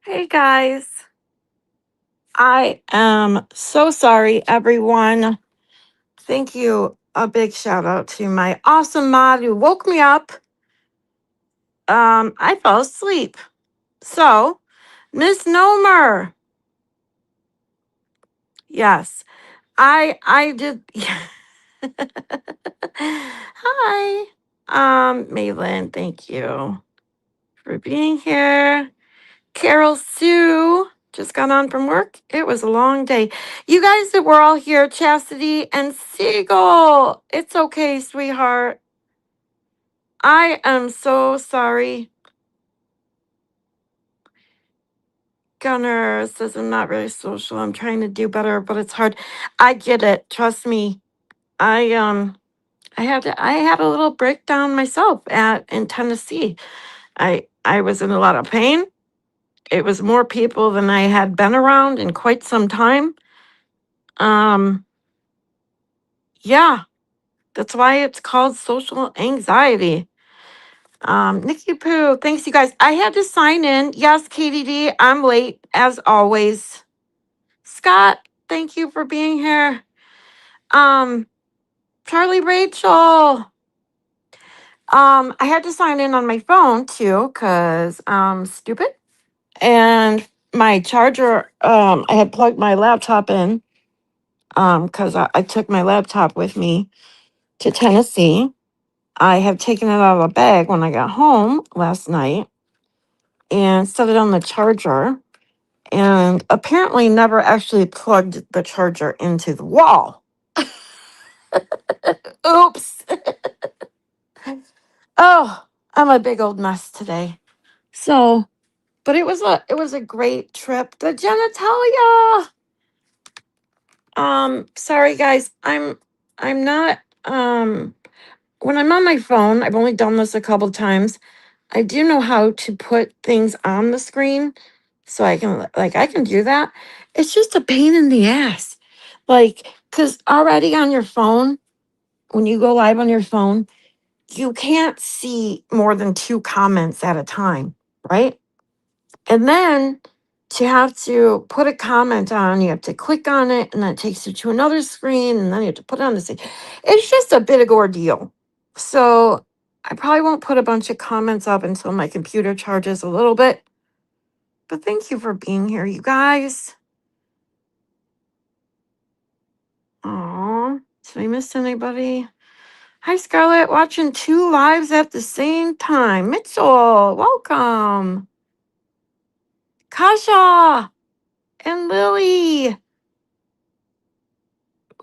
Hey guys, I am so sorry, everyone. Thank you. A big shout out to my awesome mod who woke me up. I fell asleep. So, Miss Nomer, yes, I did. Hi, Maylin. Thank you for being here. Carol Sue just got on from work. It was a long day. You guys that were all here, Chastity and Siegel. It's okay, sweetheart. I am so sorry. Gunner says I'm not very social. I'm trying to do better, but it's hard. I get it. Trust me. I had a little breakdown myself at in Tennessee. I was in a lot of pain. It was more people than I had been around in quite some time. Um, yeah, that's why it's called social anxiety. Nikki Poo, thanks you guys. I had to sign in. Yes, KDD, I'm late as always. Scott, thank you for being here. Um, Charlie Rachel. I had to sign in on my phone too, cause stupid. And my charger, I had plugged my laptop in, cause I took my laptop with me to Tennessee. I have taken it out of the bag when I got home last night and set it on the charger and apparently never actually plugged the charger into the wall. Oops. Oh, I'm a big old mess today. So, but it was a great trip. The genitalia. Sorry guys. I'm not when I'm on my phone, I've only done this a couple times. I do know how to put things on the screen so I can do that. It's just a pain in the ass. Like, cause already on your phone, when you go live on your phone, you can't see more than two comments at a time, right? And then to have to put a comment on, you have to click on it and then it takes you to another screen and then you have to put it on the screen. It's just a bit of ordeal. So I probably won't put a bunch of comments up until my computer charges a little bit. But thank you for being here, you guys. Aw, did I miss anybody? Hi, Scarlett, watching two lives at the same time. Mitchell, welcome. Kasha and Lily.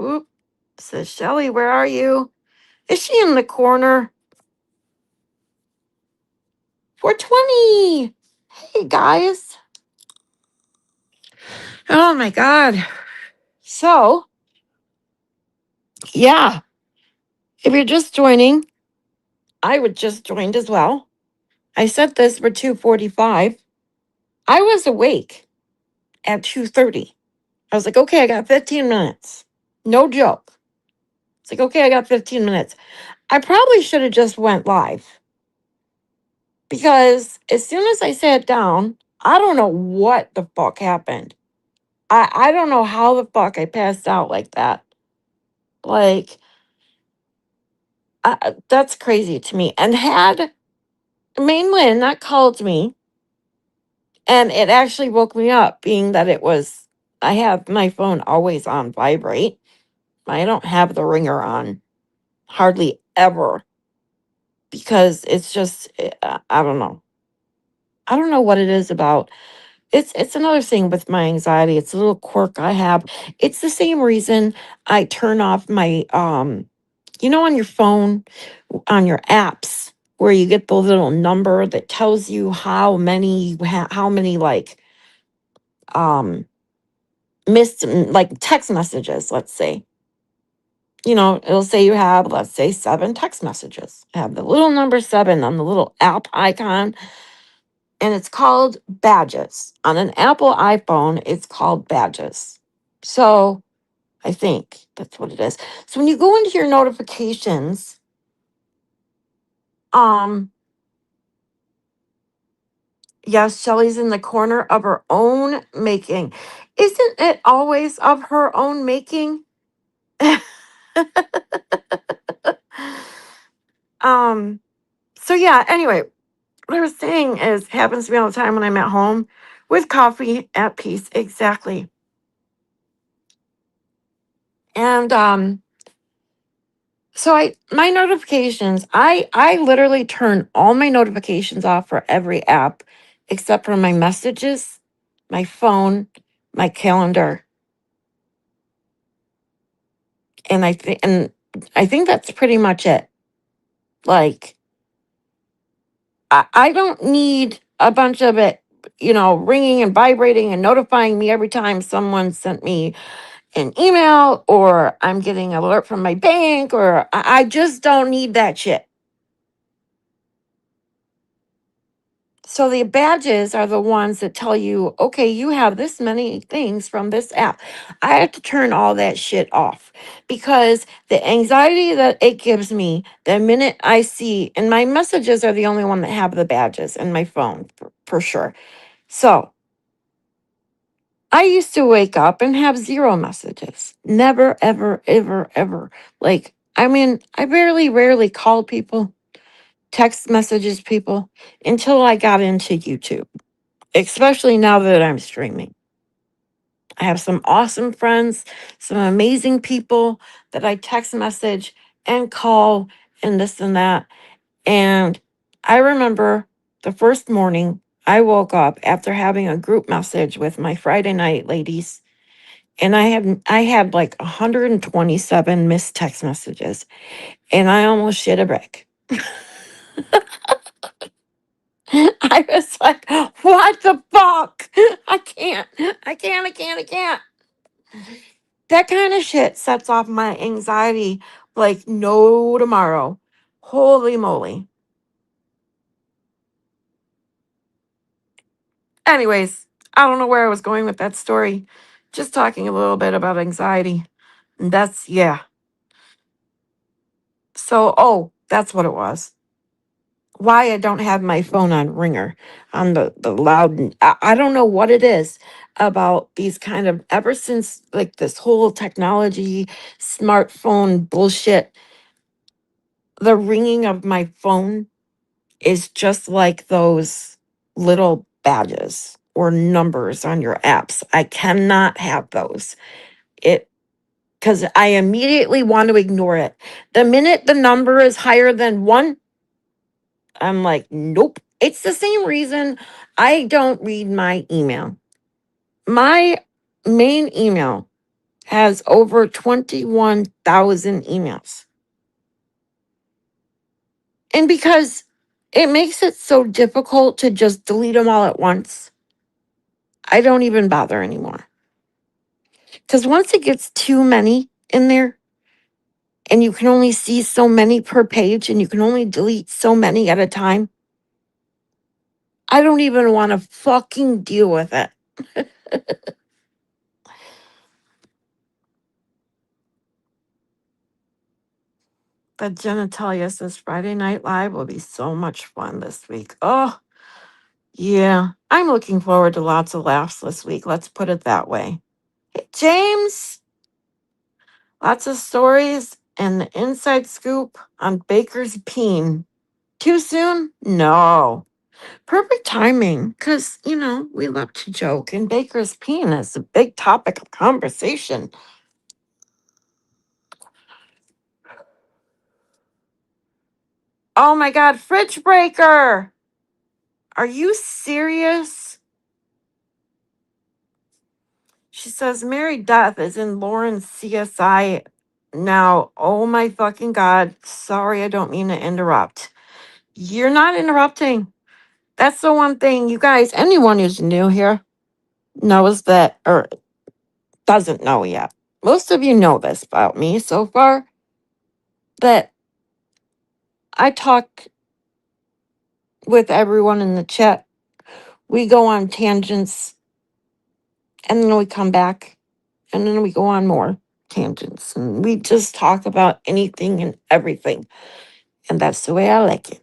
Oop, says Shelly, where are you? Is she in the corner? 420. Hey, guys. Oh, my God. So, yeah, if you're just joining, I would just joined as well. I set this for 2:45. I was awake at 2:30. I was like, okay, I got 15 minutes. No joke. It's like, okay, I got 15 minutes. I probably should have just went live because as soon as I sat down, I don't know what the fuck happened. I don't know how the fuck I passed out like that. Like, that's crazy to me. And had Mainland not called me, and it actually woke me up, being that I have my phone always on vibrate. I don't have the ringer on hardly ever because it's just, I don't know. I don't know what it is about. It's another thing with my anxiety. It's a little quirk I have. It's the same reason I turn off my on your phone, on your apps, where you get the little number that tells you how many like missed like text messages, let's say. It'll say you have, let's say, 7 text messages. Have the little number 7 on the little app icon, and it's called badges. On an Apple iPhone, it's called badges. So I think that's what it is. So when you go into your notifications, um, Yes, Shelly's in the corner of her own making. Isn't it always of her own making? um, so yeah, anyway, what I was saying is happens to me all the time when I'm at home with coffee at peace. Exactly. And so I my notifications, I literally turn all my notifications off for every app except for my messages, my phone, my calendar, and I think that's pretty much it. Like I don't need a bunch of it, ringing and vibrating and notifying me every time someone sent me an email or I'm getting an alert from my bank or I just don't need that shit. So the badges are the ones that tell you, okay, you have this many things from this app. I have to turn all that shit off because the anxiety that it gives me the minute I see, and my messages are the only one that have the badges in my phone for sure. So I used to wake up and have zero messages. Never, ever, ever, ever. Like, I mean, I rarely called people, text messages people until I got into YouTube, especially now that I'm streaming. I have some awesome friends, some amazing people that I text message and call and this and that. And I remember the first morning I woke up after having a group message with my Friday night ladies, and I had like 127 missed text messages, and I almost shit a brick. I was like, what the fuck? I can't. I can't. That kind of shit sets off my anxiety like no tomorrow. Holy moly. Anyways, I don't know where I was going with that story. Just talking a little bit about anxiety. And that's, yeah. So, that's what it was. Why I don't have my phone on ringer on the loud. I don't know what it is about these kind of, ever since like this whole technology, smartphone bullshit, the ringing of my phone is just like those little badges or numbers on your apps. I cannot have those. It because I immediately want to ignore it. The minute the number is higher than one, I'm like, nope. It's the same reason I don't read my email. My main email has over 21,000 emails. And because it makes it so difficult to just delete them all at once, I don't even bother anymore. Because once it gets too many in there, and you can only see so many per page, and you can only delete so many at a time, I don't even want to fucking deal with it. But genitalia says Friday Night Live will be so much fun this week. Oh, yeah. I'm looking forward to lots of laughs this week. Let's put it that way. Hey, James, lots of stories and the inside scoop on Baker's Peen. Too soon? No. Perfect timing, because, we love to joke, and Baker's Peen is a big topic of conversation. Oh my God, Fridge Breaker! Are you serious? She says Mary Death is in Lauren's CSI now. Oh my fucking God. Sorry, I don't mean to interrupt. You're not interrupting. That's the one thing, you guys, anyone who's new here knows that, or doesn't know yet. Most of you know this about me so far, that I talk with everyone in the chat. We go on tangents and then we come back and then we go on more tangents and we just talk about anything and everything. And that's the way I like it.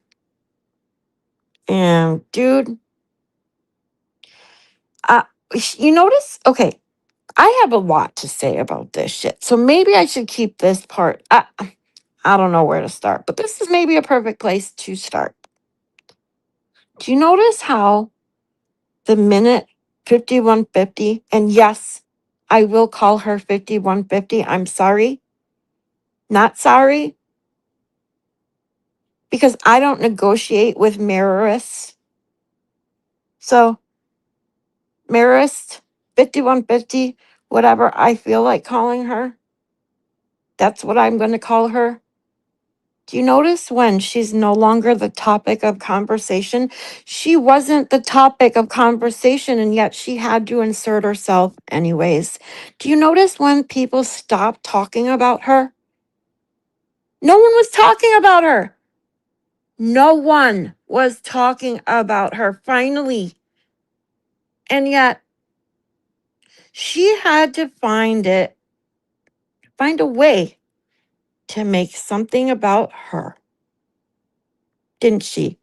And dude, Uh, you notice? Okay, I have a lot to say about this shit. So maybe I should keep this part. I don't know where to start, but this is maybe a perfect place to start. Do you notice how the minute 5150, and yes, I will call her 5150. I'm sorry. Not sorry, because I don't negotiate with mirrorists. So, mirrorist 5150, whatever I feel like calling her, that's what I'm going to call her. Do you notice when she's no longer the topic of conversation? She wasn't the topic of conversation, and yet she had to insert herself anyways. Do you notice when people stopped talking about her? No one was talking about her. No one was talking about her finally. And yet she had to find a way to make something about her, didn't she?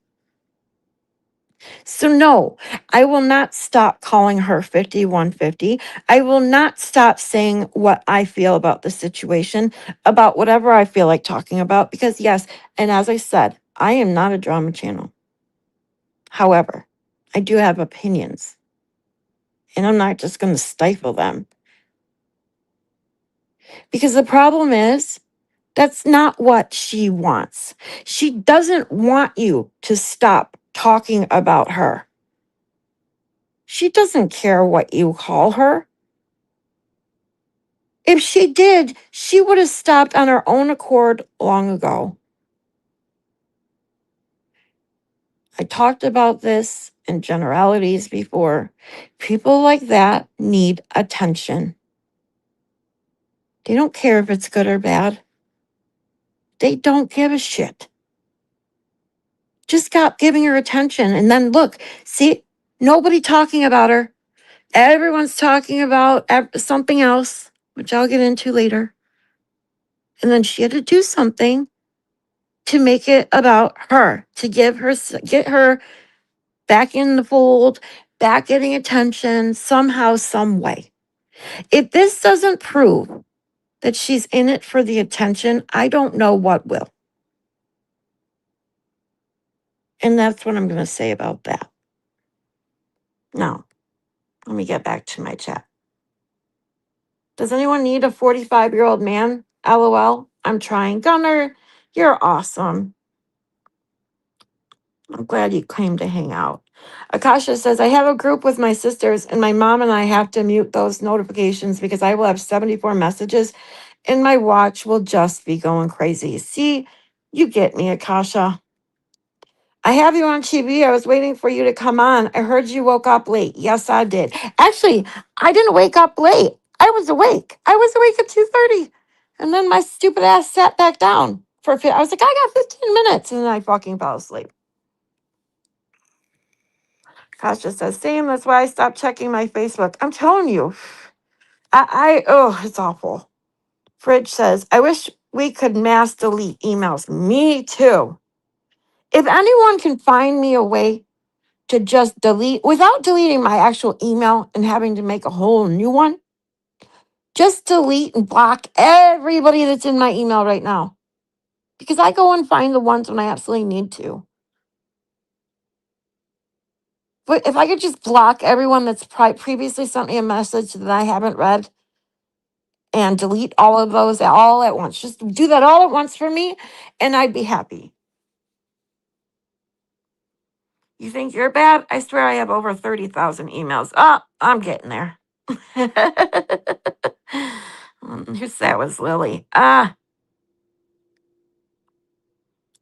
So, no, I will not stop calling her 5150. I will not stop saying what I feel about the situation, about whatever I feel like talking about, because, yes, and as I said, I am not a drama channel. However, I do have opinions, and I'm not just going to stifle them. Because the problem is, that's not what she wants. She doesn't want you to stop talking about her. She doesn't care what you call her. If she did, she would have stopped on her own accord long ago. I talked about this in generalities before. People like that need attention. They don't care if it's good or bad. They don't give a shit. Just stop giving her attention. And then look, see, nobody talking about her. Everyone's talking about something else, which I'll get into later. And then she had to do something to make it about her, to get her back in the fold, back getting attention somehow, some way. If this doesn't prove that she's in it for the attention, I don't know what will. And that's what I'm going to say about that. Now, let me get back to my chat. Does anyone need a 45-year-old man? LOL. I'm trying. Gunner, you're awesome. I'm glad you came to hang out. Akasha says, I have a group with my sisters, and my mom and I have to mute those notifications because I will have 74 messages, and my watch will just be going crazy. See, you get me, Akasha. I have you on TV. I was waiting for you to come on. I heard you woke up late. Yes, I did. Actually, I didn't wake up late. I was awake. I was awake at 2:30. And then my stupid ass sat back down I was like, I got 15 minutes. And then I fucking fell asleep. Kasha says, same. That's why I stopped checking my Facebook. I'm telling you, it's awful. Fridge says, I wish we could mass delete emails. Me too. If anyone can find me a way to just delete without deleting my actual email and having to make a whole new one, just delete and block everybody that's in my email right now. Because I go and find the ones when I absolutely need to. But if I could just block everyone that's previously sent me a message that I haven't read and delete all of those all at once, just do that all at once for me, and I'd be happy. You think you're bad? I swear I have over 30,000 emails. Oh, I'm getting there. Who said that was Lily?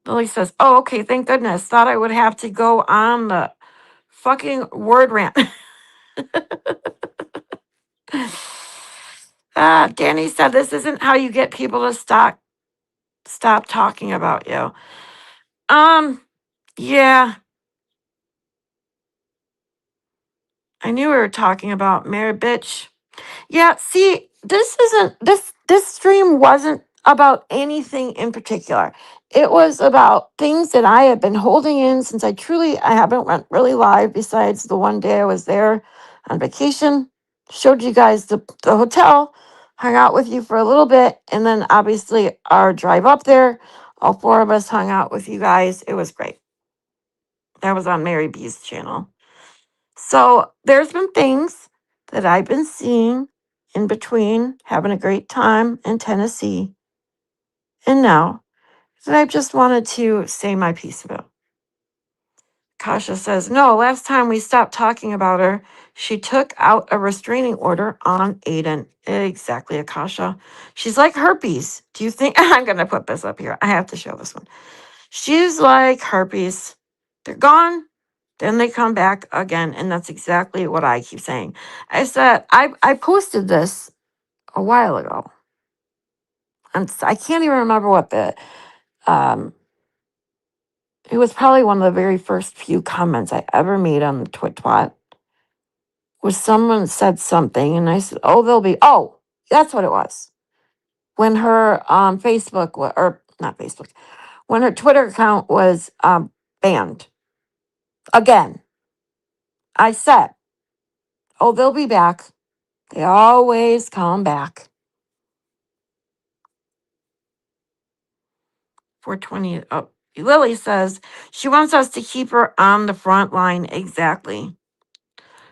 Lily says, oh, okay, thank goodness. Thought I would have to go on the fucking word rant. Danny said this isn't how you get people to stop talking about you. Yeah. I knew we were talking about Mary bitch. Yeah, see, this stream wasn't about anything in particular. It was about things that I have been holding in since I haven't went really live besides the one day I was there on vacation, showed you guys the hotel, hung out with you for a little bit, and then obviously our drive up there, all four of us hung out with you guys. It was great. That was on Mary B's channel. So there's been things that I've been seeing in between having a great time in Tennessee and now that I just wanted to say my piece about. Kasha says, no, last time we stopped talking about her, she took out a restraining order on Aiden. Exactly, Akasha. She's like herpes. Do you think I'm going to put this up here? I have to show this one. She's like herpes. They're gone, then they come back again. And that's exactly what I keep saying. I said, I posted this a while ago. And I can't even remember what um, it was probably one of the very first few comments I ever made on the Twit was someone said something and I said, oh, that's what it was. When her Facebook or not Facebook, when her Twitter account was banned again, I said, oh, they'll be back. They always come back. 420. Oh, Lily says she wants us to keep her on the front line. Exactly.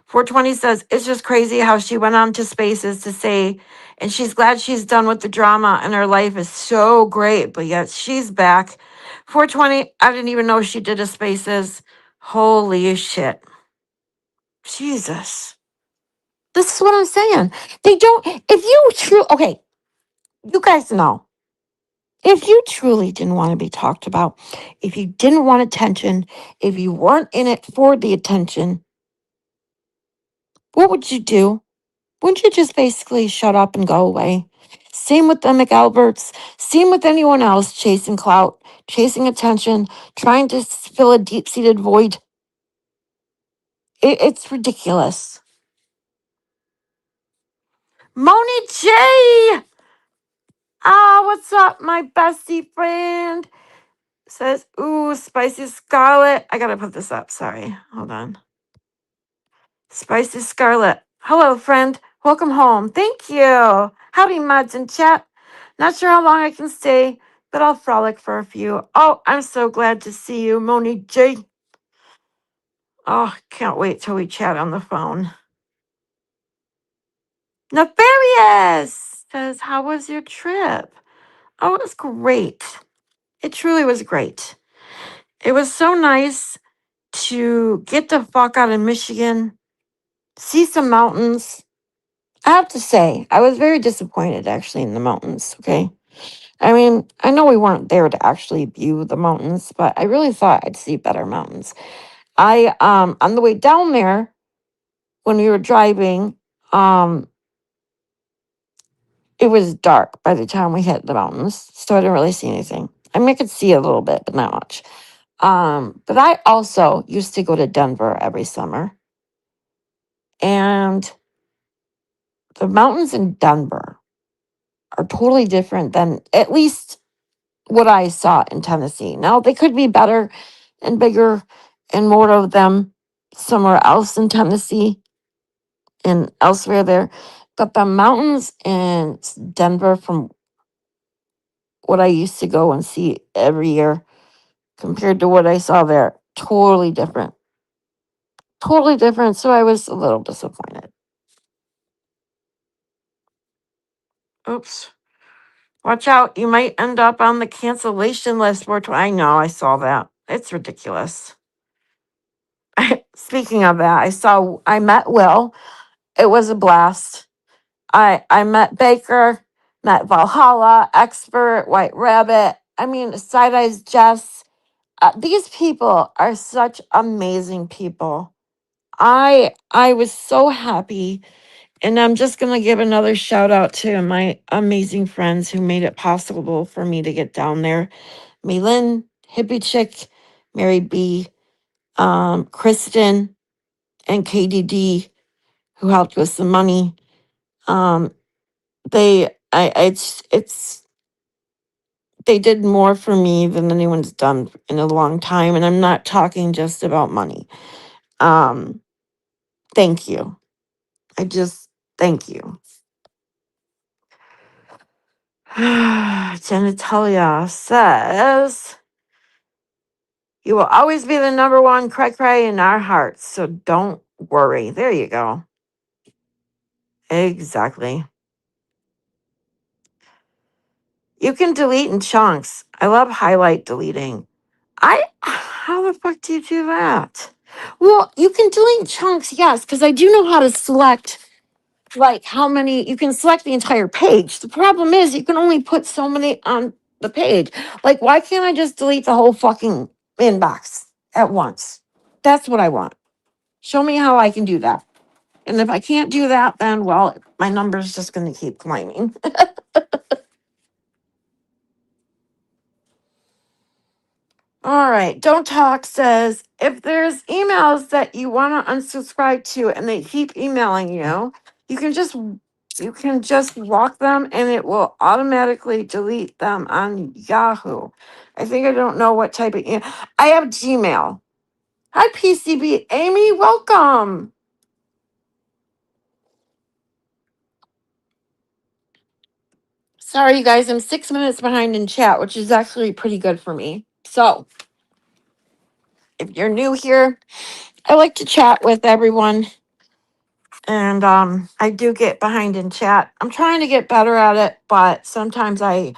420 says it's just crazy how she went on to Spaces to say, and she's glad she's done with the drama and her life is so great, but yet she's back. 420, I didn't even know she did a Spaces. Holy shit. Jesus. This is what I'm saying. They don't, if you okay, you guys know, if you truly didn't want to be talked about, if you didn't want attention, if you weren't in it for the attention, what would you do? Wouldn't you just basically shut up and go away? Same with the McAlberts, same with anyone else chasing clout, chasing attention, trying to fill a deep seated void. It's ridiculous. Moni J! Ah, what's up, my bestie friend? Says, ooh, Spicy Scarlet. I gotta put this up. Sorry. Hold on. Spicy Scarlet. Hello, friend. Welcome home. Thank you. Howdy, mods in chat. Not sure how long I can stay, but I'll frolic for a few. Oh, I'm so glad to see you, Moni J. Oh, can't wait till we chat on the phone. Nefarious says, how was your trip? Oh, it was great. It truly was great. It was so nice to get the fuck out of Michigan, see some mountains. I have to say, I was very disappointed actually in the mountains, okay? I mean, I know we weren't there to actually view the mountains, but I really thought I'd see better mountains. On the way down there, when we were driving, it was dark by the time we hit the mountains, so I didn't really see anything. I mean, I could see a little bit, but not much. But I also used to go to Denver every summer, and the mountains in Denver are totally different than at least what I saw in Tennessee. Now, they could be better and bigger and more of them somewhere else in Tennessee and elsewhere there. But the mountains in Denver, from what I used to go and see every year compared to what I saw there, totally different. Totally different. So I was a little disappointed. Oops. Watch out. You might end up on the cancellation list for I know, I saw that. It's ridiculous. Speaking of that, I met Will. It was a blast. I met Baker, met Valhalla, Expert, White Rabbit. I mean, Side Eyes Jess. These people are such amazing people. I was so happy, and I'm just gonna give another shout out to my amazing friends who made it possible for me to get down there. Maylin, Hippie Chick, Mary B, Kristen, and KDD, who helped with some money. Um, it's they did more for me than anyone's done in a long time, and I'm not talking just about money. Um, thank you. I just thank you. Genitalia says, you will always be the number one cry in our hearts, so don't worry. There you go. Exactly. You can delete in chunks. I love highlight deleting. How the fuck do you do that? Well, you can delete in chunks, yes, because I do know how to select like how many you can select the entire page. The problem is you can only put so many on the page. Like, why can't I just delete the whole fucking inbox at once? That's what I want. Show me how I can do that. And if I can't do that, then well, my number's just gonna keep climbing. All right. Don't Talk says if there's emails that you want to unsubscribe to and they keep emailing you, you can just block them and it will automatically delete them on Yahoo. I don't know what type of email. I have Gmail. Hi PCB Amy, welcome. Sorry you guys, I'm 6 minutes behind in chat, which is actually pretty good for me. So if you're new here, I like to chat with everyone. And I do get behind in chat. I'm trying to get better at it, but sometimes I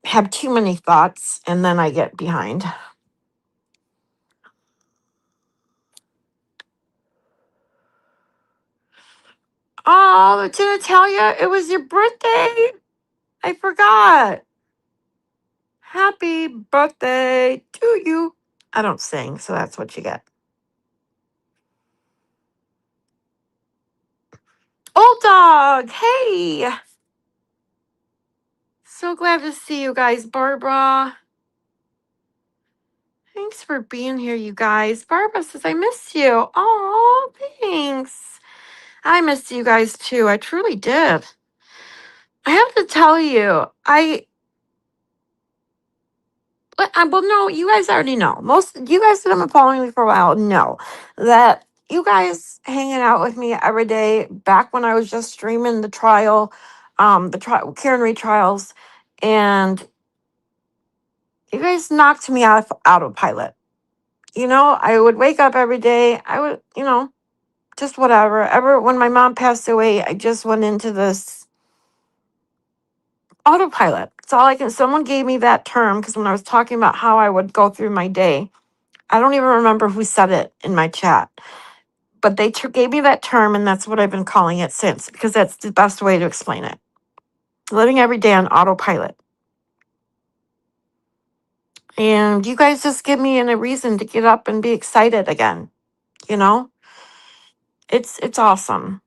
have too many thoughts and then I get behind. Oh, didn't tell you it was your birthday. I forgot. Happy birthday to you. I don't sing, so that's what you get. Old dog, hey. So glad to see you guys, Barbara. Thanks for being here, you guys. Barbara says, I miss you. Oh, thanks. I missed you guys too. I truly did. I have to tell you, well, no, you guys already know. Most you guys that have been following me for a while know that you guys hanging out with me every day back when I was just streaming the trial, Karen Reed trials, and you guys knocked me out of autopilot. I would wake up every day. I would, just whatever. Ever when my mom passed away, I just went into this autopilot. It's all I can. Someone gave me that term because when I was talking about how I would go through my day, I don't even remember who said it in my chat, but they gave me that term, and that's what I've been calling it since because that's the best way to explain it. Living every day on autopilot. And you guys just give me a reason to get up and be excited again. You know, it's awesome.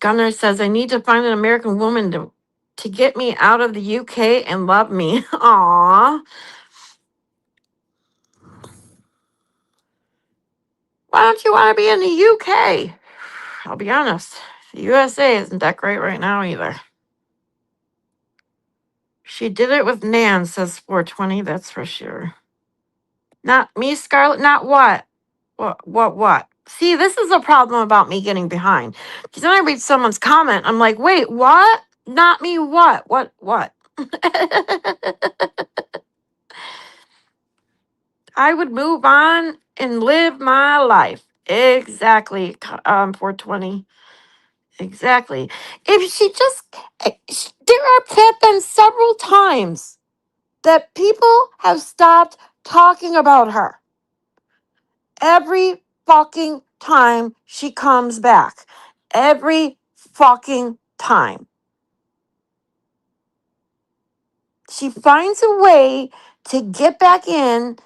Gunnar says I need to find an American woman to get me out of the UK and love me. Aww. Why don't you want to be in the UK? I'll be honest, the USA isn't that great right now either. She did it with Nan, says 420, that's for sure. Not me, Scarlett, not what? What? See, this is a problem about me getting behind. Because then I read someone's comment, I'm like, wait, what? Not me, what? What? I would move on and live my life. Exactly, 420. Exactly. If she just, have been several times that people have stopped talking about her. Every fucking time she comes back. Every fucking time. She finds a way to get back in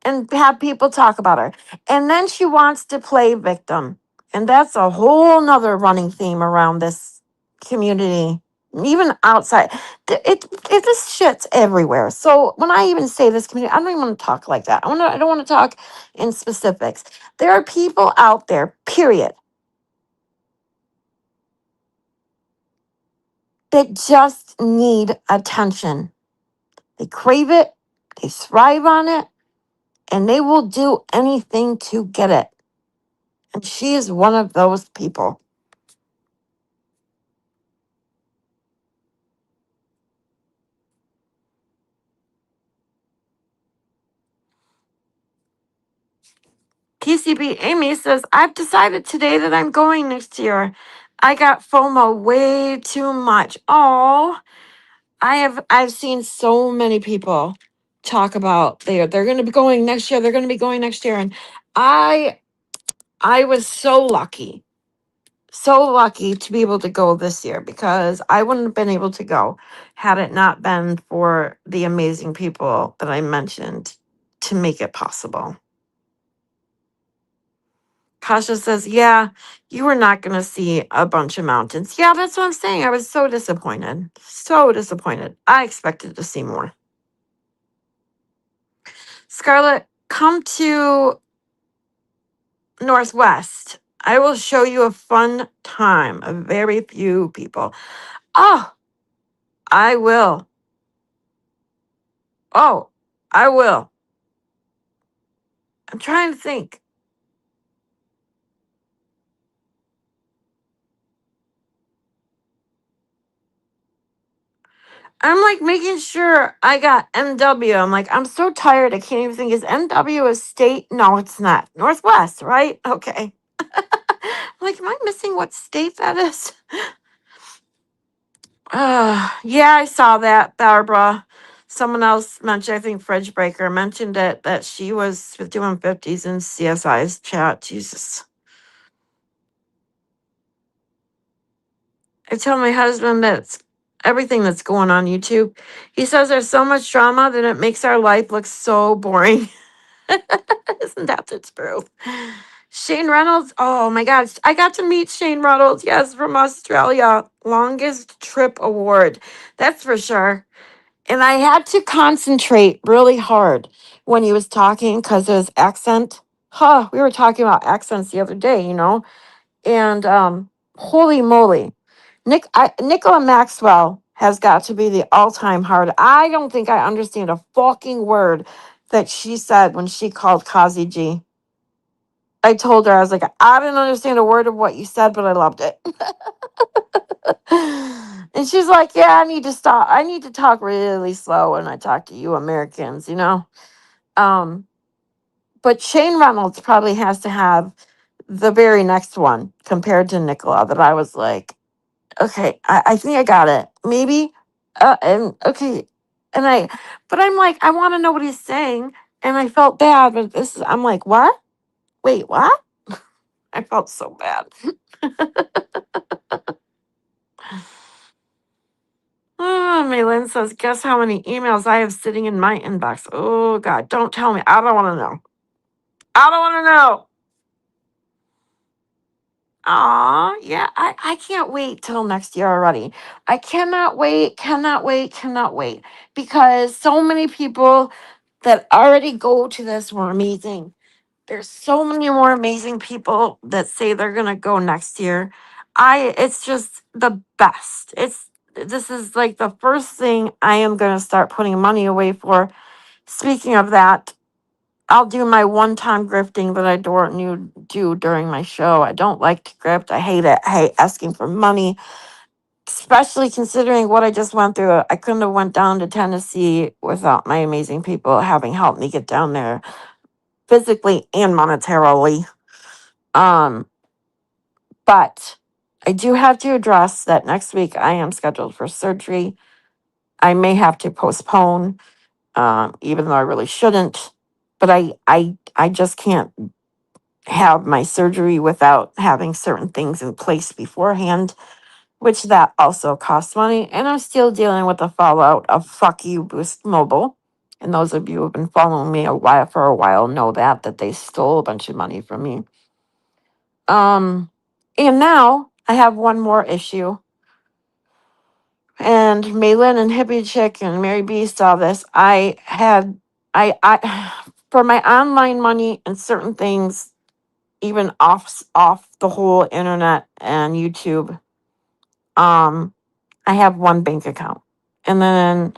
and have people talk about her. And then she wants to play victim. And that's a whole nother running theme around this community, even outside. This shit's everywhere. So when I even say this community, I don't even want to talk like that. I don't want to talk in specifics. There are people out there, period, that just need attention. They crave it. They thrive on it, and they will do anything to get it. And she is one of those people. TCB Amy says, I've decided today that I'm going next year. I got FOMO way too much. Oh, I've seen so many people talk about they're going to be going next year. They're going to be going next year, and I I was so lucky to be able to go this year because I wouldn't have been able to go had it not been for the amazing people that I mentioned to make it possible. Kasha says, yeah, you were not going to see a bunch of mountains. Yeah, that's what I'm saying. I was so disappointed. So disappointed. I expected to see more. Scarlett, come to Northwest. I will show you a fun time of very few people. Oh, I will. Oh, I will. I'm trying to think. I'm like making sure I got MW. I'm like, I'm so tired. I can't even think. Is MW a state? No, it's not. Northwest, right? Okay. I'm like, am I missing what state that is? Yeah, I saw that, Barbara. Someone else mentioned, I think Fridge Breaker mentioned it, that she was doing 50s in CSI's chat. Jesus. I tell my husband that's everything that's going on YouTube. He says there's so much drama that it makes our life look so boring. Isn't that the truth? Shane Reynolds. Oh my gosh. I got to meet Shane Reynolds. Yes, from Australia. Longest trip award. That's for sure. And I had to concentrate really hard when he was talking because of his accent. Huh. We were talking about accents the other day, And holy moly. Nicola Maxwell has got to be the all-time hard. I don't think I understand a fucking word that she said when she called Kazi G. I told her, I was like, I didn't understand a word of what you said, but I loved it. And she's like, yeah, I need to stop. I need to talk really slow when I talk to you Americans. Um, but Shane Reynolds probably has to have the very next one compared to Nicola that I was like, okay, I think I got it. Maybe. And okay. And but I'm like, I want to know what he's saying. And I felt bad, but I'm like, what? Wait, what? I felt so bad. Oh, Maylin says, guess how many emails I have sitting in my inbox? Oh, God, don't tell me. I don't want to know. I don't want to know. Aw, yeah, I can't wait till next year already. I cannot wait, cannot wait, cannot wait. Because so many people that already go to this were amazing. There's so many more amazing people that say they're gonna go next year. It's just the best. This is like the first thing I am gonna start putting money away for. Speaking of that, I'll do my one-time grifting that I don't do during my show. I don't like to grift. I hate it. I hate asking for money, especially considering what I just went through. I couldn't have went down to Tennessee without my amazing people having helped me get down there physically and monetarily. Um, but I do have to address that next week I am scheduled for surgery. I may have to postpone, even though I really shouldn't. But I just can't have my surgery without having certain things in place beforehand, which that also costs money. And I'm still dealing with the fallout of fuck you, Boost Mobile. And those of you who have been following me for a while know that they stole a bunch of money from me. And now I have one more issue. And Maylin and Hippie Chick and Mary B saw this. I for my online money and certain things, even off the whole internet and YouTube, I have one bank account and then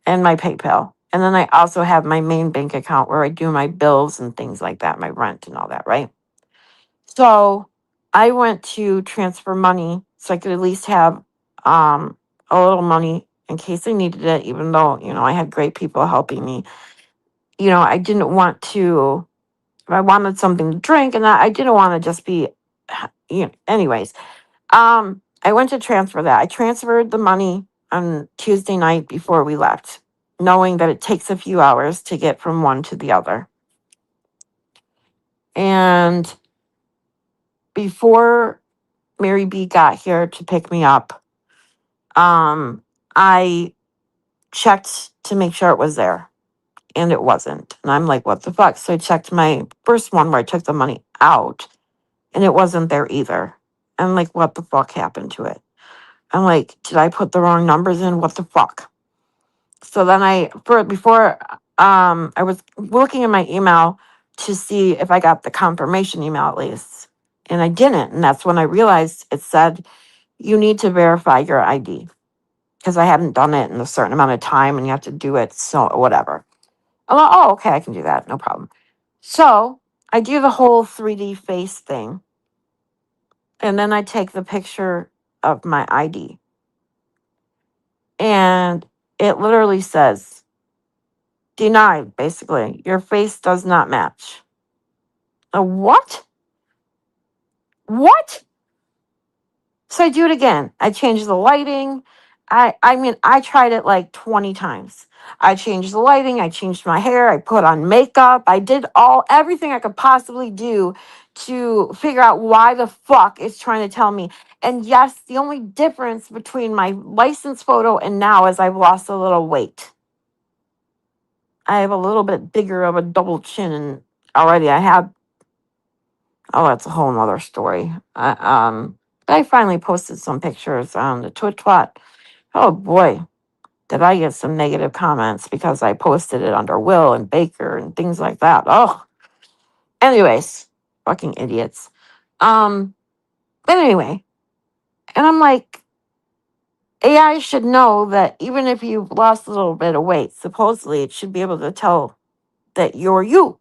and my PayPal. And then I also have my main bank account where I do my bills and things like that, my rent and all that, right? So I went to transfer money so I could at least have um a little money in case I needed it, even though, I had great people helping me. I didn't want to, if I wanted something to drink, and I didn't want to just be, anyways. I went to transfer that. I transferred the money on Tuesday night before we left, knowing that it takes a few hours to get from one to the other. And before Mary B got here to pick me up, I checked to make sure it was there, and it wasn't. And I'm like, what the fuck? So I checked my first one where I took the money out, and it wasn't there either. I'm like, what the fuck happened to it? I'm like, did I put the wrong numbers in? What the fuck? So then before I was looking in my email to see if I got the confirmation email at least. And I didn't. And that's when I realized it said you need to verify your ID because I hadn't done it in a certain amount of time and you have to do it. So whatever. I'm like, oh, okay, I can do that. No problem. So I do the whole 3D face thing. And then I take the picture of my ID. And it literally says, denied, basically. Your face does not match. A what? What? So I do it again. I change the lighting. I mean, I tried it like 20 times. I changed the lighting, I changed my hair, I put on makeup, I did everything I could possibly do to figure out why the fuck it's trying to tell me. And yes, the only difference between my license photo and now is I've lost a little weight. I have a little bit bigger of a double chin, and already I have. Oh, that's a whole nother story. But I finally posted some pictures on the TwitTwat. Oh boy, did I get some negative comments because I posted it under Will and Baker and things like that. Oh, anyways, fucking idiots. But anyway, and I'm like, AI should know that even if you've lost a little bit of weight, supposedly it should be able to tell that you're you.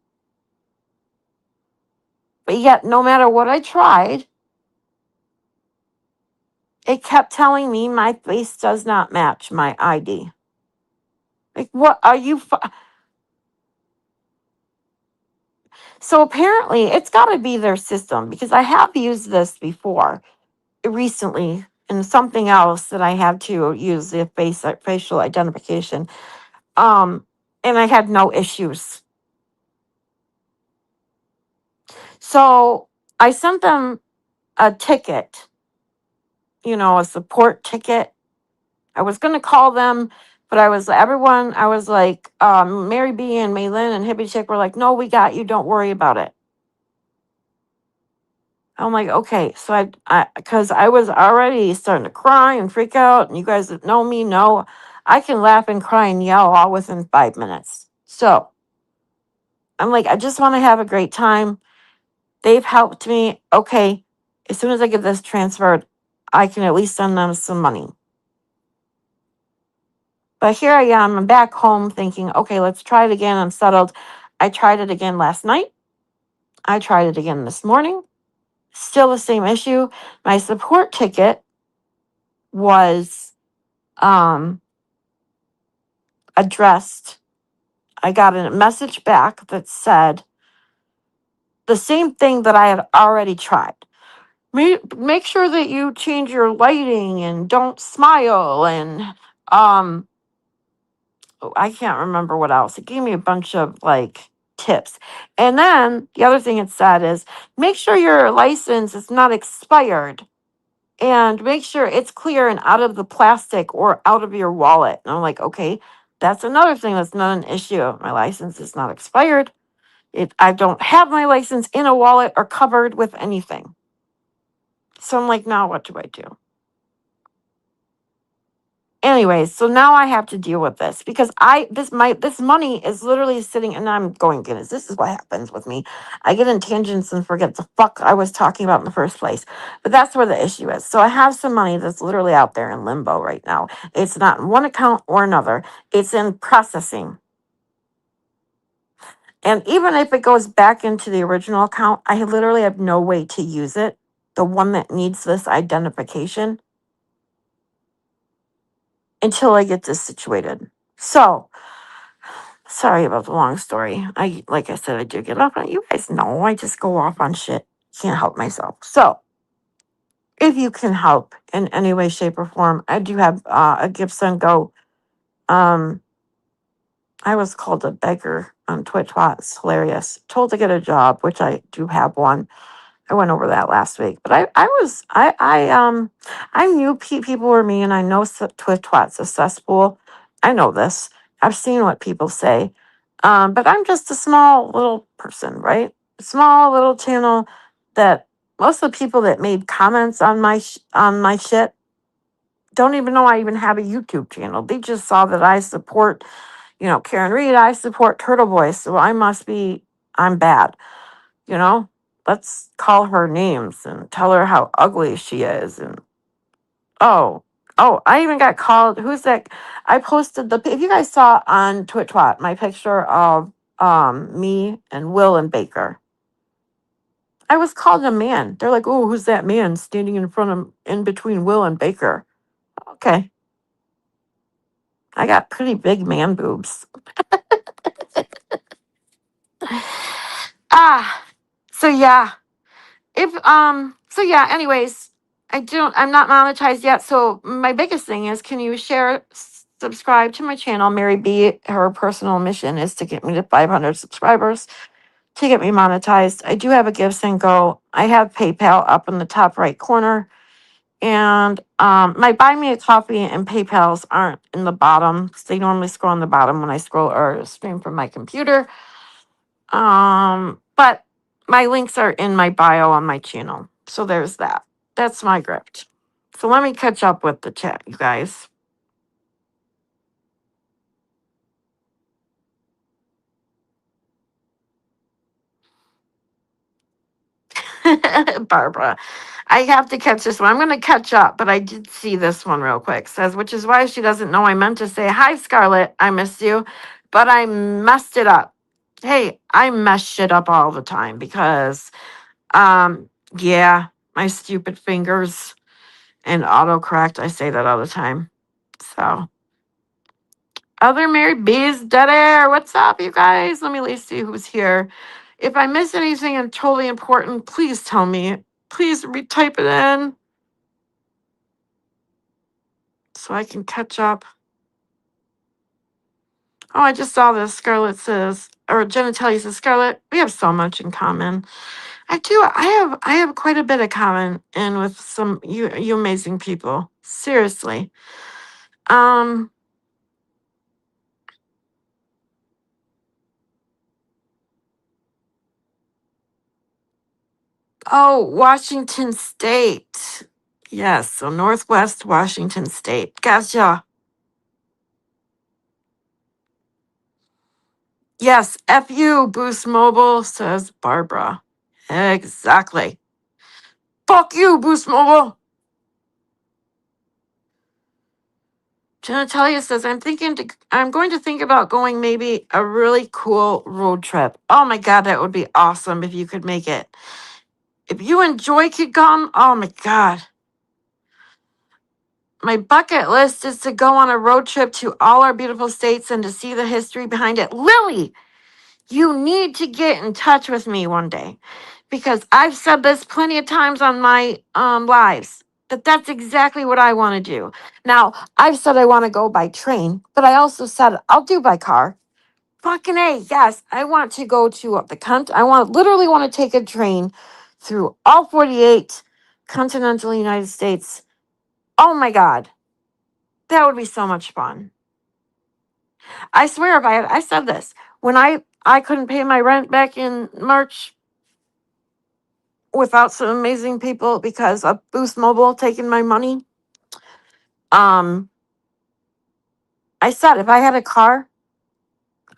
But yet, no matter what I tried, it kept telling me my face does not match my ID. Like, what are you? So apparently, it's got to be their system because I have used this before recently in something else that I had to use the facial identification. And I had no issues. So I sent them a ticket, a support ticket. I was going to call them, but I was like, Mary B and Maylin and Hippie Chick were like, no, we got you. Don't worry about it. I'm like, okay. So because I was already starting to cry and freak out, and you guys that know me know I can laugh and cry and yell all within 5 minutes. So I'm like, I just want to have a great time. They've helped me. Okay. As soon as I get this transferred, I can at least send them some money. But here I am, I'm back home thinking, okay, let's try it again. I'm settled. I tried it again last night. I tried it again this morning. Still the same issue. My support ticket was addressed. I got a message back that said the same thing that I had already tried. Make sure that you change your lighting and don't smile and I can't remember what else. It gave me a bunch of like tips. And then the other thing it said is make sure your license is not expired and make sure it's clear and out of the plastic or out of your wallet. And I'm like, okay, that's another thing that's not an issue. My license is not expired. I don't have my license in a wallet or covered with anything. So I'm like, now what do I do? Anyways, so now I have to deal with this because this money is literally sitting, and I'm going, goodness, this is what happens with me. I get in tangents and forget the fuck I was talking about in the first place. But that's where the issue is. So I have some money that's literally out there in limbo right now. It's not in one account or another. It's in processing. And even if it goes back into the original account, I literally have no way to use it. The one that needs this identification until I get this situated. So, sorry about the long story. Like I said, I do get off on you guys know I just go off on shit. Can't help myself. So, if you can help in any way, shape, or form, I do have a Gibson Go. Um, I was called a beggar on Twitch. It's hilarious. Told to get a job, which I do have one. I went over that last week, but I knew people were mean. I know Twit's a cesspool. I know this. I've seen what people say. But I'm just a small little person, right? Small little channel that most of the people that made comments on on my shit don't even know I even have a YouTube channel. They just saw that I support, Karen Reed. I support Turtle Boy, so I'm bad. You know, let's call her names and tell her how ugly she is. And oh, I even got called. Who's that? I posted if you guys saw on Twitch my picture of me and Will and Baker. I was called a man. They're like, "Oh, who's that man standing in between Will and Baker?" Okay, I got pretty big man boobs. So yeah. Anyways, I'm not monetized yet. So my biggest thing is, can you subscribe to my channel? Mary B, her personal mission is to get me to 500 subscribers to get me monetized. I do have a Give and Go. I have PayPal up in the top right corner. And my Buy Me a Coffee and PayPal's aren't in the bottom. They normally scroll on the bottom when I scroll or stream from my computer. But my links are in my bio on my channel. So there's that. That's my grift. So let me catch up with the chat, you guys. Barbara, I have to catch this one. I'm going to catch up, but I did see this one real quick. Says, which is why she doesn't know I meant to say, hi, Scarlett, I missed you, but I messed it up. Hey, I mess shit up all the time because, yeah, my stupid fingers and autocorrect. I say that all the time. So, other Mary B's dead air. What's up, you guys? Let me at least see who's here. If I miss anything and totally important, please tell me. Please retype it in so I can catch up. Oh, I just saw this. Scarlett says, or Genitalia says, Scarlett, we have so much in common. I do. I have quite a bit of common and with some you amazing people. Seriously. Oh, Washington State. Yes, so Northwest Washington State. Gotcha. Yes, F you, Boost Mobile, says Barbara. Exactly. Fuck you, Boost Mobile. Genitalia says, I'm going to think about going maybe a really cool road trip. Oh my God, that would be awesome if you could make it. If you enjoy Kid Gum, oh my God. My bucket list is to go on a road trip to all our beautiful states and to see the history behind it. Lily, you need to get in touch with me one day because I've said this plenty of times on my lives that that's exactly what I want to do. Now, I've said I want to go by train, but I also said I'll do by car. Fucking A, yes, I want to go to I literally want to take a train through all 48 continental United States. Oh my God, that would be so much fun. I swear I said this when I couldn't pay my rent back in March without some amazing people because of Boost Mobile taking my money. I said if I had a car,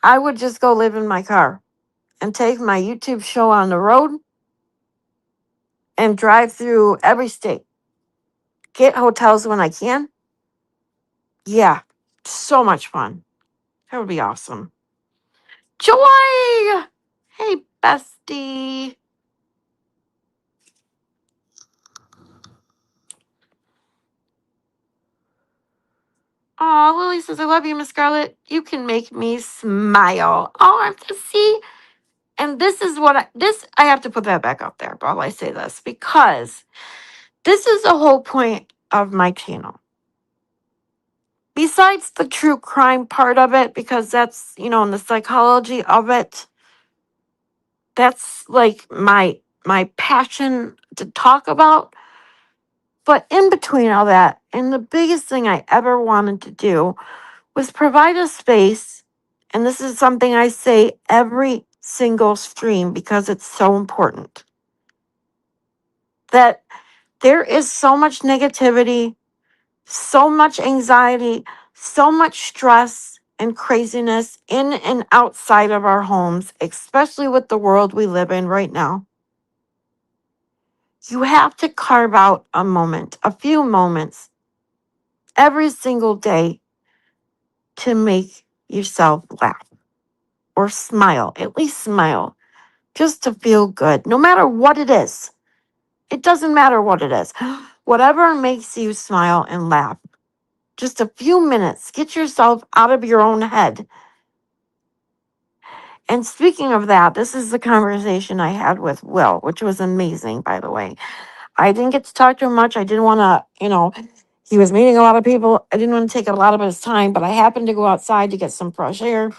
I would just go live in my car and take my YouTube show on the road and drive through every state. Get hotels when I can. Yeah, so much fun. That would be awesome. Joy! Hey, bestie. Oh, Lily says, I love you, Miss Scarlett. You can make me smile. Oh, I'm to see. And this is what I have to put that back up there while I say this, because this is the whole point of my channel. Besides the true crime part of it, because that's, in the psychology of it, that's like my passion to talk about. But in between all that, and the biggest thing I ever wanted to do was provide a space, and this is something I say every single stream because it's so important, that there is so much negativity, so much anxiety, so much stress and craziness in and outside of our homes, especially with the world we live in right now. You have to carve out a moment, a few moments every single day to make yourself laugh or smile, at least smile, just to feel good, no matter what it is. It doesn't matter what it is. Whatever makes you smile and laugh. Just a few minutes. Get yourself out of your own head. And speaking of that, this is the conversation I had with Will, which was amazing, by the way. I didn't get to talk to him much. I didn't want to, he was meeting a lot of people. I didn't want to take a lot of his time, but I happened to go outside to get some fresh air.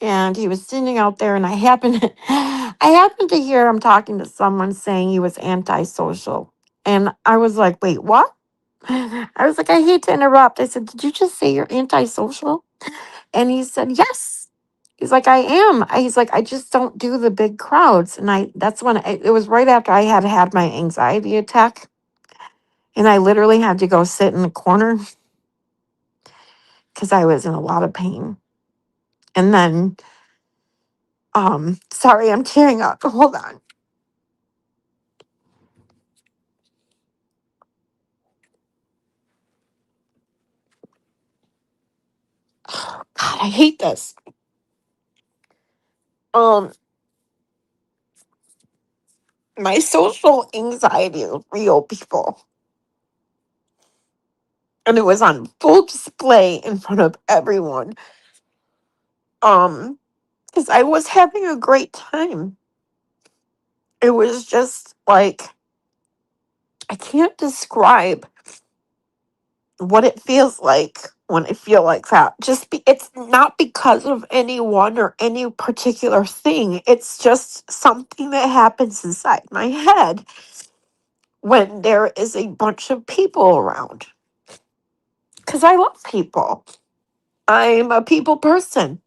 And he was sitting out there, and I happened to hear him talking to someone saying he was antisocial. And I was like, wait, what? I was like, I hate to interrupt. I said, did you just say you're antisocial? And he said, yes. He's like, I am. He's like, I just don't do the big crowds. And that's when it was right after I had my anxiety attack. And I literally had to go sit in the corner because I was in a lot of pain. And then, sorry, I'm tearing up. Hold on. God, I hate this. My social anxiety is real, people. And it was on full display in front of everyone. Because I was having a great time. It was just like, I can't describe what it feels like when I feel like that. It's not because of anyone or any particular thing. It's just something that happens inside my head when there is a bunch of people around. Because I love people. I'm a people person.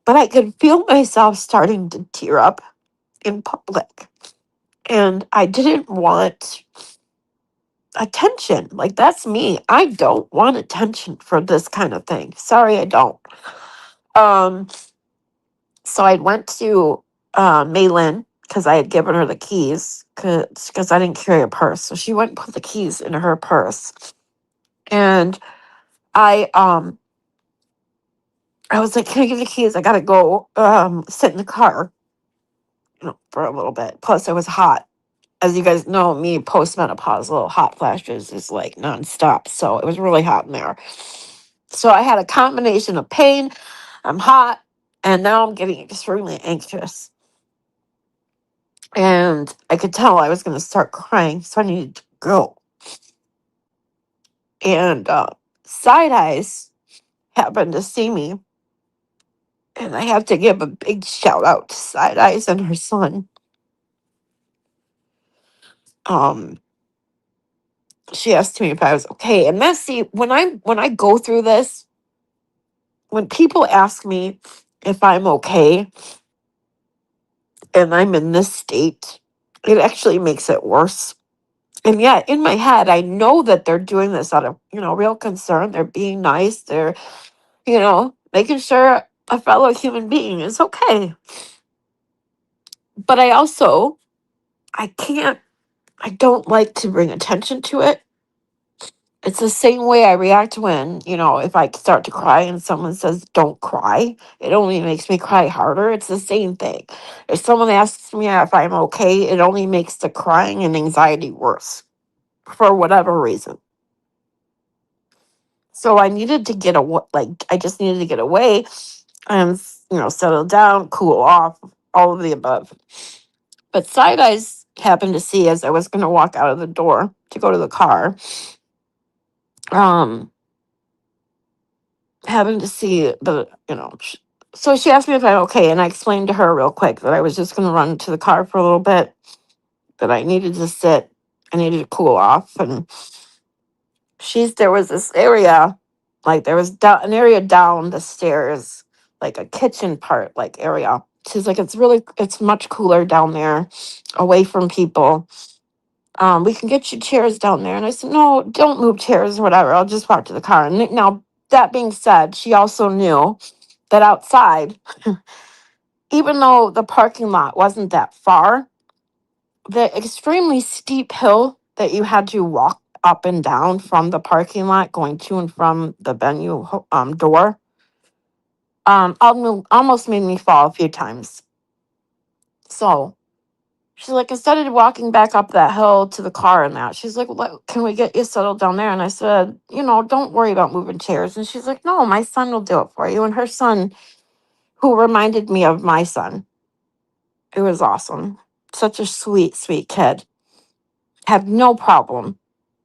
But I could feel myself starting to tear up in public. And I didn't want attention. Like, that's me. I don't want attention for this kind of thing. Sorry, I don't. So I went to Maylin because I had given her the keys because I didn't carry a purse. So she went and put the keys in her purse. And I was like, can I get the keys? I gotta go sit in the car, for a little bit. Plus it was hot. As you guys know, me postmenopausal little hot flashes is like nonstop. So it was really hot in there. So I had a combination of pain, I'm hot, and now I'm getting extremely anxious. And I could tell I was going to start crying, so I needed to go. And Side Eyes happened to see me, and I have to give a big shout out to Side Eyes and her son. She asked me if I was okay, and that's when I go through this, when people ask me if I'm okay, and I'm in this state, it actually makes it worse. And yet, in my head, I know that they're doing this out of real concern. They're being nice. They're making sure a fellow human being is okay. But I don't like to bring attention to it. It's the same way I react when, if I start to cry and someone says, don't cry, it only makes me cry harder. It's the same thing. If someone asks me if I'm okay, it only makes the crying and anxiety worse for whatever reason. So I needed to get away, I just needed to get away and, settle down, cool off, all of the above. But Side Eyes happened to see as I was going to walk out of the door to go to the car. Happened to see so she asked me if I'm okay, and I explained to her real quick that I was just going to run to the car for a little bit, that I needed to sit, I needed to cool off, and there was this area, like there was an area down the stairs, like a kitchen part, like area. She's like, it's much cooler down there, away from people. We can get you chairs down there. And I said, no, don't move chairs or whatever. I'll just walk to the car. And now, that being said, she also knew that outside, even though the parking lot wasn't that far, the extremely steep hill that you had to walk up and down from the parking lot going to and from the venue door almost made me fall a few times. So she's like, instead of walking back up that hill to the car and that, she's like, can we get you settled down there? And I said, don't worry about moving chairs. And she's like, no, my son will do it for you. And her son, who reminded me of my son, it was awesome. Such a sweet, sweet kid. Had no problem.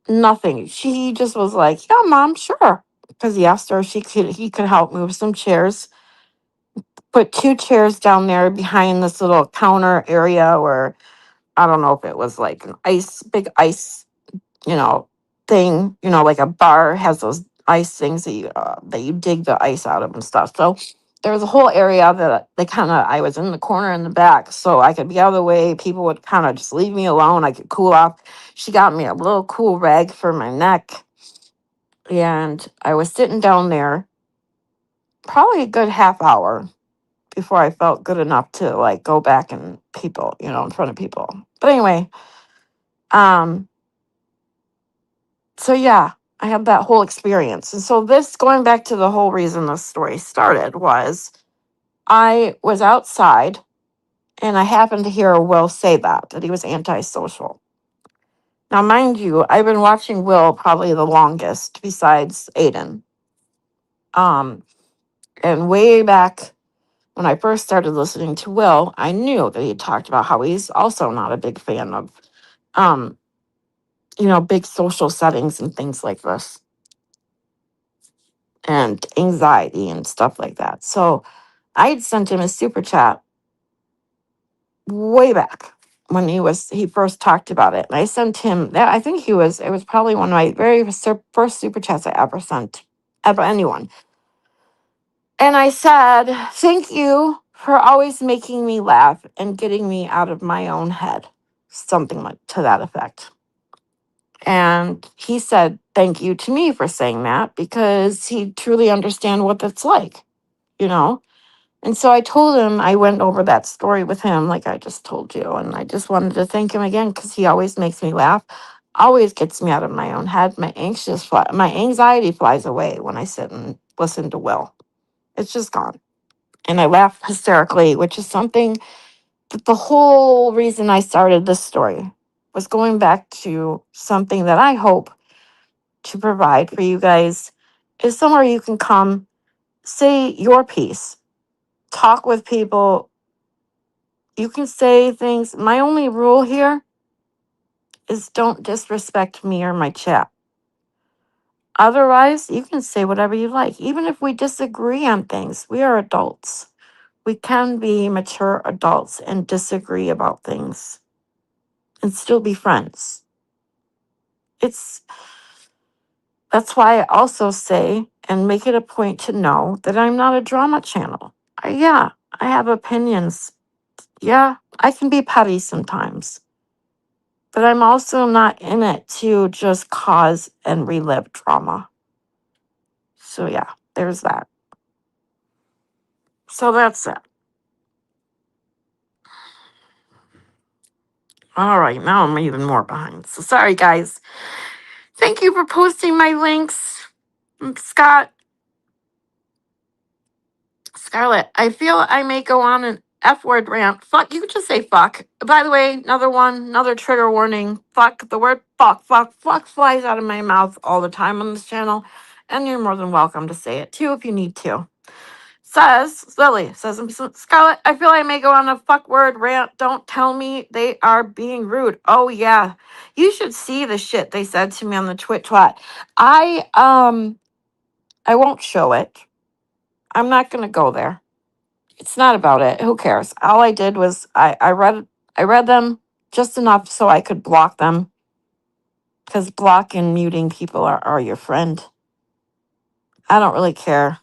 Nothing. She just was like, yeah, mom, sure. Because he asked her if he could help move some chairs. Put 2 chairs down there behind this little counter area where I don't know if it was like an big ice, you know, thing, like a bar has those ice things that you dig the ice out of and stuff. So there was a whole area that I was in the corner in the back, so I could be out of the way. People would kind of just leave me alone. I could cool off. She got me a little cool rag for my neck, and I was sitting down there probably a good half hour before I felt good enough to like go back and people, in front of people. But anyway, um, so yeah, I had that whole experience. And so this going back to the whole reason this story started was I was outside and I happened to hear Will say that he was antisocial. Now, mind you, I've been watching Will probably the longest besides Aiden. And way back when I first started listening to Will, I knew that he talked about how he's also not a big fan of, um, big social settings and things like this, and anxiety and stuff like that. So I had sent him a super chat way back when he first talked about it. And I sent him that. I think it was probably one of my very first super chats I ever sent, ever anyone. And I said, thank you for always making me laugh and getting me out of my own head. Something like to that effect. And he said, thank you to me for saying that because he truly understands what that's like, you know? And so I told him, I went over that story with him, like I just told you. And I just wanted to thank him again because he always makes me laugh, always gets me out of my own head. My anxiety flies away when I sit and listen to Will. It's just gone. And I laugh hysterically, which is something that the whole reason I started this story was going back to something that I hope to provide for you guys is somewhere you can come, say your piece, talk with people. You can say things. My only rule here is don't disrespect me or my chat. Otherwise, you can say whatever you like. Even if we disagree on things, we are adults. We can be mature adults and disagree about things and still be friends. That's why I also say and make it a point to know that I'm not a drama channel. Yeah, I have opinions. Yeah, I can be petty sometimes. But I'm also not in it to just cause and relive trauma. So yeah, there's that. So that's it. All right, now I'm even more behind. So sorry, guys. Thank you for posting my links, Scott. Scarlett, I feel I may go on an F word rant. Fuck, you could just say fuck. By the way, another trigger warning. Fuck, the word fuck flies out of my mouth all the time on this channel. And you're more than welcome to say it too if you need to. Lily says, Scarlett, I feel I may go on a fuck word rant. Don't tell me they are being rude. Oh yeah. You should see the shit they said to me on the twat. I won't show it. I'm not gonna go there. It's not about it. Who cares? All I did was I read them just enough so I could block them. Because block and muting people are your friend. I don't really care.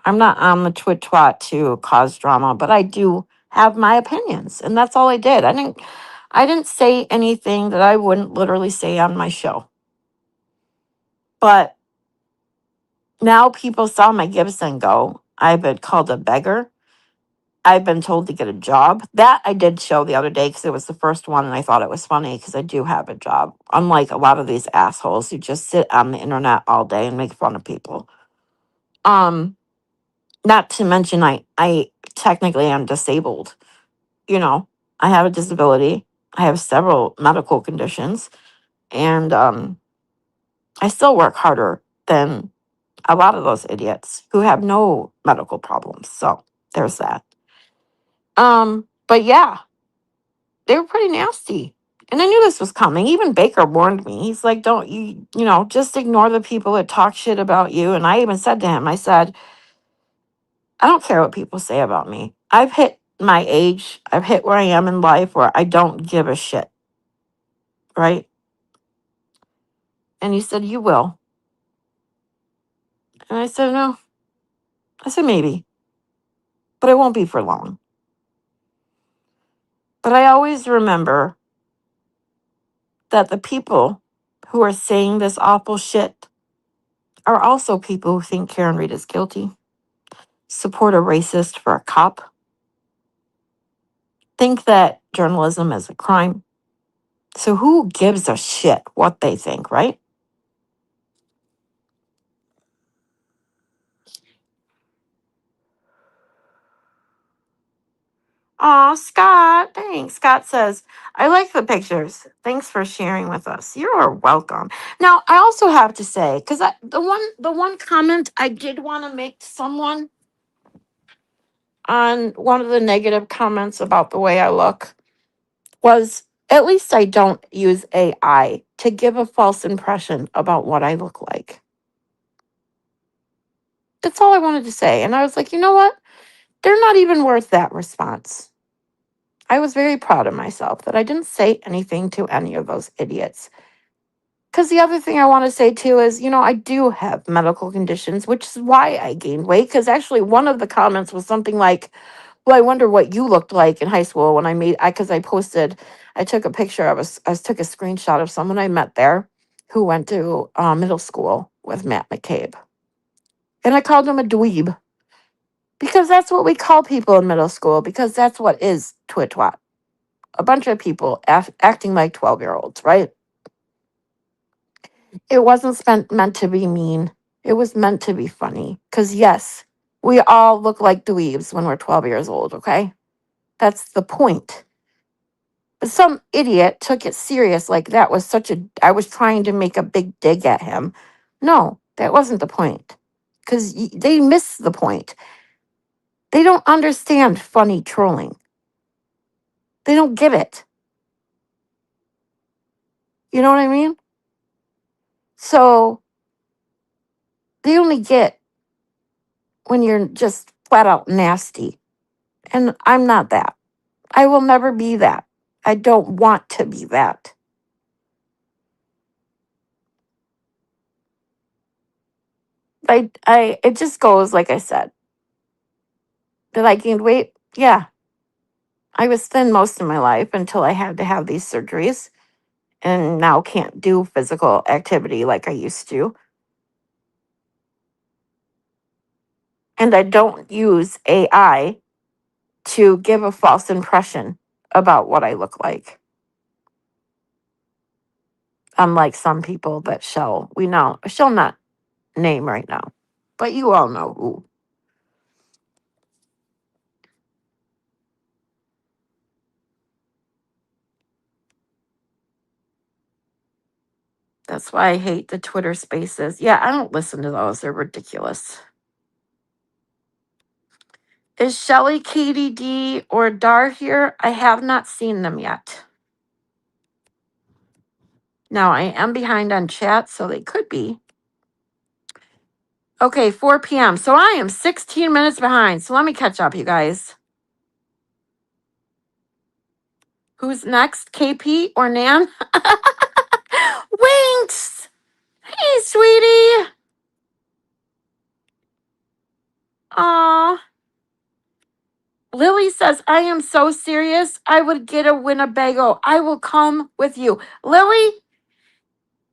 I'm not on the twat to cause drama, but I do have my opinions, and that's all I did. I didn't say anything that I wouldn't literally say on my show. But now people saw my Gibson go. I've been called a beggar. I've been told to get a job. That I did show the other day because it was the first one and I thought it was funny because I do have a job. Unlike a lot of these assholes who just sit on the internet all day and make fun of people. Not to mention I technically am disabled. You know, I have a disability. I have several medical conditions and I still work harder than a lot of those idiots who have no medical problems. So there's that. But yeah, they were pretty nasty. And I knew this was coming. Even Baker warned me. He's like, don't just ignore the people that talk shit about you. And I even said to him, I said, I don't care what people say about me. I've hit my age. I've hit where I am in life where I don't give a shit. Right? And he said, you will. And I said, no. I said, maybe. But it won't be for long. But I always remember that the people who are saying this awful shit are also people who think Karen Reed is guilty, support a racist for a cop, think that journalism is a crime. So who gives a shit what they think, right? Aw, Scott, thanks. Scott says, I like the pictures. Thanks for sharing with us. You're welcome. Now, I also have to say, because the one comment I did want to make to someone on one of the negative comments about the way I look was at least I don't use AI to give a false impression about what I look like. That's all I wanted to say. And I was like, you know what? They're not even worth that response. I was very proud of myself that I didn't say anything to any of those idiots. Because the other thing I want to say too is, I do have medical conditions, which is why I gained weight. Because actually, one of the comments was something like, well, I wonder what you looked like in high school when I took a picture of I took a screenshot of someone I met there who went to middle school with Matt McCabe. And I called him a dweeb because that's what we call people in middle school because that's what is twit-twat. A bunch of people acting like 12-year-olds, right? It wasn't meant to be mean. It was meant to be funny. Because, yes, we all look like dweebs when we're 12 years old, okay? That's the point. But some idiot took it serious like that was I was trying to make a big dig at him. No, that wasn't the point. Because they miss the point. They don't understand funny trolling. They don't get it. You know what I mean? So they only get when you're just flat out nasty. And I'm not that. I will never be that. I don't want to be that. It just goes like I said. Did I gain weight? Yeah. I was thin most of my life until I had to have these surgeries and now can't do physical activity like I used to. And I don't use AI to give a false impression about what I look like. Unlike some people that we know, shall not name right now, but you all know who. That's why I hate the Twitter spaces. Yeah, I don't listen to those. They're ridiculous. Is Shelly, Katie D, or Dar here? I have not seen them yet. Now, I am behind on chat, so they could be. Okay, 4 p.m. So I am 16 minutes behind. So let me catch up, you guys. Who's next? KP or Nan? Winks! Hey, sweetie! Aw. Lily says, I am so serious. I would get a Winnebago. I will come with you. Lily,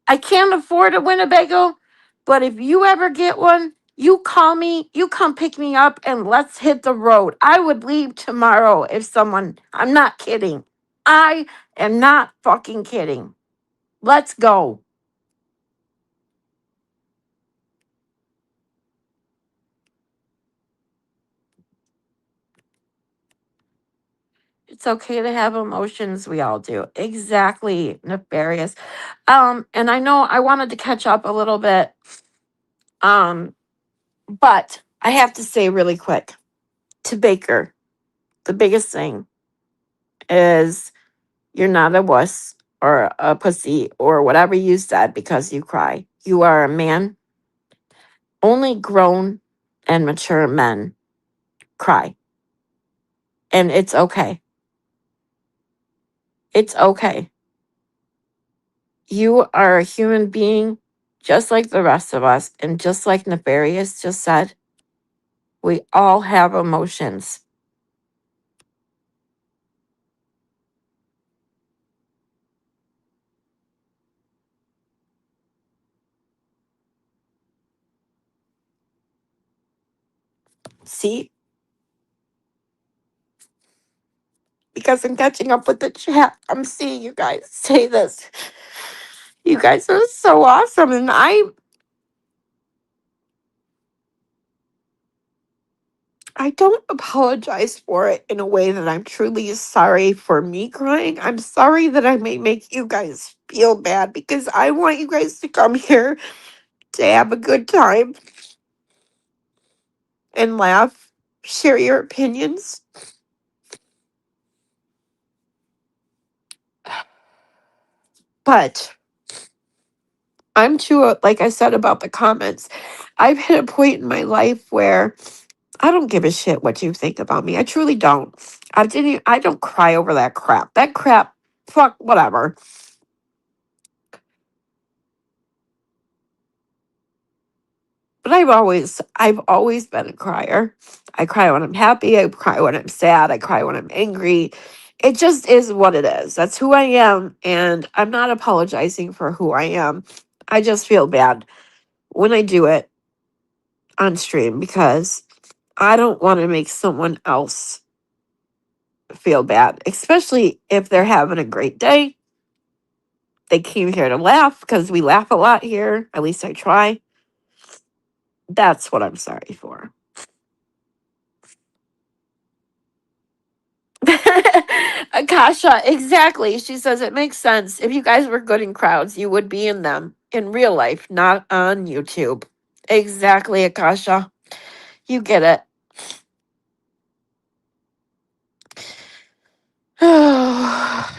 I can't afford a Winnebago, but if you ever get one, you call me, you come pick me up, and let's hit the road. I would leave tomorrow if I'm not kidding. I am not fucking kidding. Let's go. It's okay to have emotions. We all do. Exactly. Nefarious. And I know I wanted to catch up a little bit. But I have to say really quick to Baker, the biggest thing is you're not a wuss or a pussy or whatever you said because you cry. You are a man. Only grown and mature men cry. And it's okay. It's okay. You are a human being just like the rest of us. And just like Nefarious just said, we all have emotions. See? Because I'm catching up with the chat. I'm seeing you guys say this. You guys are so awesome. And I don't apologize for it in a way that I'm truly sorry for me crying. I'm sorry that I may make you guys feel bad because I want you guys to come here to have a good time and laugh, share your opinions. But I'm too, like I said about the comments, I've hit a point in my life where I don't give a shit what you think about me. I truly don't. I don't cry over that crap. That crap, fuck, whatever. But I've always been a crier. I cry when I'm happy. I cry when I'm sad. I cry when I'm angry. It just is what it is. That's who I am. And I'm not apologizing for who I am. I just feel bad when I do it on stream because I don't want to make someone else feel bad, especially if they're having a great day. They came here to laugh because we laugh a lot here. At least I try. That's what I'm sorry for. Akasha, exactly. She says it makes sense. If you guys were good in crowds, you would be in them in real life, not on YouTube. Exactly, Akasha. You get it.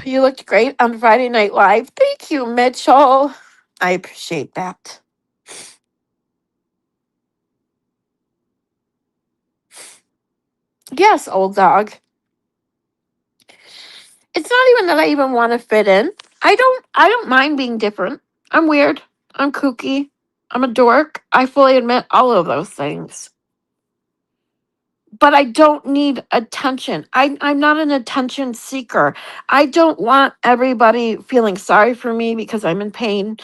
You looked great on Friday Night Live. Thank you, Mitchell. I appreciate that. Yes, old dog. It's not even that I even want to fit in. I don't mind being different. I'm weird. I'm kooky. I'm a dork. I fully admit all of those things. But I don't need attention. I'm not an attention seeker. I don't want everybody feeling sorry for me because I'm in pain.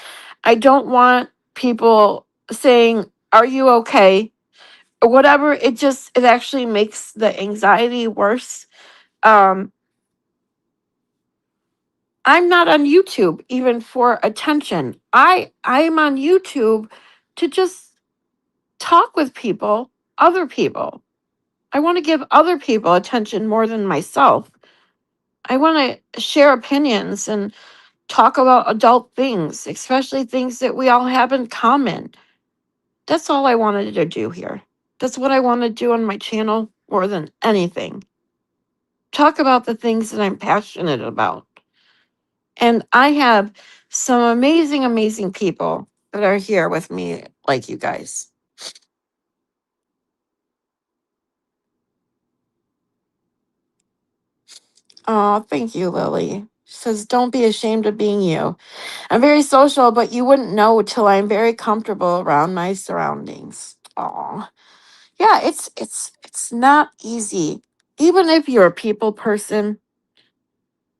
I don't want people saying, "Are you okay?" or whatever. It actually makes the anxiety worse. Um I'm not on YouTube even for attention. I'm on YouTube to just talk with people, other people. I want to give other people attention more than myself. I want to share opinions and talk about adult things, especially things that we all have in common. That's all I wanted to do here. That's what I want to do on my channel more than anything. Talk about the things that I'm passionate about. And I have some amazing, amazing people that are here with me, like you guys. Oh, thank you, Lily. She says, don't be ashamed of being you. I'm very social, but you wouldn't know till I'm very comfortable around my surroundings. Oh, yeah, it's not easy. Even if you're a people person,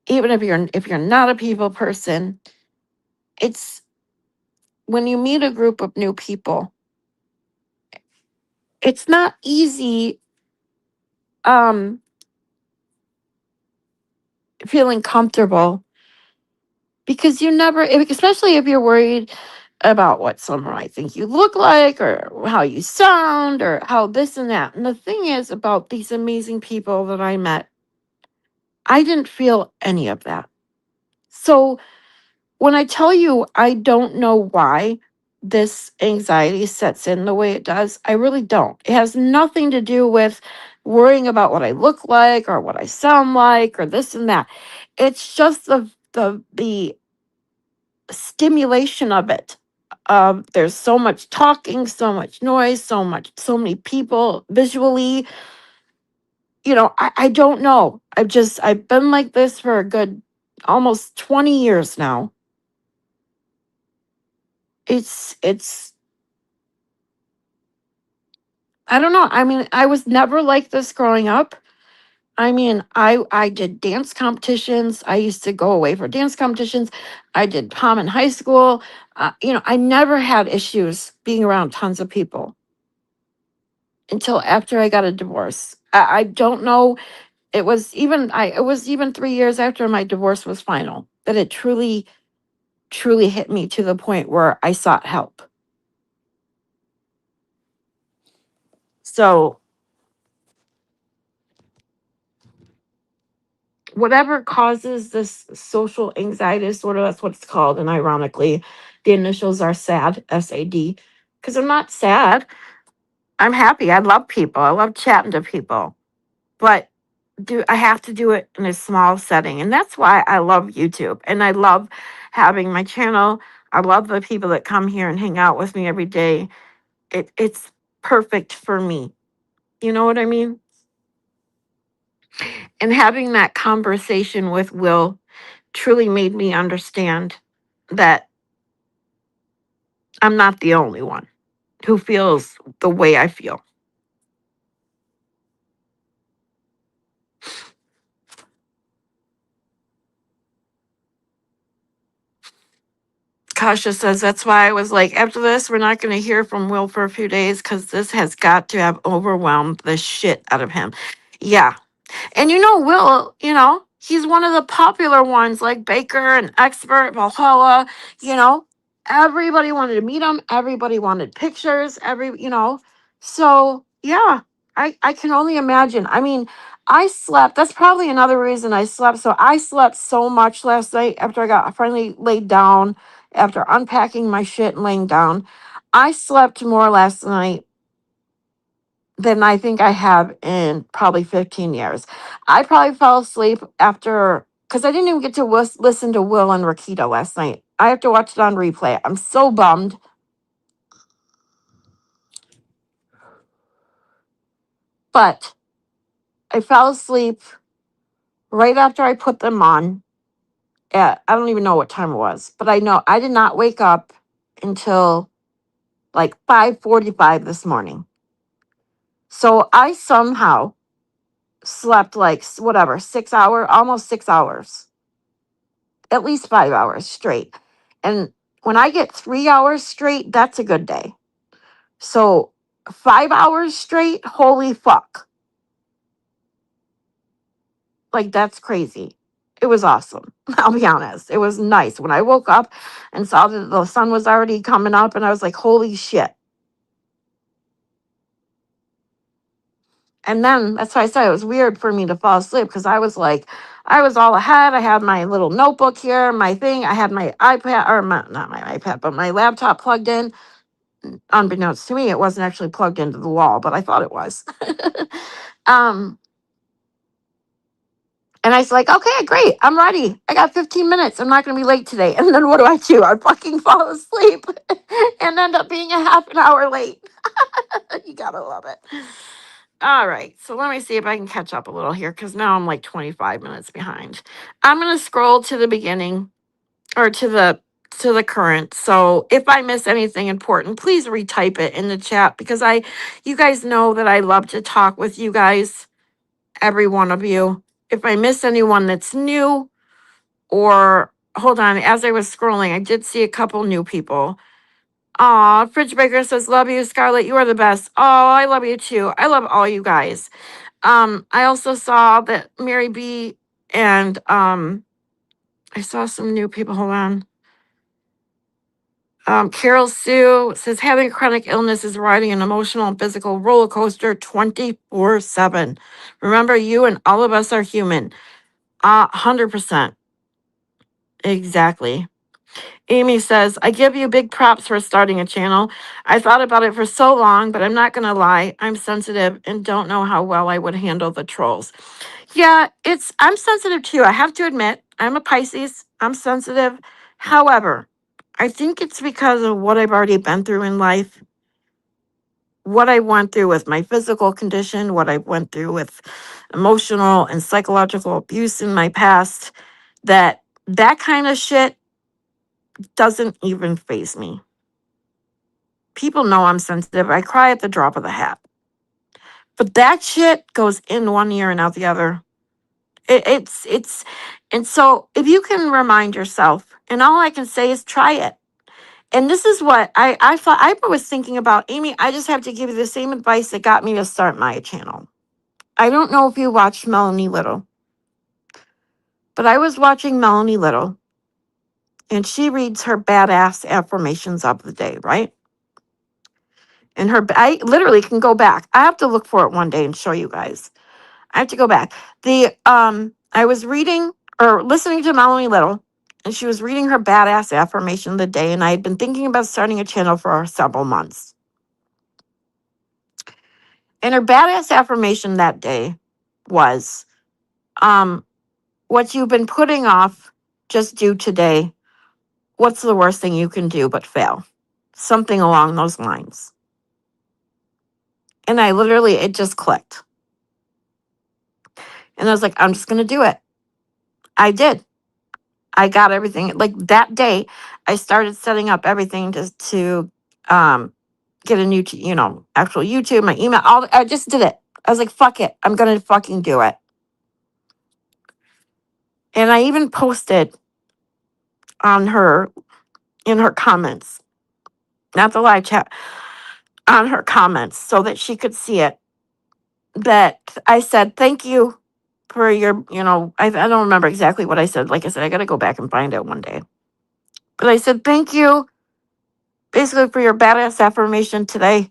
even if you're not a people person, it's when you meet a group of new people, it's not easy um feeling comfortable because you never, especially if you're worried about what someone might think you look like or how you sound or how this and that. And the thing is about these amazing people that I met, I didn't feel any of that. So when I tell you I don't know why this anxiety sets in the way it does, I really don't. It has nothing to do with worrying about what I look like or what I sound like or this and that. It's just the stimulation of it. There's so much talking, so much noise, so many people visually. I don't know. I've been like this for a good almost 20 years now. It's I don't know. I mean, I was never like this growing up. I mean, I did dance competitions. I used to go away for dance competitions. I did prom in high school. I never had issues being around tons of people until after I got a divorce. I don't know. It was even 3 years after my divorce was final that it truly, truly hit me to the point where I sought help. So whatever causes this social anxiety disorder, that's what it's called. And ironically, the initials are SAD, SAD, because I'm not sad. I'm happy. I love people. I love chatting to people. But I have to do it in a small setting. And that's why I love YouTube. And I love having my channel. I love the people that come here and hang out with me every day. It's perfect for me. You know what I mean? And having that conversation with Will truly made me understand that I'm not the only one who feels the way I feel. Kasha says that's why I was like, after this, we're not going to hear from Will for a few days because this has got to have overwhelmed the shit out of him. Yeah, and Will, he's one of the popular ones like Baker and Expert, Valhalla, you know. Everybody wanted to meet him. Everybody wanted pictures. So yeah, I can only imagine. I mean, I slept. That's probably another reason I slept. So I slept so much last night after I finally laid down, after unpacking my shit and laying down. I slept more last night than I think I have in probably 15 years. I probably fell asleep after, because I didn't even get to listen to Will and Rakita last night. I have to watch it on replay. I'm so bummed. But I fell asleep right after I put them on. I don't even know what time it was, but I know I did not wake up until like 5:45 this morning. So I somehow slept like whatever, 6 hour, almost 6 hours, at least 5 hours straight. And when I get 3 hours straight, that's a good day. So 5 hours straight, holy fuck. Like that's crazy. It was awesome. I'll be honest. It was nice. When I woke up and saw that the sun was already coming up, and I was like, holy shit. And then that's why I said it was weird for me to fall asleep, because I was like, I was all ahead. I had my little notebook here, my thing. I had my iPad, or not my iPad, but my laptop plugged in. Unbeknownst to me, it wasn't actually plugged into the wall, but I thought it was. um, and I was like, okay, great. I'm ready. I got 15 minutes. I'm not going to be late today. And then what do? I fucking fall asleep and end up being a half an hour late. You got to love it. All right. So let me see if I can catch up a little here, because now I'm like 25 minutes behind. I'm going to scroll to the beginning, or to the current. So if I miss anything important, please retype it in the chat, because you guys know that I love to talk with you guys, every one of you. If I miss anyone that's new, or hold on, as I was scrolling, I did see a couple new people. Aw, Fridge Breaker says, love you, Scarlett. You are the best. Oh, I love you too. I love all you guys. I also saw that Mary B, and I saw some new people. Hold on. Carol Sue says, having a chronic illness is riding an emotional and physical roller coaster 24/7. Remember, you and all of us are human. 100%. Exactly. Amy says, I give you big props for starting a channel. I thought about it for so long, but I'm not going to lie. I'm sensitive and don't know how well I would handle the trolls. Yeah, I'm sensitive too. I have to admit, I'm a Pisces. I'm sensitive. However, I think it's because of what I've already been through in life, what I went through with my physical condition, what I went through with emotional and psychological abuse in my past, that kind of shit doesn't even faze me. People know I'm sensitive. I cry at the drop of the hat. But that shit goes in one ear and out the other. It's, and so if you can remind yourself, and all I can say is try it. And this is what I thought. I was thinking about, Amy. I just have to give you the same advice that got me to start my channel. I don't know if you watched Melanie Little, but I was watching Melanie Little, and she reads her badass affirmations of the day, right? And I literally can go back. I have to look for it one day and show you guys. I have to go back. I was reading or listening to Melanie Little, and she was reading her badass affirmation of the day, and I had been thinking about starting a channel for several months. And her badass affirmation that day was, what you've been putting off, just do today. What's the worst thing you can do but fail? Something along those lines. And it just clicked. And I was like, I'm just going to do it. I did. I got everything. Like that day, I started setting up everything to get a new, actual YouTube, my email. I just did it. I was like, fuck it. I'm going to fucking do it. And I even posted in her comments, not the live chat, on her comments so that she could see it. That I said, thank you for your, I don't remember exactly what I said. Like I said, I got to go back and find it one day. But I said, thank you basically for your badass affirmation today.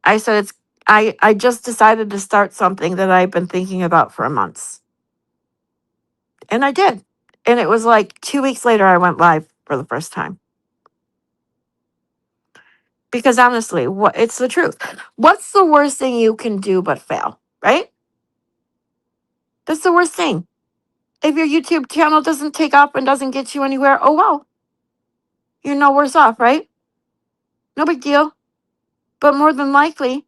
I said, I just decided to start something that I've been thinking about for months. And I did. And it was like 2 weeks later, I went live for the first time. Because honestly, it's the truth. What's the worst thing you can do but fail, right? That's the worst thing. If your YouTube channel doesn't take off and doesn't get you anywhere, oh well. You're no worse off, right? No big deal. But more than likely,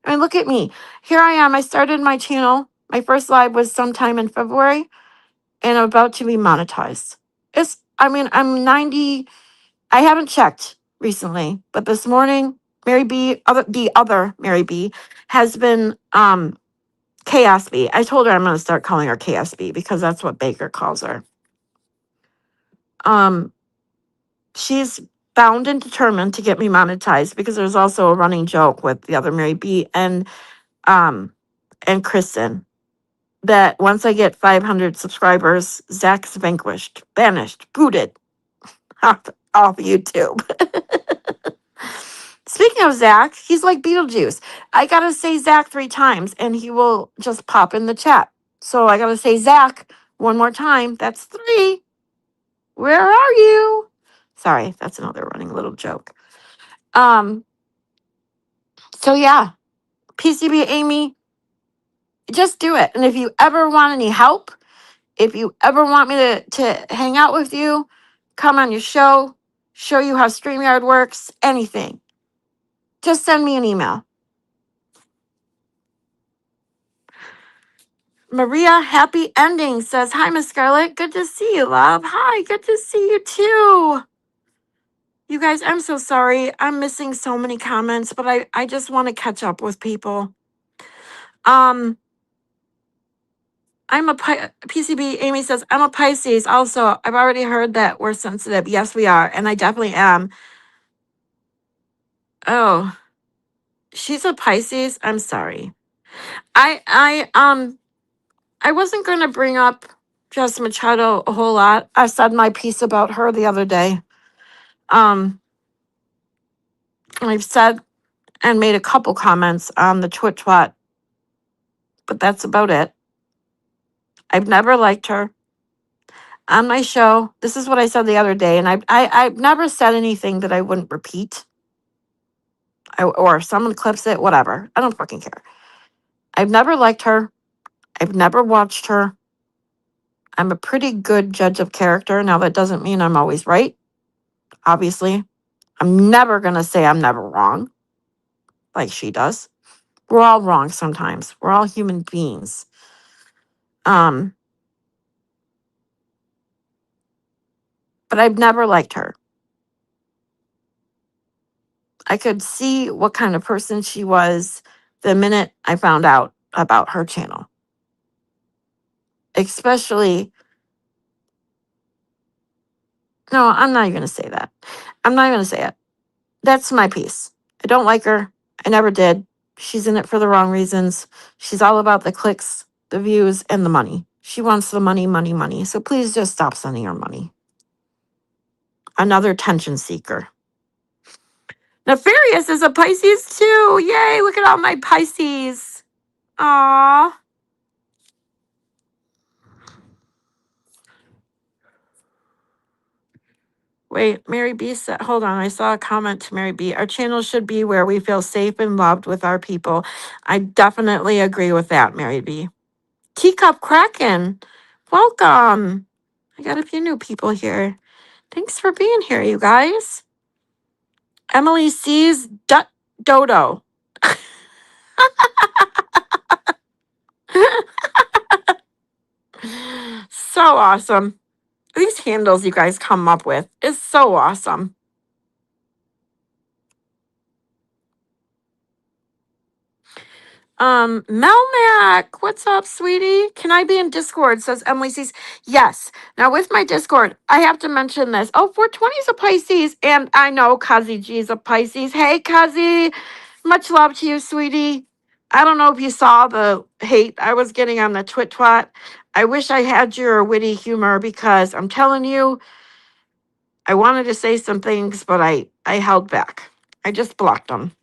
I mean, look at me. Here I am. I started my channel. My first live was sometime in February, and I'm about to be monetized. I'm 90. I haven't checked recently, but this morning, the other Mary B, has been Chaos B. I told her I'm going to start calling her Chaos B because that's what Baker calls her. She's bound and determined to get me monetized, because there's also a running joke with the other Mary B and Kristen. that once I get 500 subscribers, Zach's vanquished, banished, booted off YouTube. Speaking of Zach, he's like Beetlejuice. I gotta say Zach 3 times and he will just pop in the chat. So I gotta say Zach one more time. That's 3. Where are you? Sorry, that's another running little joke. So yeah, PCB Amy, just do it. And if you ever want any help, if you ever want me to hang out with you, come on your show you how StreamYard works, anything, just send me an email. Maria Happy Ending says, hi, Miss Scarlett. Good to see you, love. Hi, good to see you too. You guys, I'm so sorry. I'm missing so many comments, but I just want to catch up with people. I'm a PCB. Amy says, I'm a Pisces. Also, I've already heard that we're sensitive. Yes, we are. And I definitely am. Oh, she's a Pisces. I'm sorry. I wasn't going to bring up Jess Machado a whole lot. I said my piece about her the other day. I've said and made a couple comments on the Twitch bot, but that's about it. I've never liked her on my show. This is what I said the other day, and I've never said anything that I wouldn't repeat. Or if someone clips it, whatever. I don't fucking care. I've never liked her. I've never watched her. I'm a pretty good judge of character. Now, that doesn't mean I'm always right. Obviously, I'm never going to say I'm never wrong like she does. We're all wrong sometimes. We're all human beings. But I've never liked her. I could see what kind of person she was the minute I found out about her channel. Especially, no, I'm not even going to say that. I'm not even going to say it. That's my piece. I don't like her. I never did. She's in it for the wrong reasons. She's all about the clicks, the views, and the money. She wants the money, money, money. So please just stop sending her money. Another attention seeker. Nefarious is a Pisces too. Yay, look at all my Pisces. Aww. Wait, Mary B said, hold on, I saw a comment to Mary B. Our channel should be where we feel safe and loved with our people. I definitely agree with that, Mary B. Teacup Kraken, welcome. I got a few new people here. Thanks for being here, you guys. Emily C's Dodo. So awesome. These handles you guys come up with is so awesome. Melmac, what's up, sweetie? Can I be in Discord? Says Emily C's. Yes. Now with my Discord, I have to mention this. Oh, 420 is a Pisces, and I know Kazi G is a Pisces. Hey, Kazi, much love to you, sweetie. I don't know if you saw the hate I was getting on the twat. I wish I had your witty humor because I'm telling you, I wanted to say some things, but I held back. I just blocked them.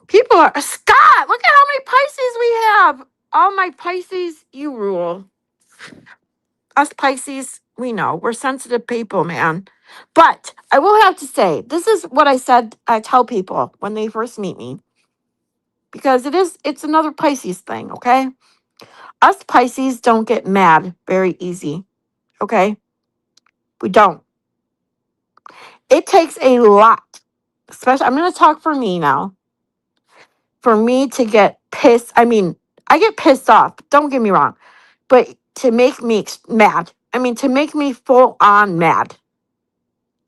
People are, Scott, look at how many Pisces we have. All my Pisces, you rule. Us Pisces, we know. We're sensitive people, man. But I will have to say, this is what I tell people when they first meet me. Because it's another Pisces thing, okay? Us Pisces don't get mad very easy, okay? We don't. It takes a lot, especially, I'm going to talk for me now. For me to get pissed, I mean, I get pissed off, don't get me wrong, but to make me mad, to make me full on mad.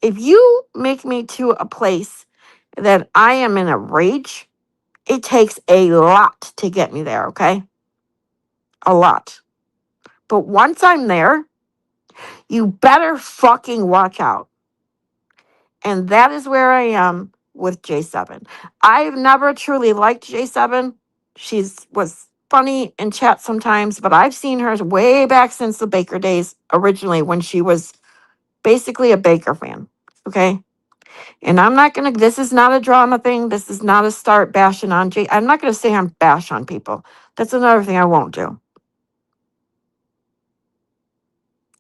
If you make me to a place that I am in a rage, it takes a lot to get me there, okay? A lot. But once I'm there, you better fucking watch out. And that is where I am with J7. I've never truly liked J7. funny in chat sometimes, but I've seen her way back since the Baker days, originally when she was basically a Baker fan. Okay. And I'm not going to, this is not a drama thing. This is not a start bashing on Jay. I'm not going to say I'm bash on people. That's another thing I won't do.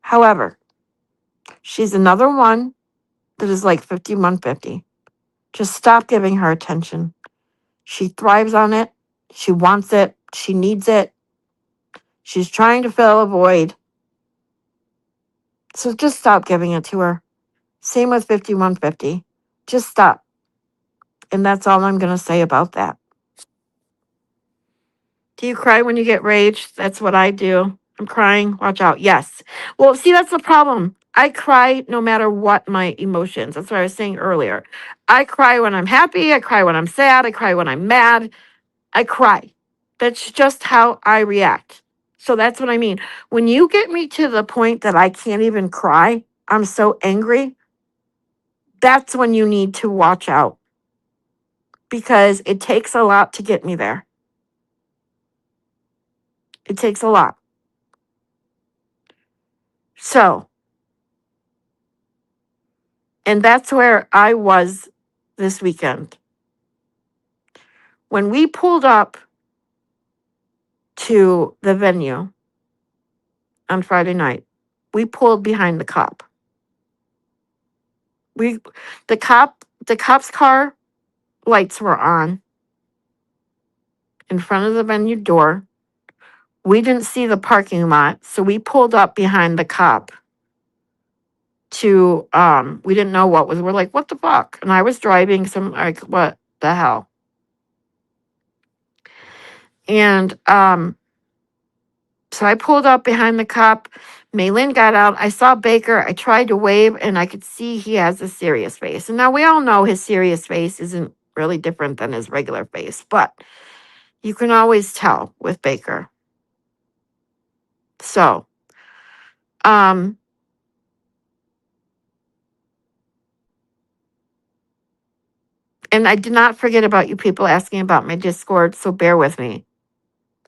However, she's another one that is like 5150. Just stop giving her attention. She thrives on it. She wants it. She needs it. She's trying to fill a void. So just stop giving it to her. Same with 5150. Just stop. And that's all I'm going to say about that. Do you cry when you get rage? That's what I do. I'm crying. Watch out. Yes. Well, see, that's the problem. I cry no matter what my emotions. That's what I was saying earlier. I cry when I'm happy. I cry when I'm sad. I cry when I'm mad. I cry. That's just how I react. So that's what I mean. When you get me to the point that I can't even cry, I'm so angry, that's when you need to watch out because it takes a lot to get me there. It takes a lot. So, and that's where I was this weekend. When we pulled up to the venue on Friday night, we pulled behind the cop. The cop's car lights were on in front of the venue door. We didn't see the parking lot, so we pulled up behind the cop to we didn't know what was, we're like, what the fuck? And I was driving some, like, what the hell? And so I pulled up behind the cop. Maylin got out. I saw Baker. I tried to wave and I could see he has a serious face. And now we all know his serious face isn't really different than his regular face, but you can always tell with Baker. So, and I did not forget about you people asking about my Discord, so bear with me.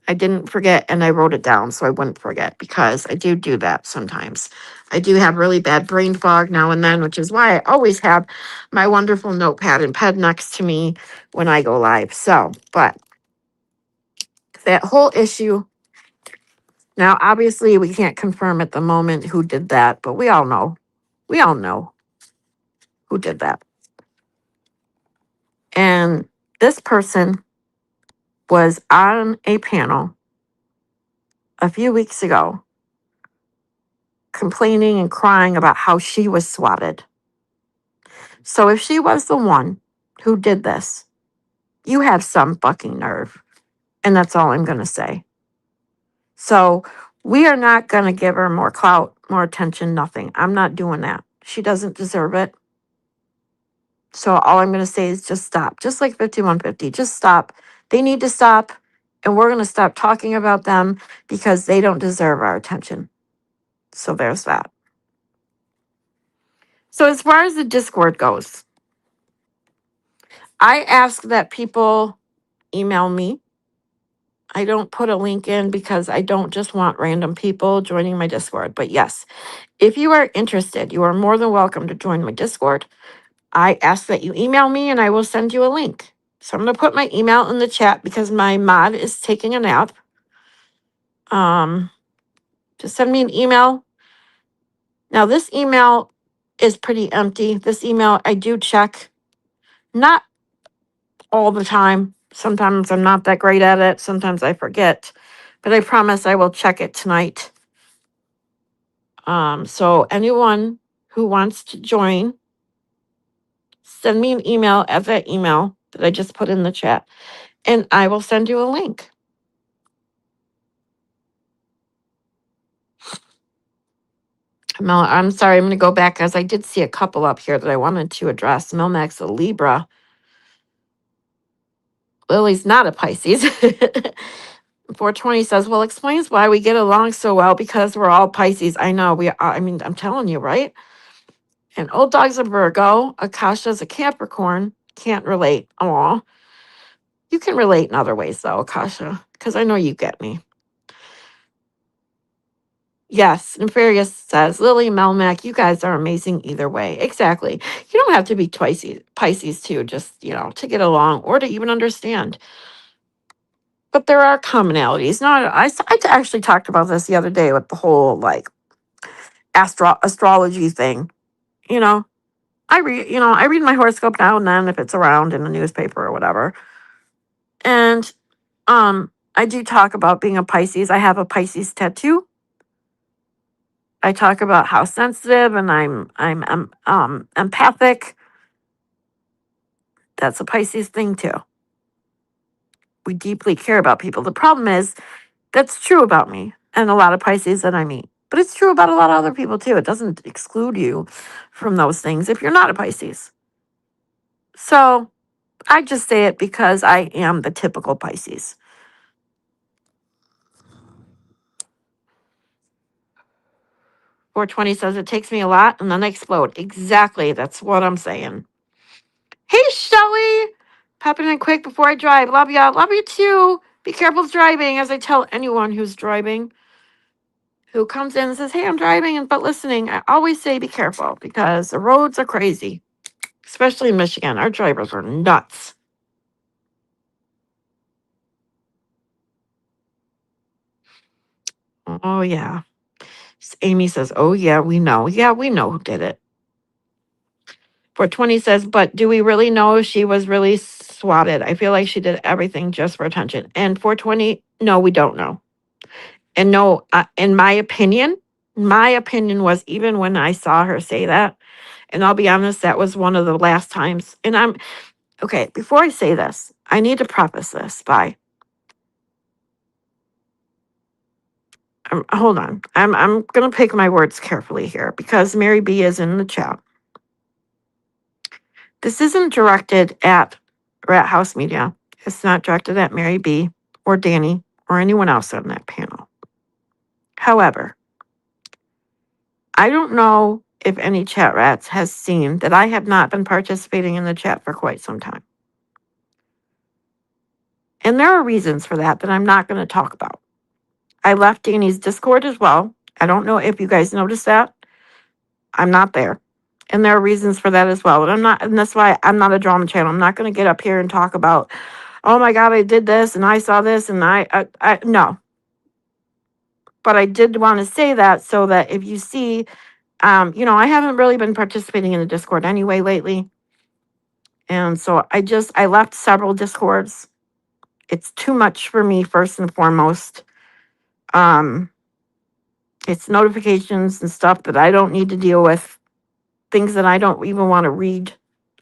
I didn't forget and I wrote it down so I wouldn't forget because I do that sometimes. I do have really bad brain fog now and then, which is why I always have my wonderful notepad and pen next to me when I go live. So, but that whole issue, now obviously we can't confirm at the moment who did that, but we all know. We all know who did that. And this person was on a panel a few weeks ago complaining and crying about how she was swatted. So if she was the one who did this, you have some fucking nerve. And that's all I'm going to say. So we are not going to give her more clout, more attention, nothing. I'm not doing that. She doesn't deserve it. So all I'm going to say is just stop. Just like 5150, just stop. They need to stop. And we're going to stop talking about them because they don't deserve our attention. So there's that. So as far as the Discord goes, I ask that people email me. I don't put a link in because I don't just want random people joining my Discord. But yes, if you are interested, you are more than welcome to join my Discord. I ask that you email me and I will send you a link. So I'm going to put my email in the chat because my mod is taking a nap. Just send me an email. Now this email is pretty empty. This email I do check, not all the time. Sometimes I'm not that great at it. Sometimes I forget, but I promise I will check it tonight. So anyone who wants to join, send me an email at that email that I just put in the chat, and I will send you a link. Mel, I'm sorry, I'm going to go back as I did see a couple up here that I wanted to address. Melmax, a Libra. Lily's not a Pisces. 420 says, well, explains why we get along so well because we're all Pisces. I know we are. I mean, I'm telling you, right? And Old Dog's a Virgo. Akasha's a Capricorn. Can't relate. Aw. You can relate in other ways, though, Akasha. because I know you get me. Yes, Nefarious says, Lily, Melmac, you guys are amazing either way. Exactly. You don't have to be Pisces too, just, to get along or to even understand. But there are commonalities. Not, I actually talked about this the other day with the whole like astrology thing. You know, I read my horoscope now and then if it's around in the newspaper or whatever. And I do talk about being a Pisces. I have a Pisces tattoo. I talk about how sensitive and I'm empathic. That's a Pisces thing too. We deeply care about people. The problem is that's true about me and a lot of Pisces that I meet. But it's true about a lot of other people too. It doesn't exclude you from those things if you're not a Pisces. So I just say it because I am the typical Pisces. .420 says it takes me a lot and then I explode. Exactly. That's what I'm saying. Hey, Shelly. Popping in quick before I drive. Love ya. Love you too. Be careful driving, as I tell anyone who's driving, who comes in and says, hey, I'm driving but listening. I always say be careful because the roads are crazy, especially in Michigan. Our drivers are nuts. Oh, yeah. Amy says, oh, yeah, we know. Yeah, we know who did it. .420 says, but do we really know she was really swatted? I feel like she did everything just for attention. And .420, no, we don't know. And no, in my opinion was even when I saw her say that, and I'll be honest, that was one of the last times. And okay, before I say this, I need to preface this by, hold on. I'm going to pick my words carefully here because Mary B is in the chat. This isn't directed at Rat House Media. It's not directed at Mary B or Danny or anyone else on that panel. However, I don't know if any chat rats has seen that I have not been participating in the chat for quite some time. And there are reasons for that I'm not going to talk about. I left Danny's Discord as well. I don't know if you guys noticed that. I'm not there. And there are reasons for that as well. And that's why I'm not a drama channel. I'm not going to get up here and talk about, oh my God, I did this and I saw this and no. But I did want to say that so that if you see, I haven't really been participating in the Discord anyway lately. And so I left several Discords. It's too much for me, first and foremost. It's notifications and stuff that I don't need to deal with, things that I don't even want to read.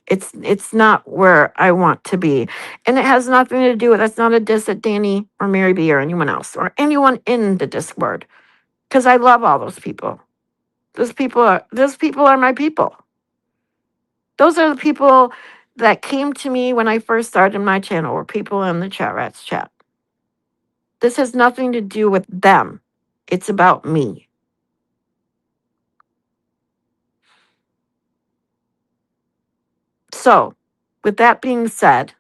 It's not where I want to be. And it has nothing to do with, that's not a diss at Danny or Mary B or anyone else or anyone in the Discord. Because I love all those people. Those people are my people. Those are the people that came to me when I first started my channel, were people in the Chat Rats chat. This has nothing to do with them. It's about me. So, with that being said,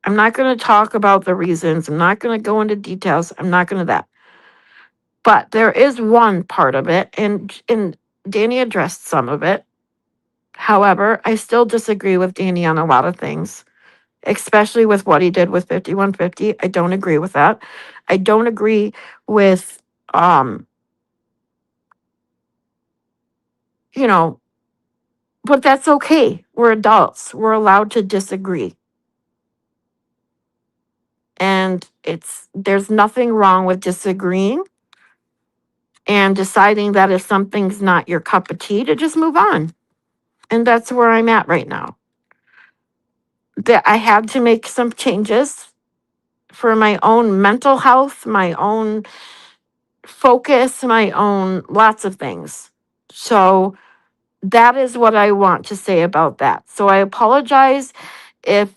I'm not going to talk about the reasons. I'm not going to go into details. I'm not going to that. But there is one part of it, and Danny addressed some of it. However, I still disagree with Danny on a lot of things, especially with what he did with 5150. I don't agree with that. I don't agree with, but that's okay. We're adults. We're allowed to disagree. And there's nothing wrong with disagreeing and deciding that if something's not your cup of tea, to just move on. And that's where I'm at right now. That I had to make some changes for my own mental health, my own focus, my own lots of things. So that is what I want to say about that. So I apologize if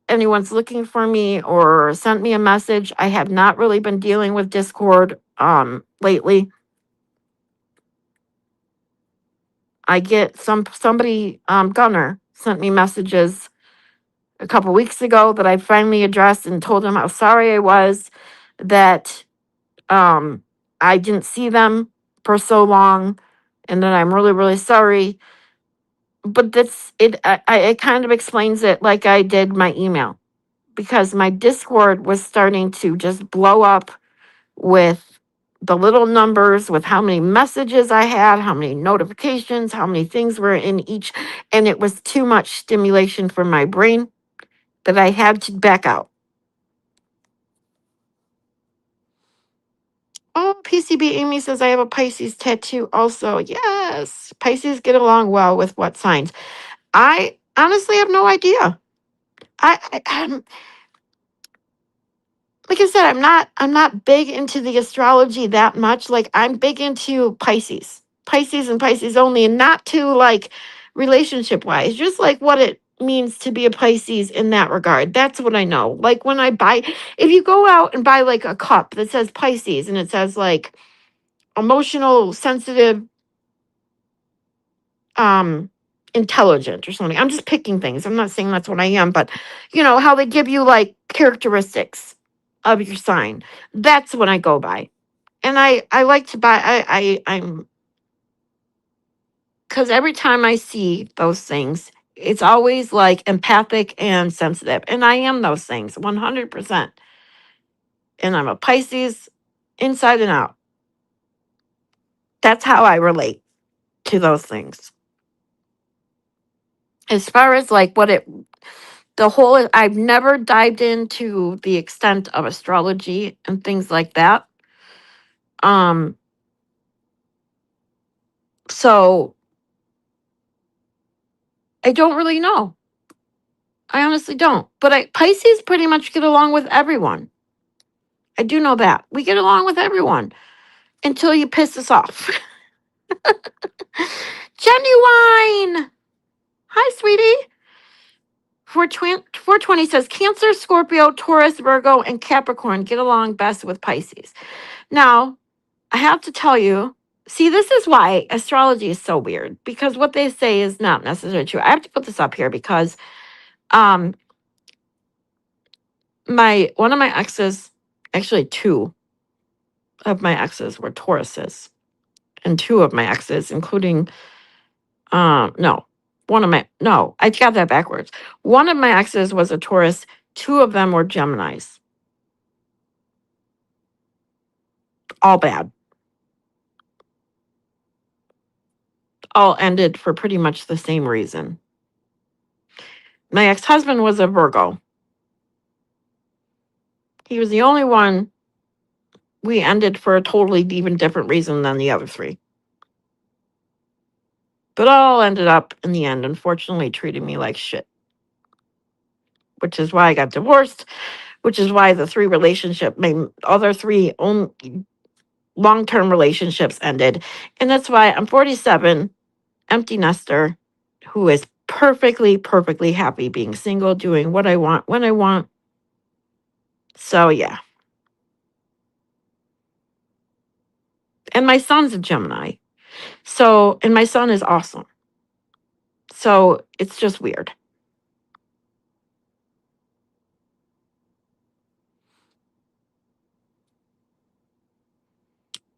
anyone's looking for me or sent me a message. I have not really been dealing with Discord lately. I get somebody, Gunner sent me messages a couple weeks ago that I finally addressed and told them how sorry I was that I didn't see them for so long and that I'm really, really sorry. But that's it. It kind of explains it like I did my email because my Discord was starting to just blow up with the little numbers, with how many messages I had, how many notifications, how many things were in each. And it was too much stimulation for my brain that I had to back out. Oh, PCB Amy says I have a Pisces tattoo also. Yes. Pisces get along well with what signs? I honestly have no idea. I'm like I said, I'm not big into the astrology that much. Like I'm big into Pisces. Pisces and Pisces only, and not to like relationship wise, just like what it means to be a Pisces in that regard. That's what I know. Like when I buy, if you go out and buy like a cup that says Pisces and it says like emotional, sensitive, um, intelligent or something. I'm just picking things. I'm not saying that's what I am, but you know how they give you like characteristics of your sign. That's what I go by. And I like to buy I'm because every time I see those things, it's always like empathic and sensitive. And I am those things 100%. And I'm a Pisces inside and out. That's how I relate to those things. As far as like what it the whole I've never dived into the extent of astrology and things like that. Um so I don't really know. I honestly don't. But Pisces pretty much get along with everyone. I do know that. We get along with everyone until you piss us off. Genuine. Hi, sweetie. 420 says Cancer, Scorpio, Taurus, Virgo, and Capricorn get along best with Pisces. Now, I have to tell you, see, this is why astrology is so weird because what they say is not necessarily true. I have to put this up here because um my one of my exes, actually two of my exes were Tauruses, and two of my exes, including no, no, I got that backwards. One of my exes was a Taurus, two of them were Geminis. All bad. All ended for pretty much the same reason. My ex-husband was a Virgo. He was the only one we ended for a totally even different reason than the other three. But all ended up in the end, unfortunately, treating me like shit. Which is why I got divorced, which is why the my other three long-term relationships ended. And that's why I'm 47, empty nester, who is perfectly, perfectly happy being single, doing what I want when I want. So yeah. And my son's a Gemini. So, and my son is awesome. So it's just weird.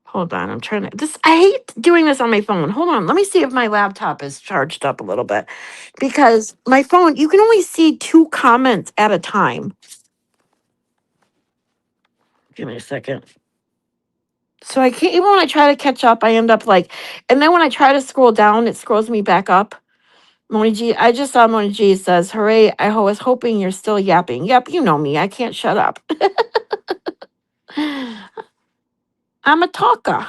Hold on, I'm trying to I hate doing this on my phone. Hold on, let me see if my laptop is charged up a little bit. Because my phone, you can only see 2 comments at a time. Give me a second. So I can't even when I try to catch up, I end up like and then when I try to scroll down, it scrolls me back up. Moni G, I just saw Moni G says, "Hooray, was hoping you're still yapping." Yep, you know me. I can't shut up. I'm a talker.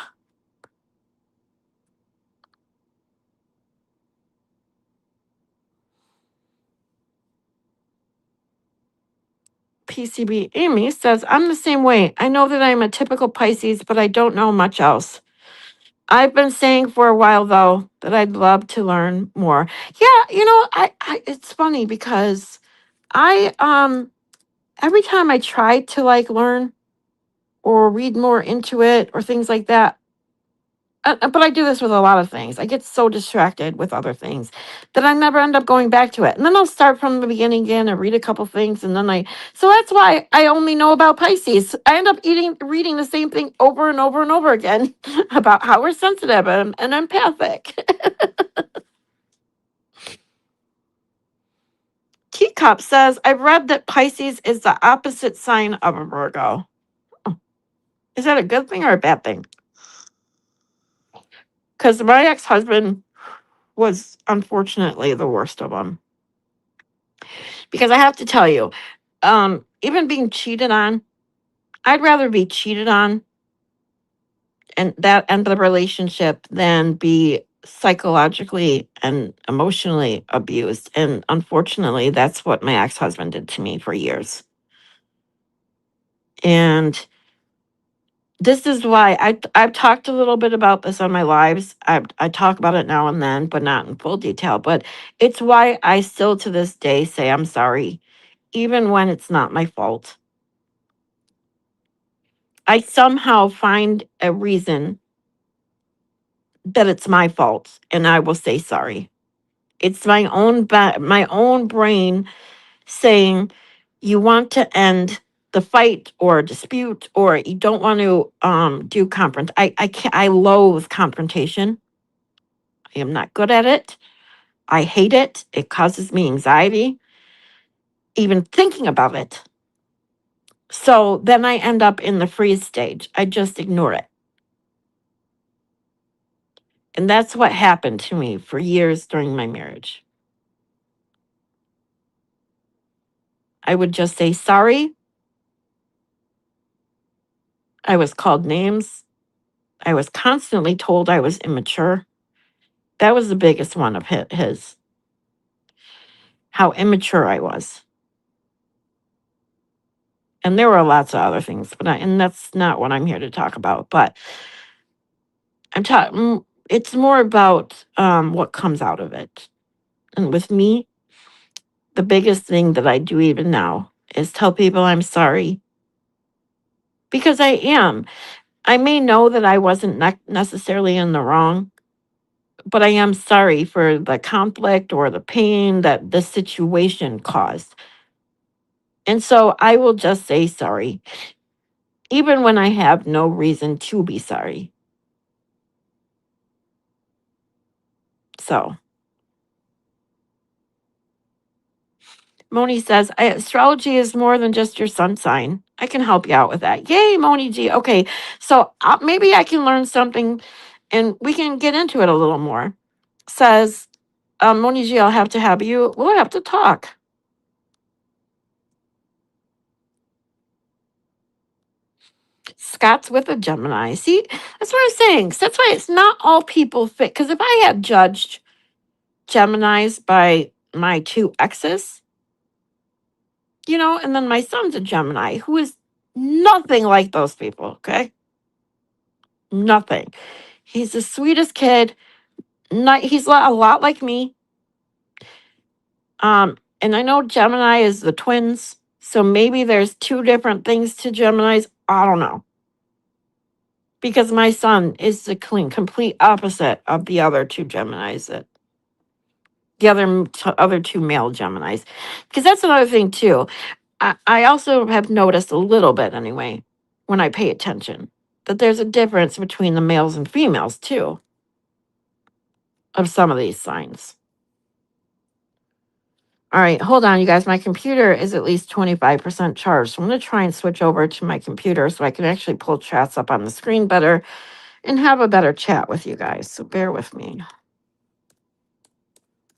PCB Amy says, I'm the same way. I know that I'm a typical Pisces, but I don't know much else. I've been saying for a while though that I'd love to learn more. Yeah, I it's funny because I every time I try to like learn or read more into it or things like that, but I do this with a lot of things. I get so distracted with other things that I never end up going back to it. And then I'll start from the beginning again and read a couple things. And then so that's why I only know about Pisces. I end up reading the same thing over and over and over again about how we're sensitive and empathic. Teacup says, I've read that Pisces is the opposite sign of a Virgo. Is that a good thing or a bad thing? Because my ex-husband was unfortunately the worst of them. Because I have to tell you, even being cheated on, I'd rather be cheated on and that end the relationship than be psychologically and emotionally abused. And unfortunately, that's what my ex-husband did to me for years. And this is why I've talked a little bit about this on my lives. I talk about it now and then, but not in full detail. But it's why I still to this day say I'm sorry, even when it's not my fault. I somehow find a reason that it's my fault, and I will say sorry. It's my own brain saying you want to end the fight or dispute, or you don't want to do confront. I can't. I loathe confrontation. I am not good at it. I hate it. It causes me anxiety, even thinking about it. So then I end up in the freeze stage. I just ignore it. And that's what happened to me for years during my marriage. I would just say sorry. I was called names. I was constantly told I was immature. That was the biggest one of his, how immature I was. And there were lots of other things, but and that's not what I'm here to talk about. But I'm talking. It's more about what comes out of it. And with me, the biggest thing that I do even now is tell people I'm sorry, because I am. I may know that I wasn't necessarily in the wrong, but I am sorry for the conflict or the pain that the situation caused. And so I will just say sorry, even when I have no reason to be sorry. So Moni says, astrology is more than just your sun sign. I can help you out with that. Yay, Moni G. Okay, so maybe I can learn something and we can get into it a little more. Says, Moni G, I'll have to have you, we'll have to talk. Scott's with a Gemini. See, that's what I'm saying. So that's why it's not all people fit. Because if I had judged Geminis by my two exes, and then my son's a Gemini who is nothing like those people, okay? Nothing. He's the sweetest kid. He's a lot like me. And I know Gemini is the twins, so maybe there's two different things to Geminis. I don't know. Because my son is the complete opposite of the other two Geminis, the other two male Geminis. Because that's another thing too. I also have noticed a little bit anyway, when I pay attention, that there's a difference between the males and females too, of some of these signs. All right, hold on, you guys. My computer is at least 25% charged. So I'm going to try and switch over to my computer so I can actually pull chats up on the screen better and have a better chat with you guys. So bear with me.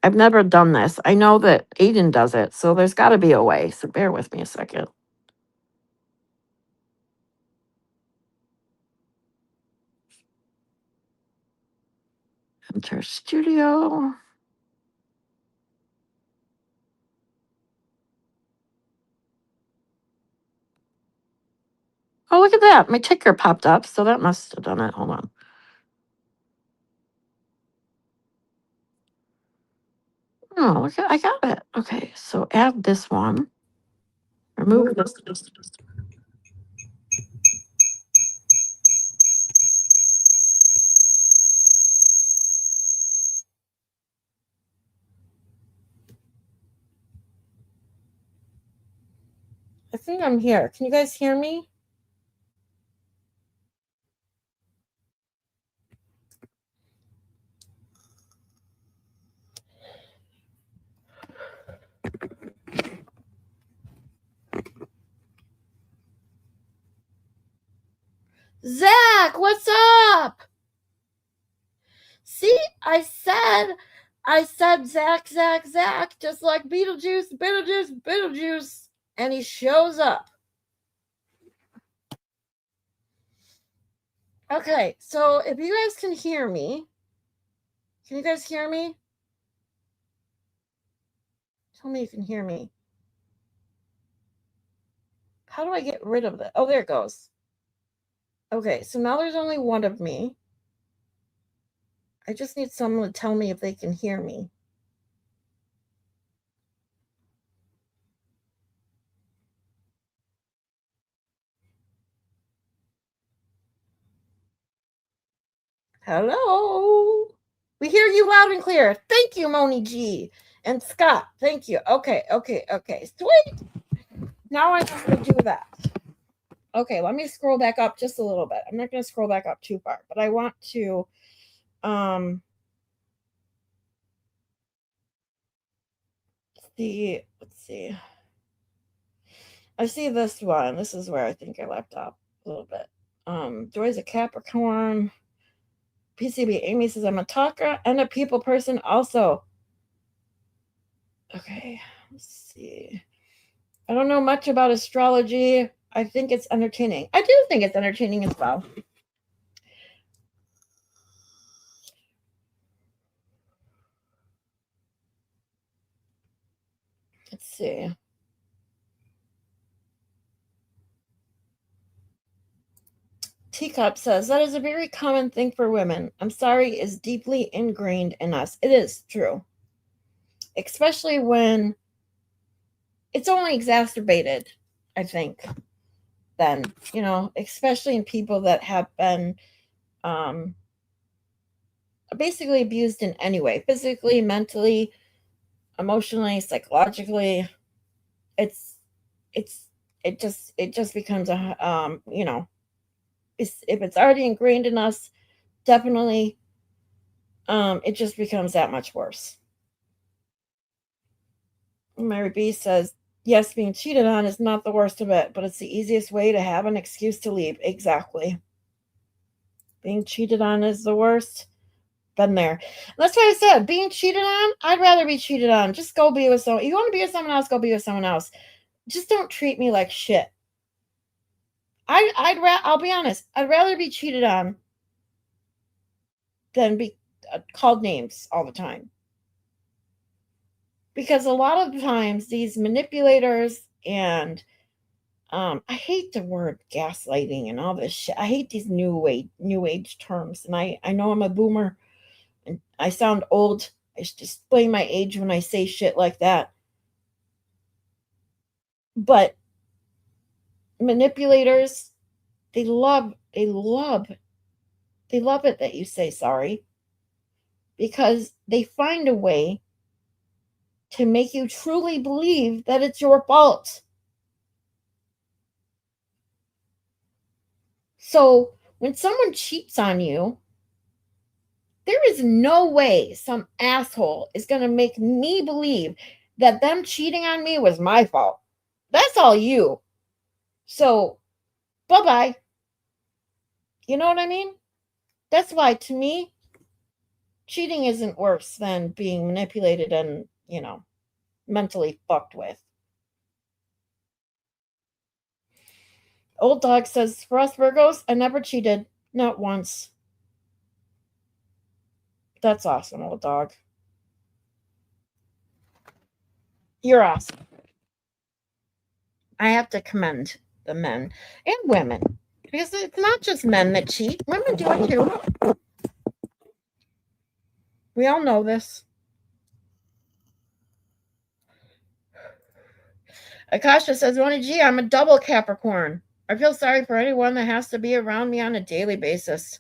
I've never done this. I know that Aiden does it, so there's got to be a way. So bear with me a second. Enter studio. Oh, look at that. My ticker popped up, so that must have done it. Hold on. Oh, look at, I got it. Okay, so add this one. Remove this. I think I'm here. Can you guys hear me? Zach, what's up? See, I said Zach, Zach, Zach, just like Beetlejuice, Beetlejuice, Beetlejuice, and he shows up. Okay, so if you guys can hear me, can you guys hear me? Tell me you can hear me. How do I get rid of it? Oh, there it goes. Okay, so now there's only one of me. I just need someone to tell me if they can hear me. Hello. We hear you loud and clear. Thank you, Moni G. And Scott, thank you. Okay. Sweet. Now I know how to do that. Okay, let me scroll back up just a little bit. I'm not going to scroll back up too far, but I want to let's see. I see this one. This is where I think I left off a little bit. Joy's a Capricorn. PCB Amy says I'm a talker and a people person also. Okay, let's see. I don't know much about astrology. I think it's entertaining. I do think it's entertaining as well. Let's see. Teacup says that is a very common thing for women. I'm sorry is deeply ingrained in us. It is true. Especially when it's only exacerbated, I think, then, especially in people that have been basically abused in any way, physically, mentally, emotionally, psychologically. It's it just becomes a if it's already ingrained in us, definitely it just becomes that much worse. Mary B says, yes, being cheated on is not the worst of it, but it's the easiest way to have an excuse to leave. Exactly. Being cheated on is the worst. Been there. And that's why I said, being cheated on, I'd rather be cheated on. Just go be with someone. You want to be with someone else, go be with someone else. Just don't treat me like shit. I'll be honest, I'd rather be cheated on than be called names all the time. Because a lot of times these manipulators and I hate the word gaslighting and all this shit. I hate these new age terms. And I know I'm a boomer and I sound old. I should display my age when I say shit like that. But manipulators, they love it that you say sorry because they find a way to make you truly believe that it's your fault. So when someone cheats on you, there is no way some asshole is going to make me believe that them cheating on me was my fault. That's all you. So, bye bye. You know what I mean? That's why, to me, cheating isn't worse than being manipulated and, mentally fucked with. Old Dog says, for us Virgos, I never cheated. Not once. That's awesome, Old Dog. You're awesome. I have to commend the men and women because it's not just men that cheat, women do it too. We all know this. Akasha says, Ronnie G, I'm a double Capricorn. I feel sorry for anyone that has to be around me on a daily basis.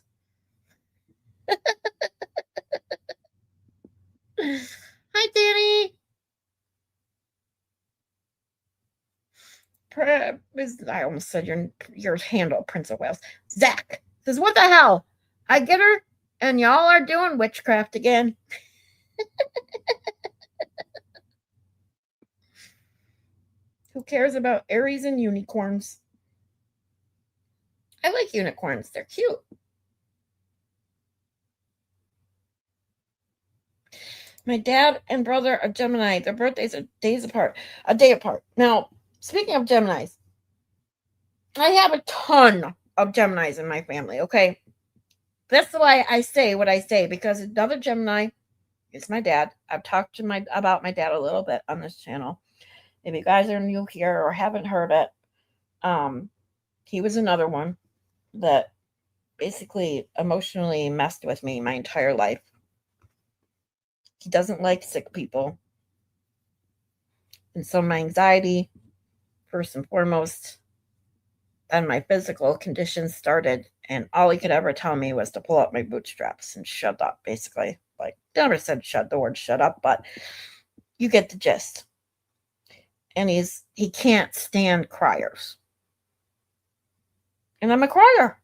Hi, Danny. I almost said your handle, Prince of Wales. Zach says, "What the hell? I get her, and y'all are doing witchcraft again." Who cares about Aries and unicorns? I like unicorns. They're cute. My dad and brother are Gemini. Their birthdays are a day apart. Now, speaking of Geminis, I have a ton of Geminis in my family, okay? That's why I say what I say, because another Gemini is my dad. I've talked about my dad a little bit on this channel. If you guys are new here or haven't heard it, he was another one that basically emotionally messed with me my entire life. He doesn't like sick people. And so my anxiety, first and foremost, then my physical conditions started, and all he could ever tell me was to pull up my bootstraps and shut up, basically. Like, never said the word shut up, but you get the gist. And he can't stand criers. And I'm a crier.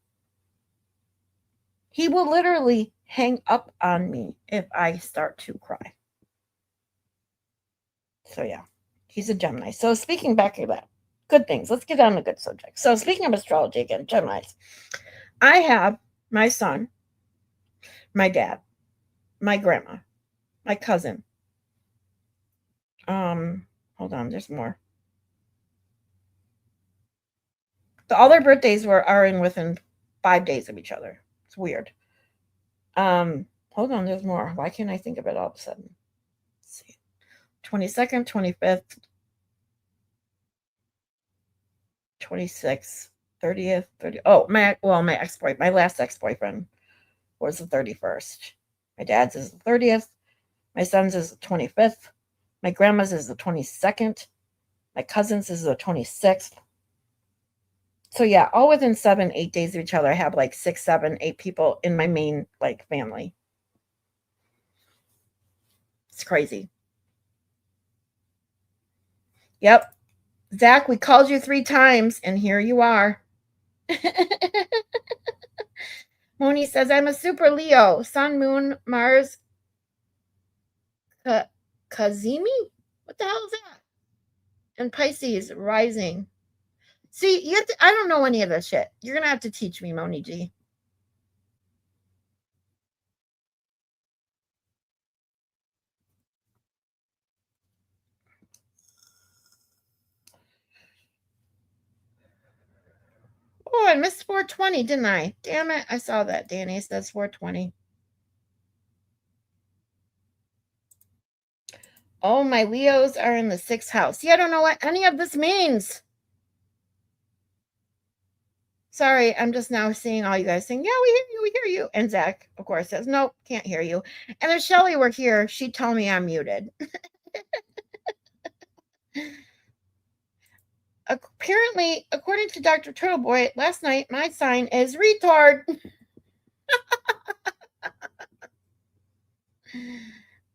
He will literally hang up on me if I start to cry. So yeah, he's a Gemini. So speaking back of that, good things. Let's get on to good subjects. So speaking of astrology again, Geminis. I have my son, my dad, my grandma, my cousin. Hold on, there's more. All their birthdays are in within 5 days of each other. It's weird. Hold on, there's more. Why can't I think of it all of a sudden? Let's see. 22nd, 25th, 26th, 30th, 30. Oh, my last ex-boyfriend was the 31st. My dad's is the 30th. My son's is the 25th. My grandma's is the 22nd. My cousin's is the 26th. So yeah, all within 7, 8 days of each other. I have like 6, 7, 8 people in my main like family. It's crazy. Yep. Zach, we called you 3 times and here you are. Moni says, I'm a super Leo. Sun, Moon, Mars, Kazimi? What the hell is that? And Pisces, rising. See, I don't know any of this shit. You're going to have to teach me, Moni G. Oh, I missed 420, didn't I? Damn it. I saw that. Danny says 420. Oh, my Leos are in the 6th house. See, I don't know what any of this means. Sorry, I'm just now seeing all you guys saying, yeah, we hear you. And Zach, of course, says, nope, can't hear you. And if Shelly were here, she'd tell me I'm muted. Apparently, according to Dr. Turtleboy, last night, my sign is retard.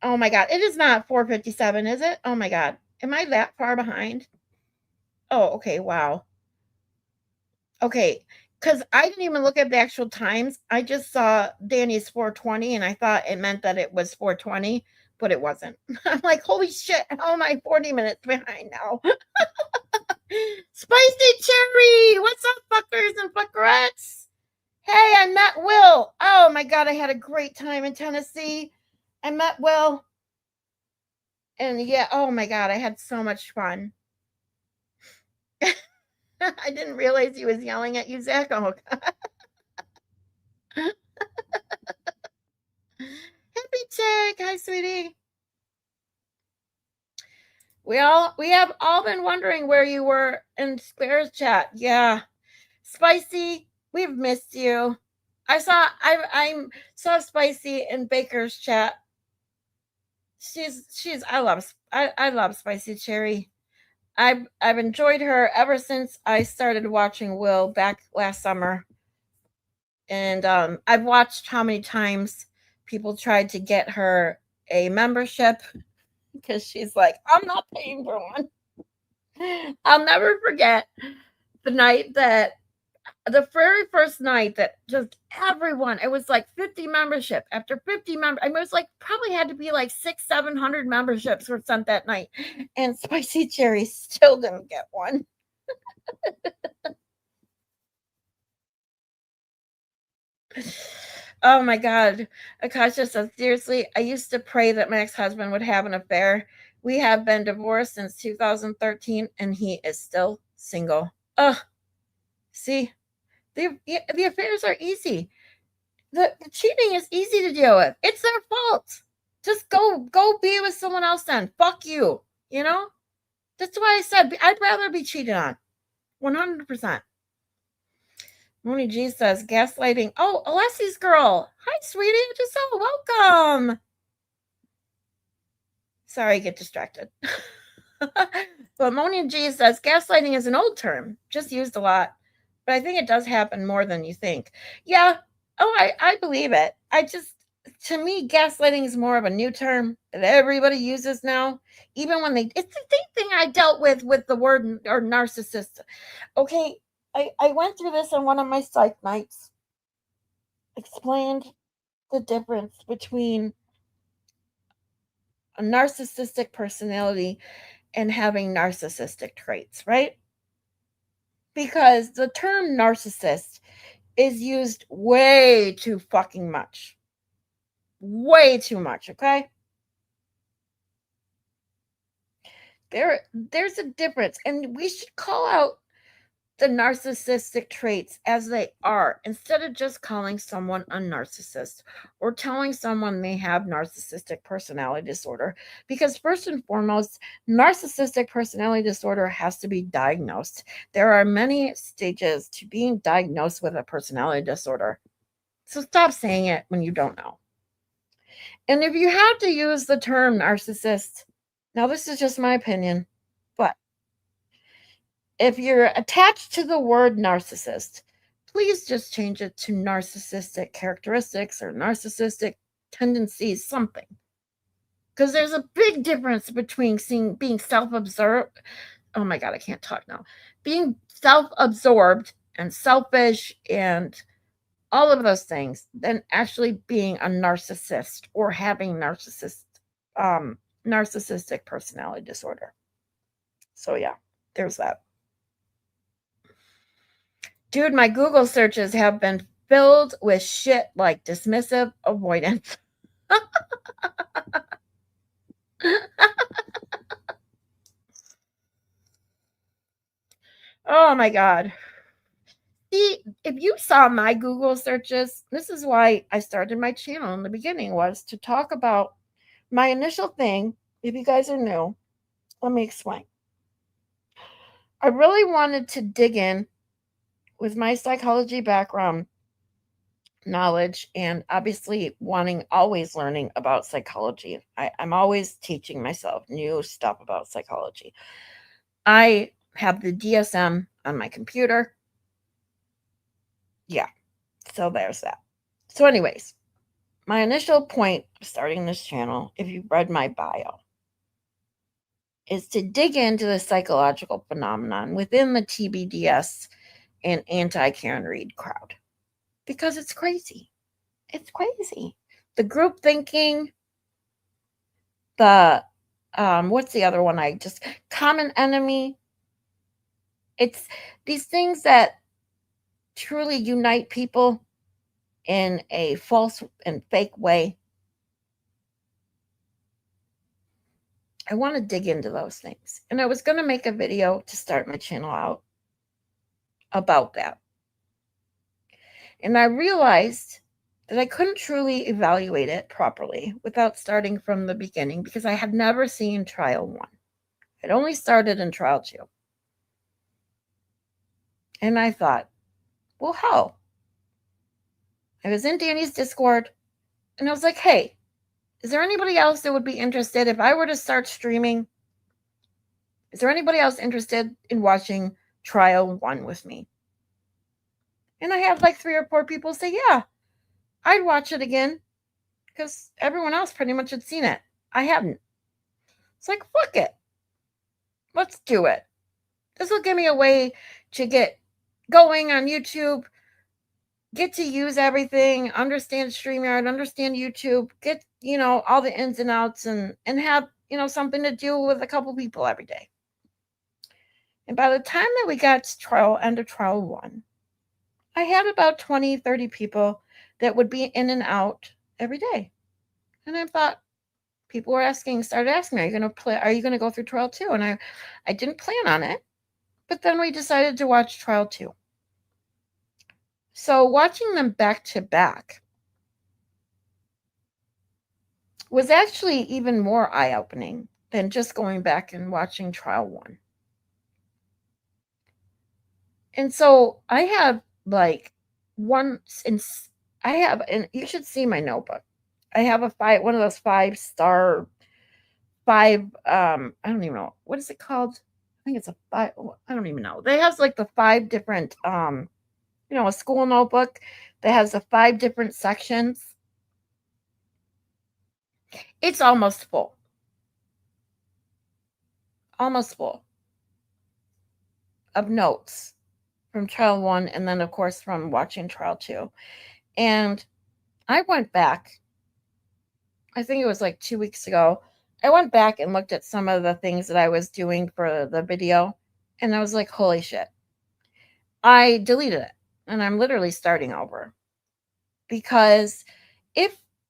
Oh my God. It is not 4:57, is it? Oh my God. Am I that far behind? Oh, okay. Wow. Okay. Because I didn't even look at the actual times. I just saw Danny's 4:20 and I thought it meant that it was 4:20, but it wasn't. I'm like, holy shit. How am I 40 minutes behind now? Spicy Cherry. What's up, fuckers and fuckerettes? Hey, I met Will. Oh my God. I had a great time in Tennessee. I met Will. And yeah, oh my God. I had so much fun. I didn't realize he was yelling at you, Zach. Oh, God. Happy check. Hi, sweetie. We have all been wondering where you were in Square's chat. Yeah. Spicy, we've missed you. I saw Spicy in Baker's chat. I love Spicy Cherry. I've enjoyed her ever since I started watching Will back last summer. And I've watched how many times people tried to get her a membership because she's like, I'm not paying for one. I'll never forget the night that the very first night that just everyone, it was like 50 membership after 50 I mean, it was like probably had to be like 700 memberships were sent that night, and Spicy Cherry still didn't get one. Oh my God. Akasha says, seriously, I used to pray that my ex-husband would have an affair. We have been divorced since 2013 and he is still single. Ugh. See, the affairs are easy. The cheating is easy to deal with. It's their fault. Just go be with someone else then. Fuck you. You know? That's why I said I'd rather be cheated on. 100%. Mooney G says gaslighting. Oh, Alessi's girl. Hi, sweetie. Giselle, welcome. Sorry, I get distracted. But Mooney G says gaslighting is an old term, just used a lot. But I think it does happen more than you think. Yeah. Oh, I believe it. To me, gaslighting is more of a new term that everybody uses now. Even when it's the same thing I dealt with the word or narcissist. Okay, I went through this on one of my psych nights, explained the difference between a narcissistic personality and having narcissistic traits, right? Because the term narcissist is used way too fucking much. Way too much, okay? There's a difference, and we should call out the narcissistic traits as they are instead of just calling someone a narcissist or telling someone they have narcissistic personality disorder. Because, first and foremost, narcissistic personality disorder has to be diagnosed. There are many stages to being diagnosed with a personality disorder. So, stop saying it when you don't know. And if you have to use the term narcissist, now this is just my opinion, but if you're attached to the word narcissist, please just change it to narcissistic characteristics or narcissistic tendencies, something. Because there's a big difference between being self-absorbed. Oh my God, I can't talk now. Being self-absorbed and selfish and all of those things than actually being a narcissist or having narcissistic personality disorder. So yeah, there's that. Dude, my Google searches have been filled with shit like dismissive avoidance. Oh my God. See, if you saw my Google searches, this is why I started my channel in the beginning, was to talk about my initial thing. If you guys are new, let me explain. I really wanted to dig in with my psychology background knowledge and obviously wanting always learning about psychology. I'm always teaching myself new stuff about psychology. I have the DSM on my computer. Yeah, so there's that. So, anyways, my initial point of starting this channel, if you've read my bio, is to dig into the psychological phenomenon within the TBDS and anti Karen Reed crowd because it's crazy. It's crazy. The group thinking, the what's the other one I just common enemy. It's these things that truly unite people in a false and fake way. I want to dig into those things. And I was going to make a video to start my channel out about that. And I realized that I couldn't truly evaluate it properly without starting from the beginning because I had never seen trial 1. I'd only started in trial 2. And I thought, well, hell. I was in Danny's Discord and I was like, hey, is there anybody else that would be interested if I were to start streaming? Is there anybody else interested in watching trial 1 with me? And I had like 3 or 4 people say, yeah, I'd watch it again because everyone else pretty much had seen it. I hadn't. It's like, fuck it. Let's do it. This will give me a way to get going on YouTube, get to use everything, understand StreamYard, understand YouTube, get, all the ins and outs and have, something to do with a couple people every day. And by the time that we got to end of trial 1, I had about 20, 30 people that would be in and out every day. And I thought, people started asking me, are you going to go through trial 2? And I didn't plan on it, but then we decided to watch trial 2. So watching them back to back was actually even more eye-opening than just going back and watching trial 1. And so I have and you should see my notebook. I have one of those 5-star, I don't even know, what is it called? I think it's a 5, I don't even know. They have the 5 different, a school notebook that has the 5 different sections. It's almost full. Almost full of notes from trial 1 and then, of course, from watching trial 2. And I went back, I think it was 2 weeks ago. I went back and looked at some of the things that I was doing for the video, and I was like, holy shit. I deleted it, and I'm literally starting over. Because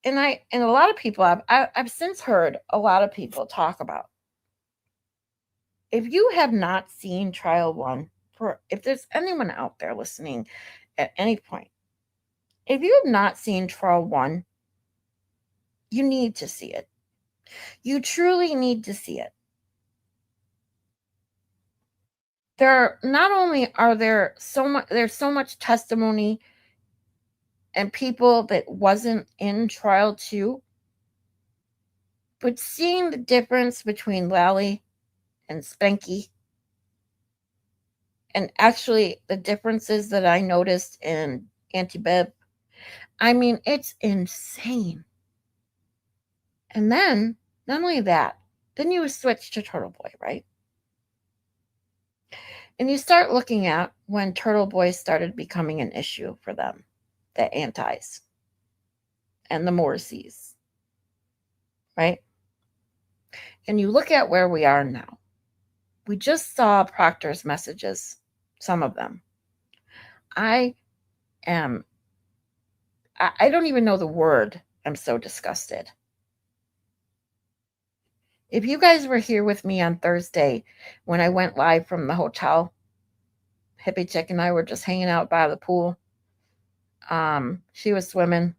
and a lot of people I've since heard a lot of people talk about, if you have not seen trial 1, if there's anyone out there listening at any point, if you have not seen trial 1, you need to see it. You truly need to see it. Not only are there's so much testimony and people that wasn't in trial 2, but seeing the difference between Lally and Spanky, and actually the differences that I noticed in Auntie Bev, I mean, it's insane. And then, not only that, then you switch to Turtle Boy, right? And you start looking at when Turtle Boy started becoming an issue for them, the Antis and the Morriseys, right? And you look at where we are now. We just saw Proctor's messages, some of them. I don't even know the word. I'm so disgusted. If you guys were here with me on Thursday when I went live from the hotel, Hippie Chick and I were just hanging out by the pool. She was swimming.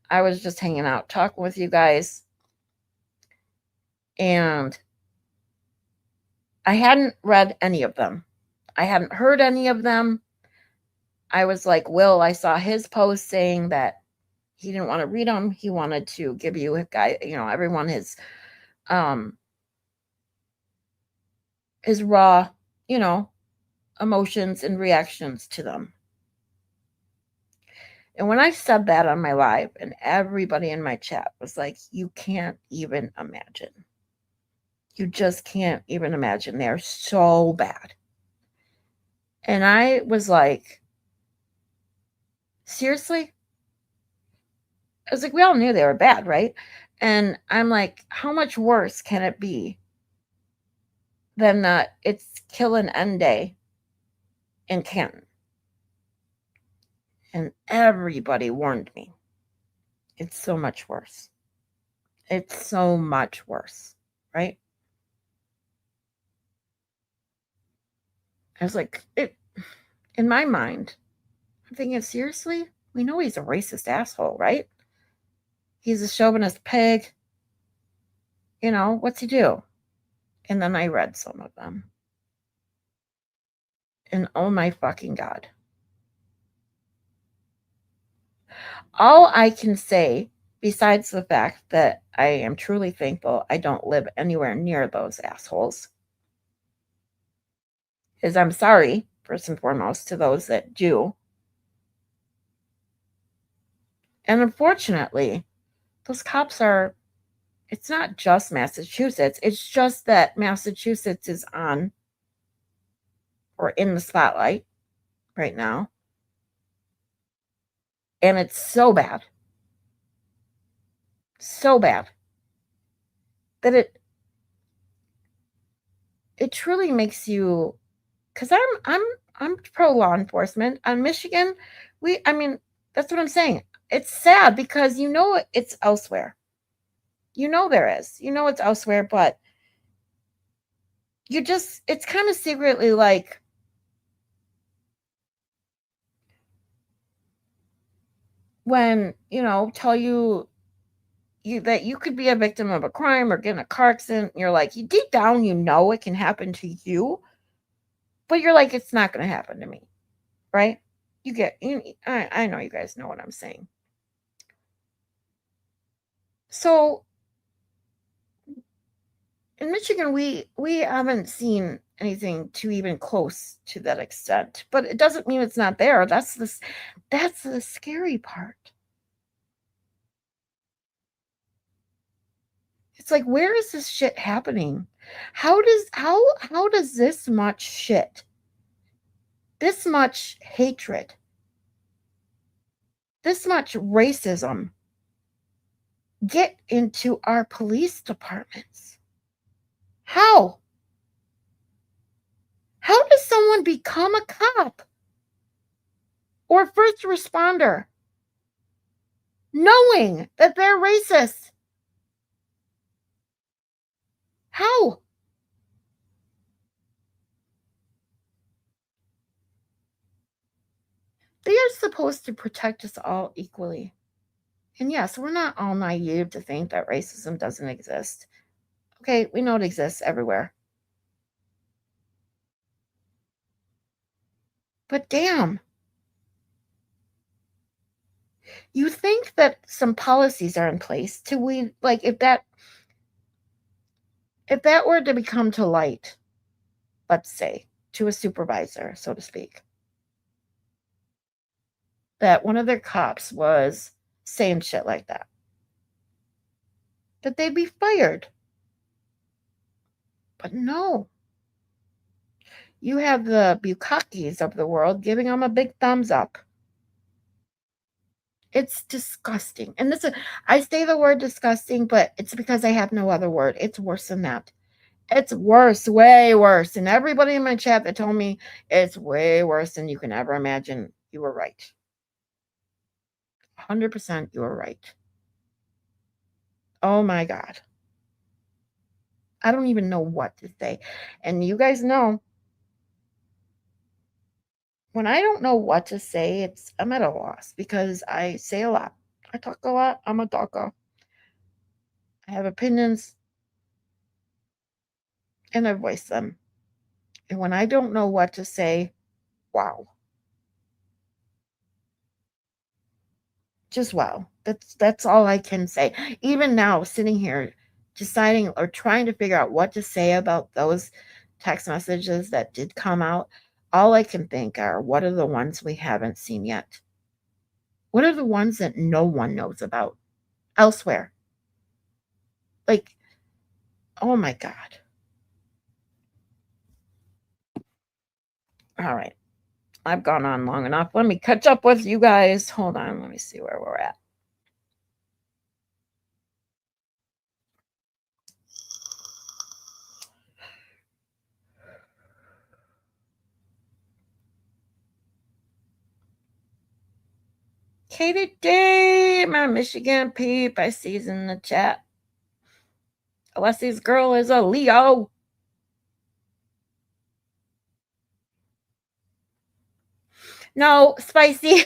I was just hanging out, talking with you guys. And I hadn't read any of them. I hadn't heard any of them. I was like, Will, I saw his post saying that he didn't want to read them. He wanted to give you everyone his raw, emotions and reactions to them. And when I said that on my live, and everybody in my chat was like, you can't even imagine. You just can't even imagine. They're so bad. And I was like, seriously? I was like, we all knew they were bad, right? And I'm like, how much worse can it be than it's Kill and End Day in Canton? And everybody warned me. It's so much worse. It's so much worse, right? I was like, in my mind, I'm thinking, seriously? We know he's a racist asshole, right? He's a chauvinist pig. What's he do? And then I read some of them. And oh my fucking God. All I can say, besides the fact that I am truly thankful I don't live anywhere near those assholes, is I'm sorry, first and foremost, to those that do. And unfortunately, those cops it's not just Massachusetts. It's just that Massachusetts is on or in the spotlight right now. And it's so bad that it truly makes you, because I'm pro law enforcement on Michigan. I mean, that's what I'm saying. It's sad because it's elsewhere. There is. It's elsewhere, but it's kind of secretly like when, tell you that you could be a victim of a crime or get in a car accident, and you're like, you deep down, it can happen to you, but you're like, it's not going to happen to me, right? I know you guys know what I'm saying. So in Michigan, we haven't seen anything to even close to that extent, but it doesn't mean it's not there. That's the scary part. It's like, where is this shit happening? How does this much shit, this much hatred, this much racism get into our police departments? How? How does someone become a cop or first responder knowing that they're racist? How? They are supposed to protect us all equally. And yes, we're not all naive to think that racism doesn't exist. Okay, we know it exists everywhere. But damn, you think that some policies are in place to if that were to become to light, let's say, to a supervisor, so to speak, that one of their cops was saying shit like that they'd be fired. But no. You have the Bukakis of the world giving them a big thumbs up. It's disgusting. And I say the word disgusting, but it's because I have no other word. It's worse than that. It's worse, way worse. And everybody in my chat that told me it's way worse than you can ever imagine, you were right. 100% you were right. Oh my God. I don't even know what to say. And you guys know, when I don't know what to say, I'm at a loss because I say a lot. I talk a lot. I'm a talker. I have opinions and I voice them. And when I don't know what to say, wow. Just wow. That's all I can say. Even now, sitting here deciding or trying to figure out what to say about those text messages that did come out, all I can think are, what are the ones we haven't seen yet? What are the ones that no one knows about elsewhere? Like, oh my God. All right. I've gone on long enough. Let me catch up with you guys. Hold on. Let me see where we're at. Katie D, my Michigan peep, I sees in the chat. Alessi's girl is a Leo. No, Spicy.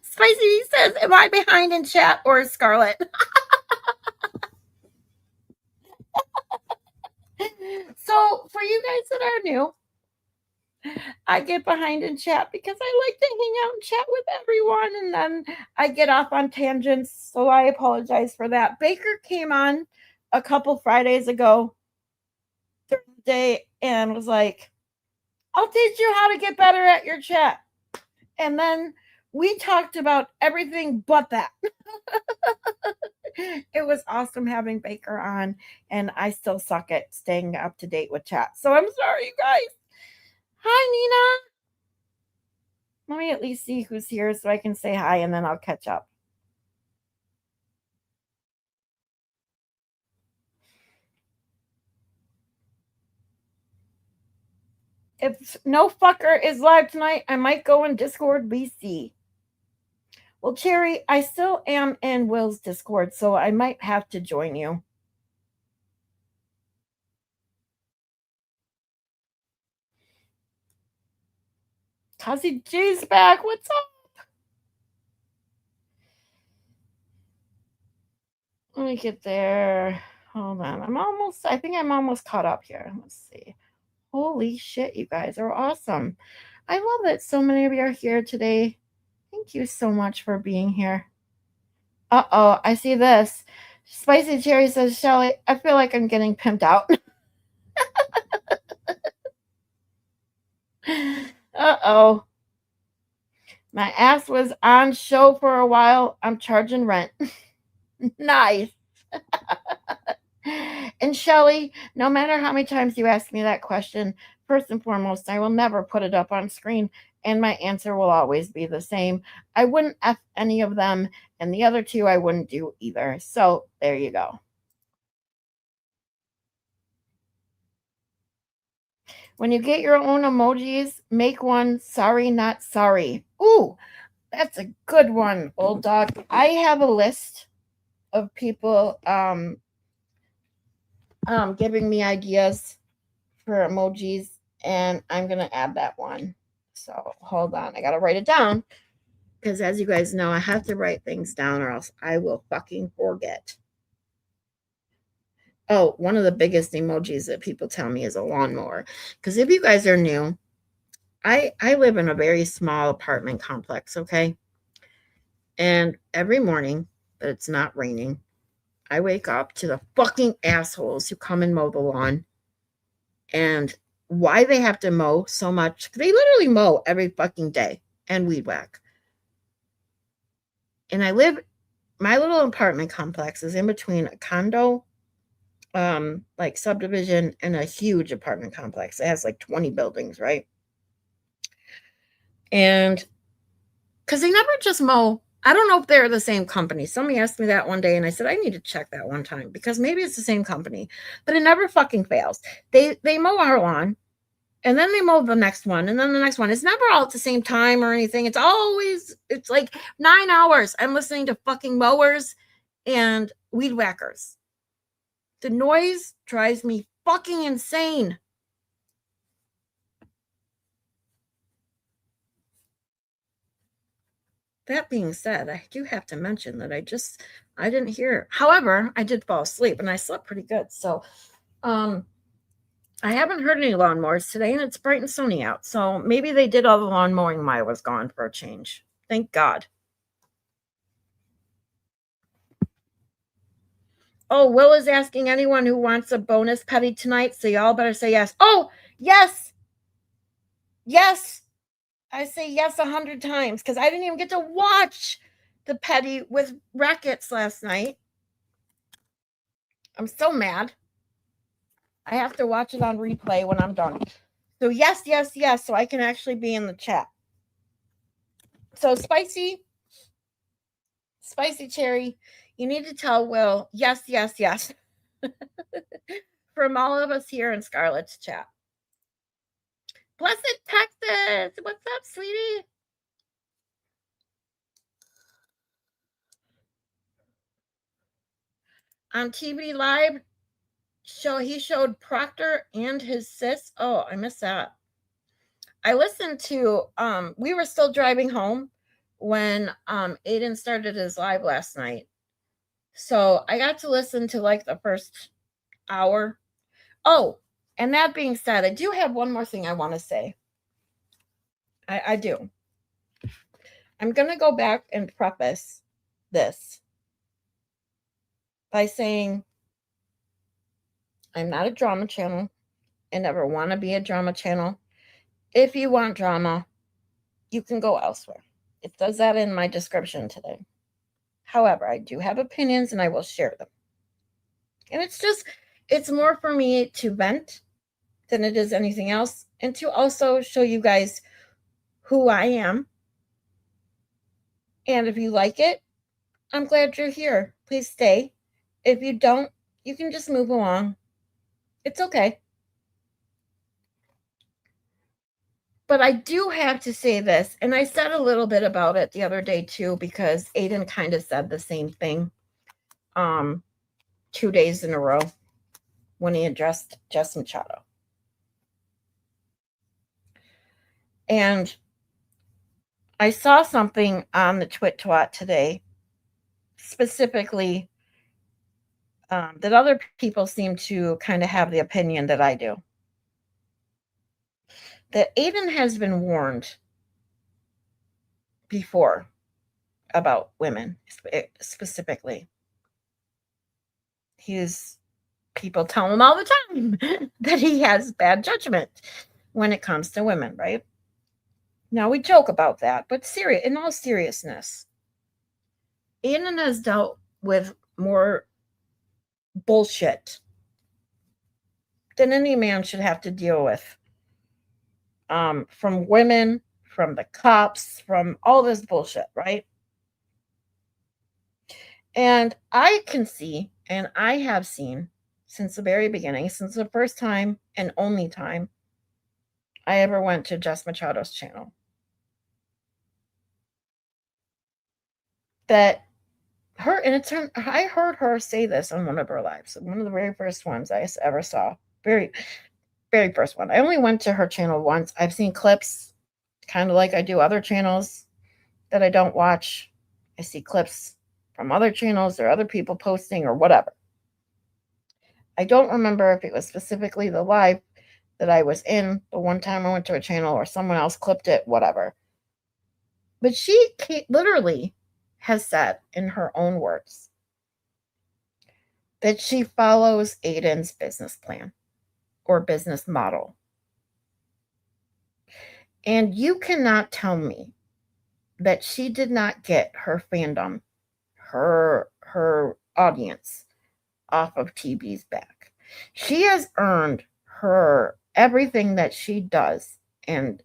Spicy says, am I behind in chat or Scarlet? So, for you guys that are new, I get behind in chat because I like to hang out and chat with everyone, and then I get off on tangents, so I apologize for that. Baker came on a couple Fridays ago Thursday and was like, I'll teach you how to get better at your chat. And then We talked about everything but that. It was awesome having Baker on, and I still suck at staying up to date with chat. So I'm sorry, you guys. Hi, Nina. Let me at least see who's here so I can say hi and then I'll catch up. If no fucker is live tonight, I might go in Discord BC. Well, Cherry, I still am in Will's Discord, so I might have to join you. Cuzzy G's back. What's up? Let me get there. Hold on. I think I'm almost caught up here. Let's see. Holy shit, you guys are awesome. I love that so many of you are here today. Thank you so much for being here. Uh-oh, I see this. Spicy Cherry says, Shelly, I feel like I'm getting pimped out. Uh-oh. My ass was on show for a while. I'm charging rent. Nice. And Shelly, no matter how many times you ask me that question, first and foremost, I will never put it up on screen, and my answer will always be the same. I wouldn't F any of them, and the other two I wouldn't do either. So there you go. When you get your own emojis, make one sorry, not sorry. Ooh, that's a good one, old dog. I have a list of people giving me ideas for emojis, and I'm gonna add that one. So hold on, I gotta write it down because, as you guys know, I have to write things down or else I will fucking forget. Oh, one of the biggest emojis that people tell me is a lawnmower. Because if you guys are new, I live in a very small apartment complex, okay? And every morning that it's not raining, I wake up to the fucking assholes who come and mow the lawn. And why they have to mow so much? They literally mow every fucking day and weed whack. And my little apartment complex is in between a condo, like subdivision, and a huge apartment complex. It has like 20 buildings, right? And because they never just mow. I don't know if they're the same company. Somebody asked me that one day, and I said I need to check that one time because maybe it's the same company, but it never fucking fails. They mow our lawn, and then they mow the next one, and then the next one. It's never all at the same time or anything. It's like 9 hours. I'm listening to fucking mowers and weed whackers. The noise drives me fucking insane. That being said, I do have to mention that I didn't hear. However, I did fall asleep and I slept pretty good. So I haven't heard any lawnmowers today, and it's bright and sunny out. So maybe they did all the lawn mowing while I was gone for a change. Thank God. Oh, Will is asking anyone who wants a bonus petty tonight, so y'all better say yes. Oh, yes. Yes. I say yes 100 times because I didn't even get to watch the petty with rackets last night. I'm so mad. I have to watch it on replay when I'm done. So yes, yes, yes, so I can actually be in the chat. So spicy cherry, you need to tell Will yes, yes, yes. From all of us here in Scarlett's chat. Blessed Texas, what's up, sweetie? On TV Live, he showed Proctor and his sis. Oh, I missed that. I listened to we were still driving home when Aiden started his live last night. So I got to listen to like the first hour. Oh, and that being said, I do have one more thing I want to say. I do. I'm going to go back and preface this by saying I'm not a drama channel. I never want to be a drama channel. If you want drama, you can go elsewhere. It does that in my description today. However, I do have opinions and I will share them. And it's more for me to vent than it is anything else, and to also show you guys who I am. And if you like it, I'm glad you're here. Please stay. If you don't, you can just move along. It's okay. But I do have to say this, and I said a little bit about it the other day too, because Aiden kind of said the same thing 2 days in a row when he addressed Jess Machado. And I saw something on the Twit today, specifically that other people seem to kind of have the opinion that I do. That Aiden has been warned before about women, specifically. People tell him all the time that he has bad judgment when it comes to women, right? Now we joke about that, but in all seriousness, Aiden has dealt with more bullshit than any man should have to deal with. From women, from the cops, from all this bullshit, right? And I can see, and I have seen since the very beginning, since the first time and only time I ever went to Jess Machado's channel, that I heard her say this on one of her lives, one of the very first ones I ever saw. Very, very first one. I only went to her channel once. I've seen clips, kind of like I do other channels that I don't watch. I see clips from other channels or other people posting or whatever. I don't remember if it was specifically the live that I was in the one time I went to a channel or someone else clipped it, whatever. But she literally has said in her own words that she follows Aiden's business plan or business model. And you cannot tell me that she did not get her fandom, her audience off of TB's back. She has earned her everything that she does and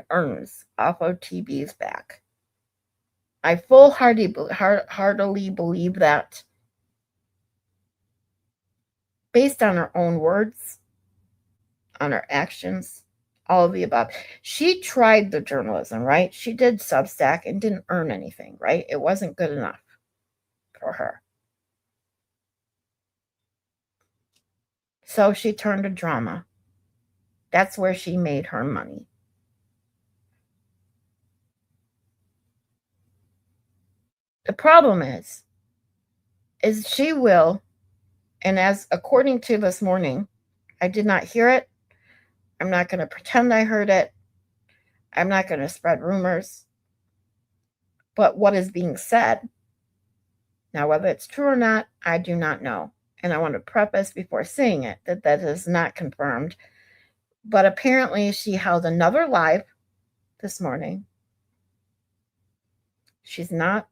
earns off of TB's back. I heartily believe that, based on her own words, on her actions, all of the above. She tried the journalism, right? She did Substack and didn't earn anything, right? It wasn't good enough for her. So she turned to drama. That's where she made her money. The problem is she will, and as according to this morning, I did not hear it. I'm not going to pretend I heard it. I'm not going to spread rumors. But what is being said, now whether it's true or not, I do not know. And I want to preface before saying it that is not confirmed. But apparently she held another live this morning. She's not,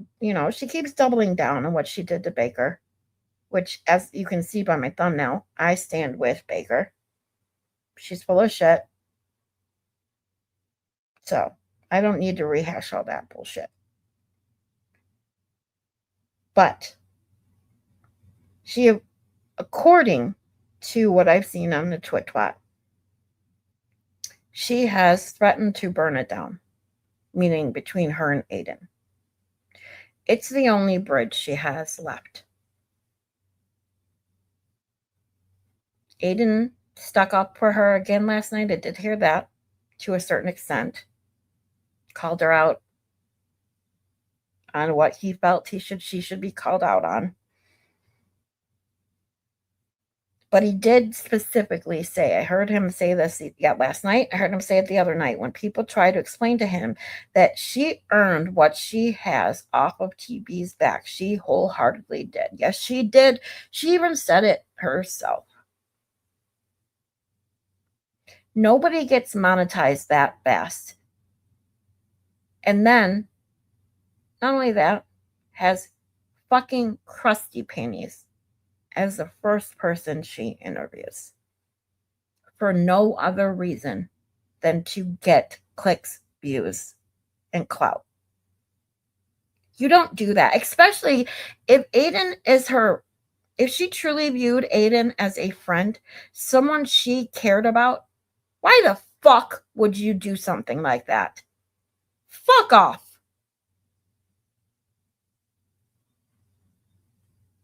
she keeps doubling down on what she did to Baker, which, as you can see by my thumbnail, I stand with Baker. She's full of shit. So I don't need to rehash all that bullshit. But she, according to what I've seen on the Twit, she has threatened to burn it down, meaning between her and Aiden. It's the only bridge she has left. Aiden stuck up for her again last night. I did hear that to a certain extent. Called her out on what he felt she should be called out on. But he did specifically say, I heard him say this last night. I heard him say it the other night when people tried to explain to him that she earned what she has off of TB's back. She wholeheartedly did. Yes, she did. She even said it herself. Nobody gets monetized that fast And then, not only that, has fucking Krusty Panties as the first person she interviews for no other reason than to get clicks, views, and clout. You don't do that, especially if Aiden is her. If she truly viewed Aiden as a friend, someone she cared about, why the fuck would you do something like that? Fuck off.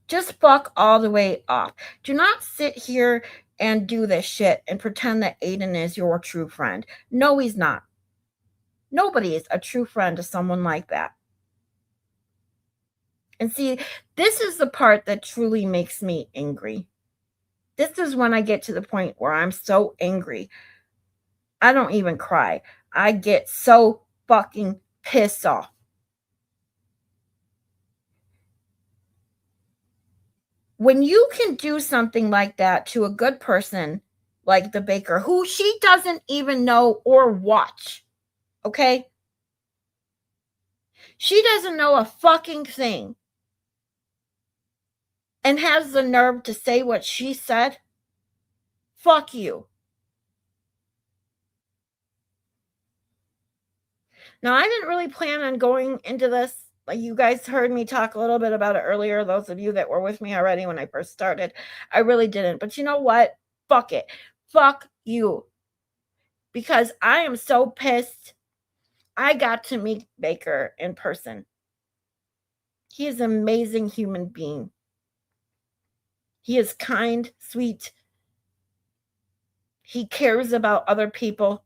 Just fuck all the way off. Do not sit here and do this shit and pretend that Aiden is your true friend. No, he's not. Nobody is a true friend to someone like that. And see, this is the part that truly makes me angry. This is when I get to the point where I'm so angry. I don't even cry. I get so fucking pissed off. When you can do something like that to a good person like the baker, who she doesn't even know or watch, okay? She doesn't know a fucking thing and has the nerve to say what she said. Fuck you. Now, I didn't really plan on going into this. Like, you guys heard me talk a little bit about it earlier. Those of you that were with me already when I first started, I really didn't. But you know what? Fuck it. Fuck you. Because I am so pissed. I got to meet Baker in person. He is an amazing human being. He is kind, sweet. He cares about other people.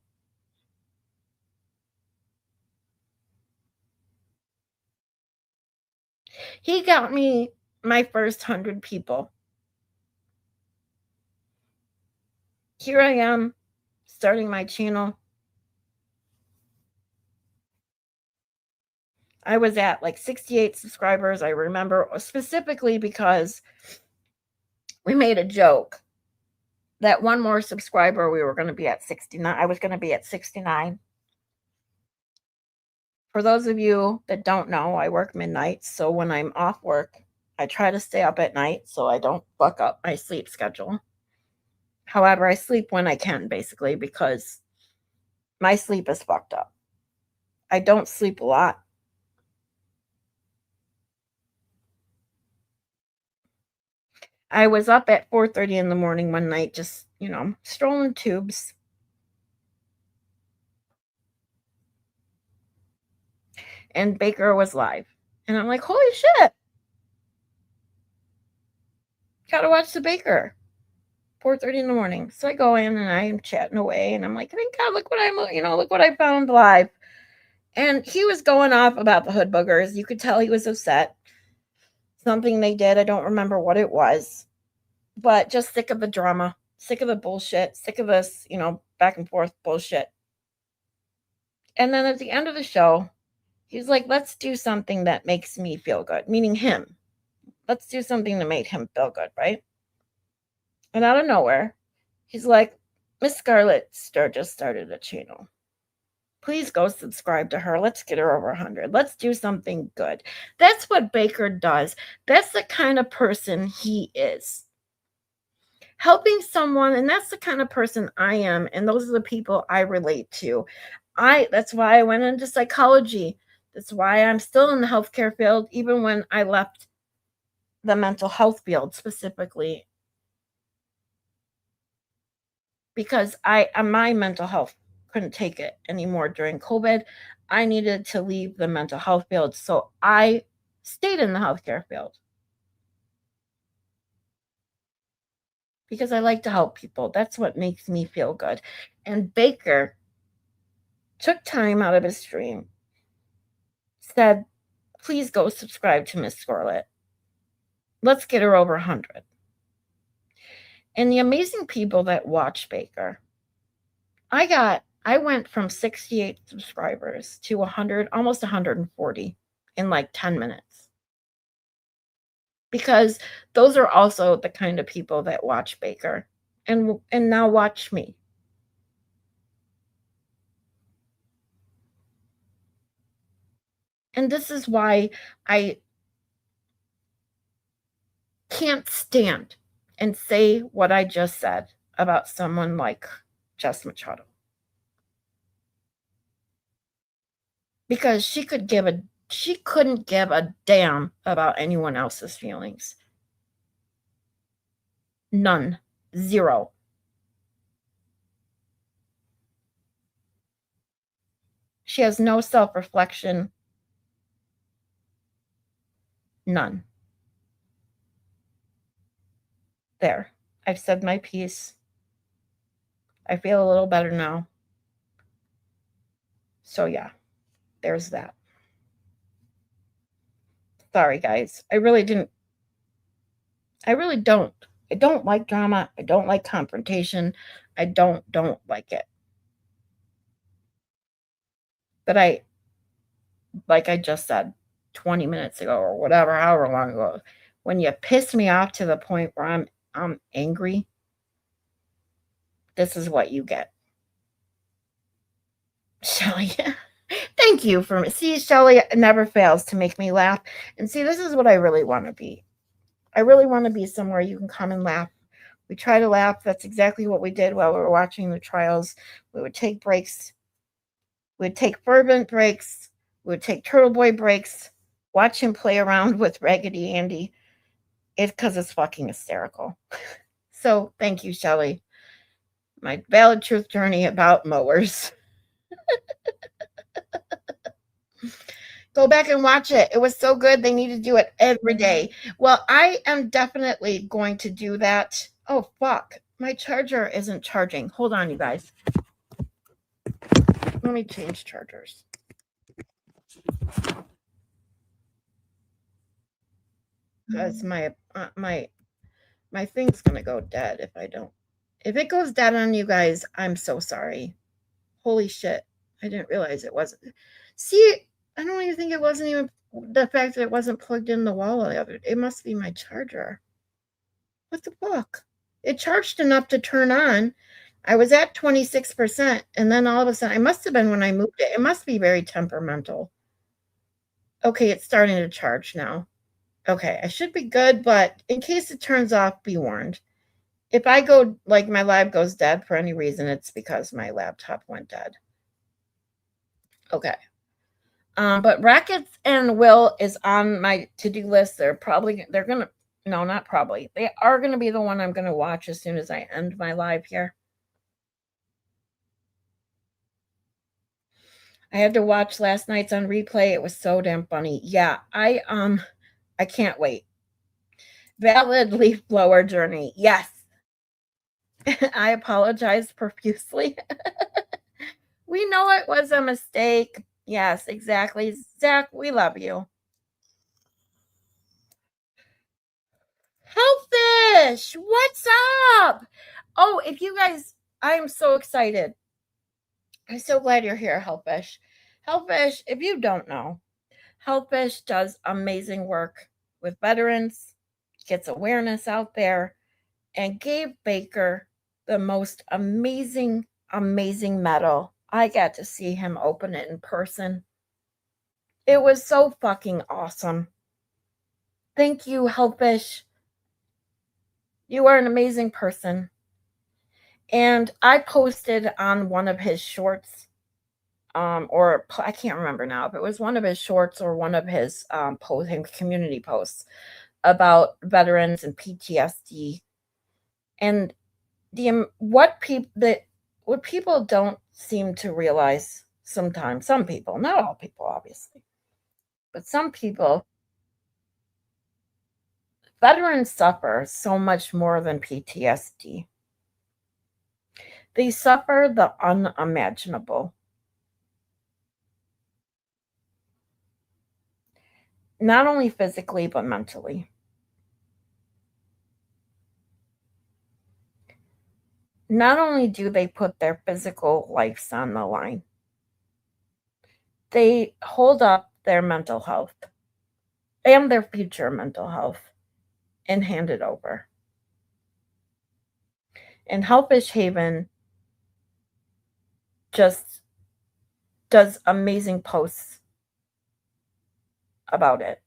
He got me my first 100 people. Here I am, starting my channel. I was at like 68 subscribers. I remember specifically because we made a joke that one more subscriber, we were going to be at 69. I was going to be at 69. For those of you that don't know, I work midnight. So when I'm off work, I try to stay up at night so I don't fuck up my sleep schedule. However, I sleep when I can, basically, because my sleep is fucked up. I don't sleep a lot. I was up at 4:30 in the morning one night, just, strolling tubes. And Baker was live. And I'm like, holy shit. Gotta watch the Baker. 4:30 in the morning. So I go in and I'm chatting away and I'm like, thank God, look what I found live. And he was going off about the hood boogers. You could tell he was upset. Something they did. I don't remember what it was. But just sick of the drama, sick of the bullshit, sick of this, back and forth bullshit. And then at the end of the show, he's like, let's do something that makes me feel good, meaning him. Let's do something to make him feel good, right? And out of nowhere, he's like, Miss Scarlett just started a channel. Please go subscribe to her. Let's get her over 100. Let's do something good. That's what Baker does. That's the kind of person he is. Helping someone, and that's the kind of person I am, and those are the people I relate to. That's why I went into psychology. That's why I'm still in the healthcare field, even when I left the mental health field specifically. Because my mental health couldn't take it anymore during COVID. I needed to leave the mental health field, so I stayed in the healthcare field. Because I like to help people. That's what makes me feel good. And Baker took time out of his stream, said, please go subscribe to Miss Scarlett. Let's get her over 100. And the amazing people that watch Baker, I went from 68 subscribers to 100, almost 140 in like 10 minutes. Because those are also the kind of people that watch Baker and now watch me. And this is why I can't stand and say what I just said about someone like Jess Machado. Because she couldn't give a damn about anyone else's feelings. None. Zero. She has no self-reflection. None. There. I've said my piece. I feel a little better now. So yeah, there's that. Sorry guys. I really don't. I don't like drama. I don't like confrontation. I don't like it. But like I just said 20 minutes ago or whatever, however long ago, when you piss me off to the point where I'm angry, this is what you get. Shelly, thank you for see, Shelly never fails to make me laugh. And see, this is what I really want to be. I really want to be somewhere you can come and laugh. We try to laugh. That's exactly what we did while we were watching the trials. We would take breaks. We'd take fervent breaks. We'd take Turtle Boy breaks. Watch him play around with Raggedy Andy. It's because it's fucking hysterical. So thank you, Shelly. My valid truth journey about mowers. Go back and watch it. It was so good. They need to do it every day. Well, I am definitely going to do that. Oh, fuck. My charger isn't charging. Hold on, you guys. Let me change chargers. Because my thing's gonna go dead if I don't. If it goes dead on you guys, I'm so sorry. Holy shit. I didn't realize it wasn't. See, I don't even think it wasn't even the fact that it wasn't plugged in the wall the other. It must be my charger. What the fuck? It charged enough to turn on. I was at 26%, and then all of a sudden, it must have been when I moved it. It must be very temperamental. Okay, it's starting to charge now. Okay, I should be good, but in case it turns off, be warned. If I go, like my lab goes dead for any reason, it's because my laptop went dead. Okay. But Rackets and Will is on my to-do list. They're gonna, no, not probably. They are gonna be the one I'm gonna watch as soon as I end my live here. I had to watch last night's on replay. It was so damn funny. Yeah, I can't wait. Valid leaf blower journey. Yes. I apologize profusely. We know it was a mistake. Yes, exactly. Zach, we love you. Hellfish, what's up? Oh, if you guys, I am so excited. I'm so glad you're here, Hellfish. Hellfish, if you don't know, Hellfish does amazing work with veterans, gets awareness out there, and gave Baker the most amazing, amazing medal. I got to see him open it in person. It was so fucking awesome. Thank you, Hellfish. You are an amazing person. And I posted on one of his shorts, or I can't remember now if it was one of his shorts or one of his community posts about veterans and PTSD, and what people don't seem to realize sometimes. Some people, not all people, obviously, but some people. Veterans suffer so much more than PTSD. They suffer the unimaginable. Not only physically, but mentally. Not only do they put their physical lives on the line, they hold up their mental health and their future mental health and hand it over. And Hellfish Haven just does amazing posts about it.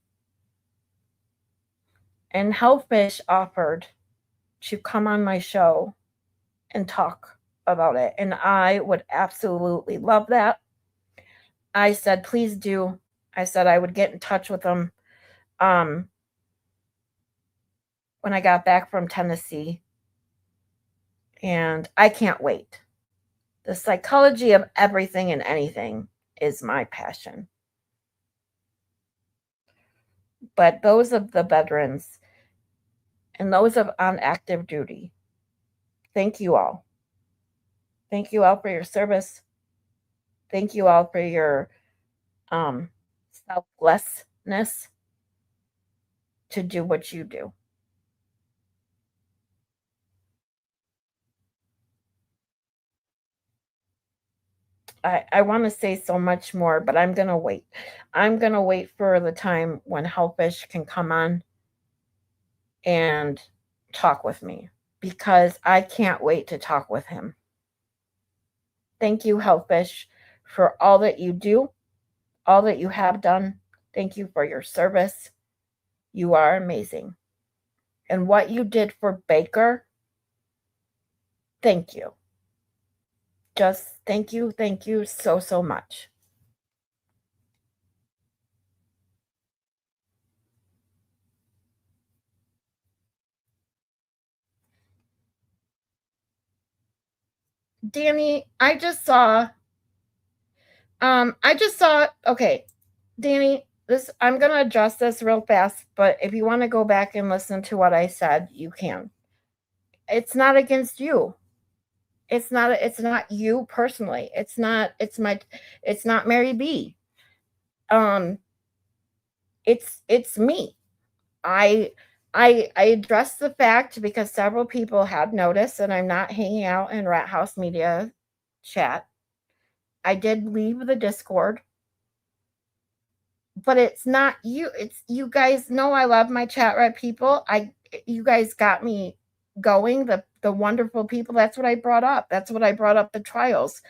And Hellfish offered to come on my show and talk about it. And I would absolutely love that. I said, please do. I said I would get in touch with him um, when I got back from Tennessee. And I can't wait. The psychology of everything and anything is my passion. But those of the veterans and those of on active duty, thank you all. Thank you all for your service. Thank you all for your selflessness to do what you do. I want to say so much more, but I'm going to wait. I'm going to wait for the time when Hellfish can come on and talk with me because I can't wait to talk with him. Thank you, Hellfish, for all that you do, all that you have done. Thank you for your service. You are amazing. And what you did for Baker, thank you. Just thank you so, so much. Danny, okay, Danny, this I'm gonna adjust this real fast, but if you want to go back and listen to what I said, you can. It's not against you. It's not you personally. It's not Mary B. Um it's me. I I addressed the fact because several people have noticed that I'm not hanging out in Rat House Media chat. I did leave the Discord, but it's not you. It's you guys know I love my chat rat people. You guys got me going. The wonderful people. That's what I brought up. That's what I brought up the trials.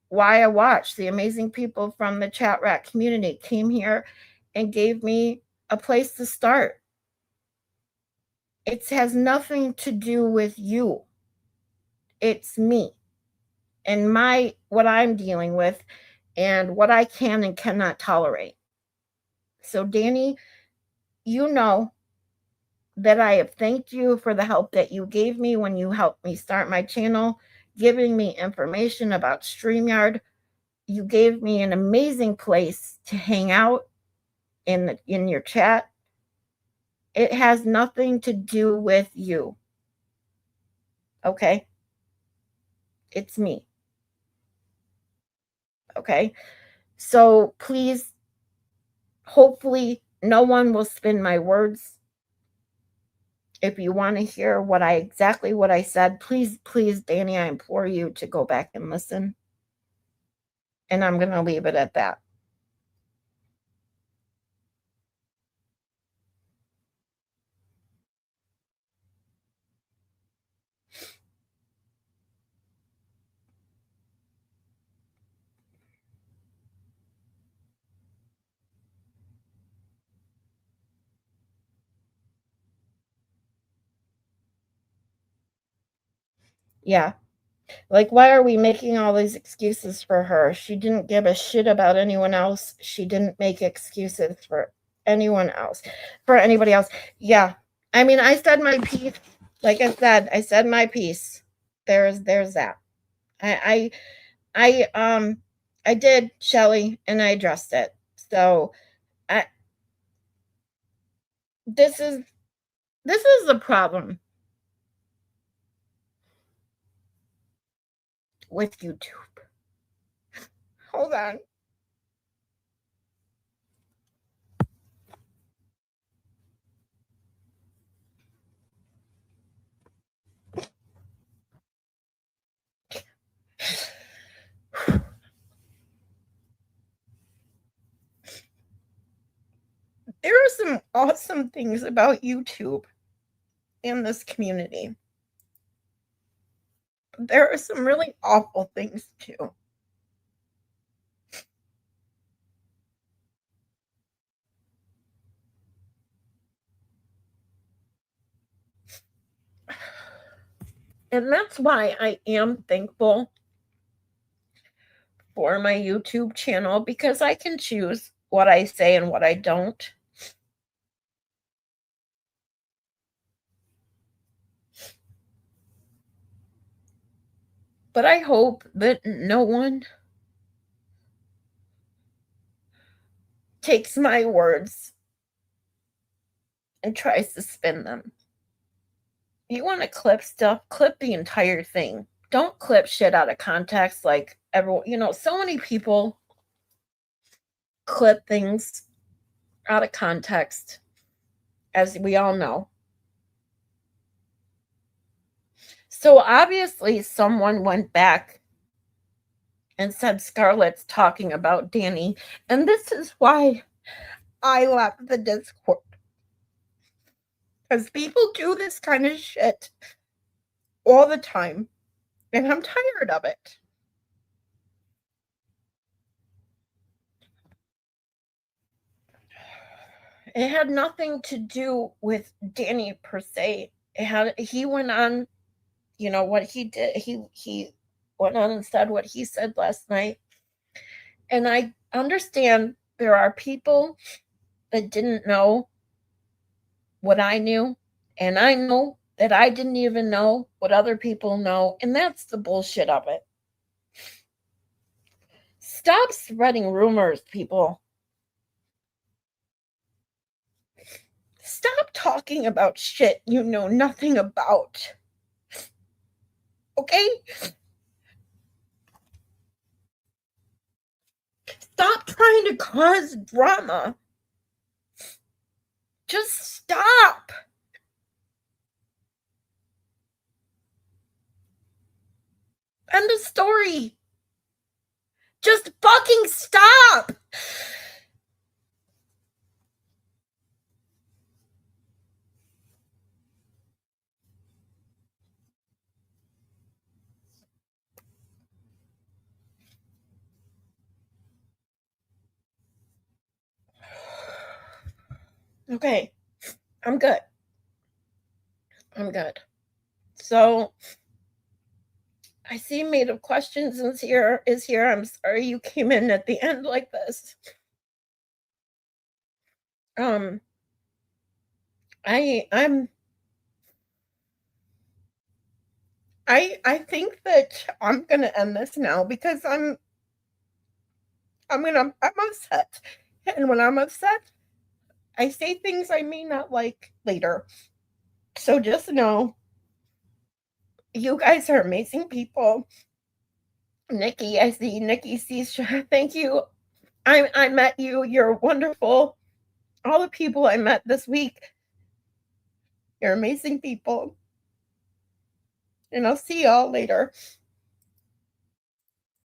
Why I watched the amazing people from the chat rat community came here and gave me a place to start. It has nothing to do with you. It's me and what I'm dealing with and what I can and cannot tolerate. So Danny, you know that I have thanked you for the help that you gave me when you helped me start my channel, giving me information about StreamYard. You gave me an amazing place to hang out in your chat. It has nothing to do with you. Okay? It's me. Okay? So please, hopefully no one will spin my words. If you want to hear exactly what I said, please, Danny, I implore you to go back and listen. And I'm going to leave it at that. Yeah. Like, why are we making all these excuses for her? She didn't give a shit about anyone else. She didn't make excuses for anyone else, for anybody else. Yeah. I mean, I said my piece. Like I said my piece. There's that. I I I did, Shelly, and I addressed it. So I this is the problem with YouTube. Hold on. There are some awesome things about YouTube in this community. There are some really awful things too. And that's why I am thankful for my YouTube channel because I can choose what I say and what I don't. But I hope that no one takes my words and tries to spin them. You want to clip stuff, clip the entire thing. Don't clip shit out of context like everyone, so many people clip things out of context, as we all know. So obviously, someone went back and said Scarlett's talking about Danny. And this is why I left the Discord. Because people do this kind of shit all the time. And I'm tired of it. It had nothing to do with Danny per se. He went on, what he did. He went on and said what he said last night. And I understand there are people that didn't know what I knew. And I know that I didn't even know what other people know. And that's the bullshit of it. Stop spreading rumors, people. Stop talking about shit you know nothing about. Okay? Stop trying to cause drama. Just stop. End of story. Just fucking stop. Okay. I'm good. So I see Made of Questions is here. I'm sorry you came in at the end like this. Um I'm I think that I'm gonna end this now because I'm upset. And when I'm upset, I say things I may not like later. So just know you guys are amazing people. Nikki, I see Nikki sees thank you. I met you. You're wonderful. All the people I met this week, you're amazing people. And I'll see y'all later.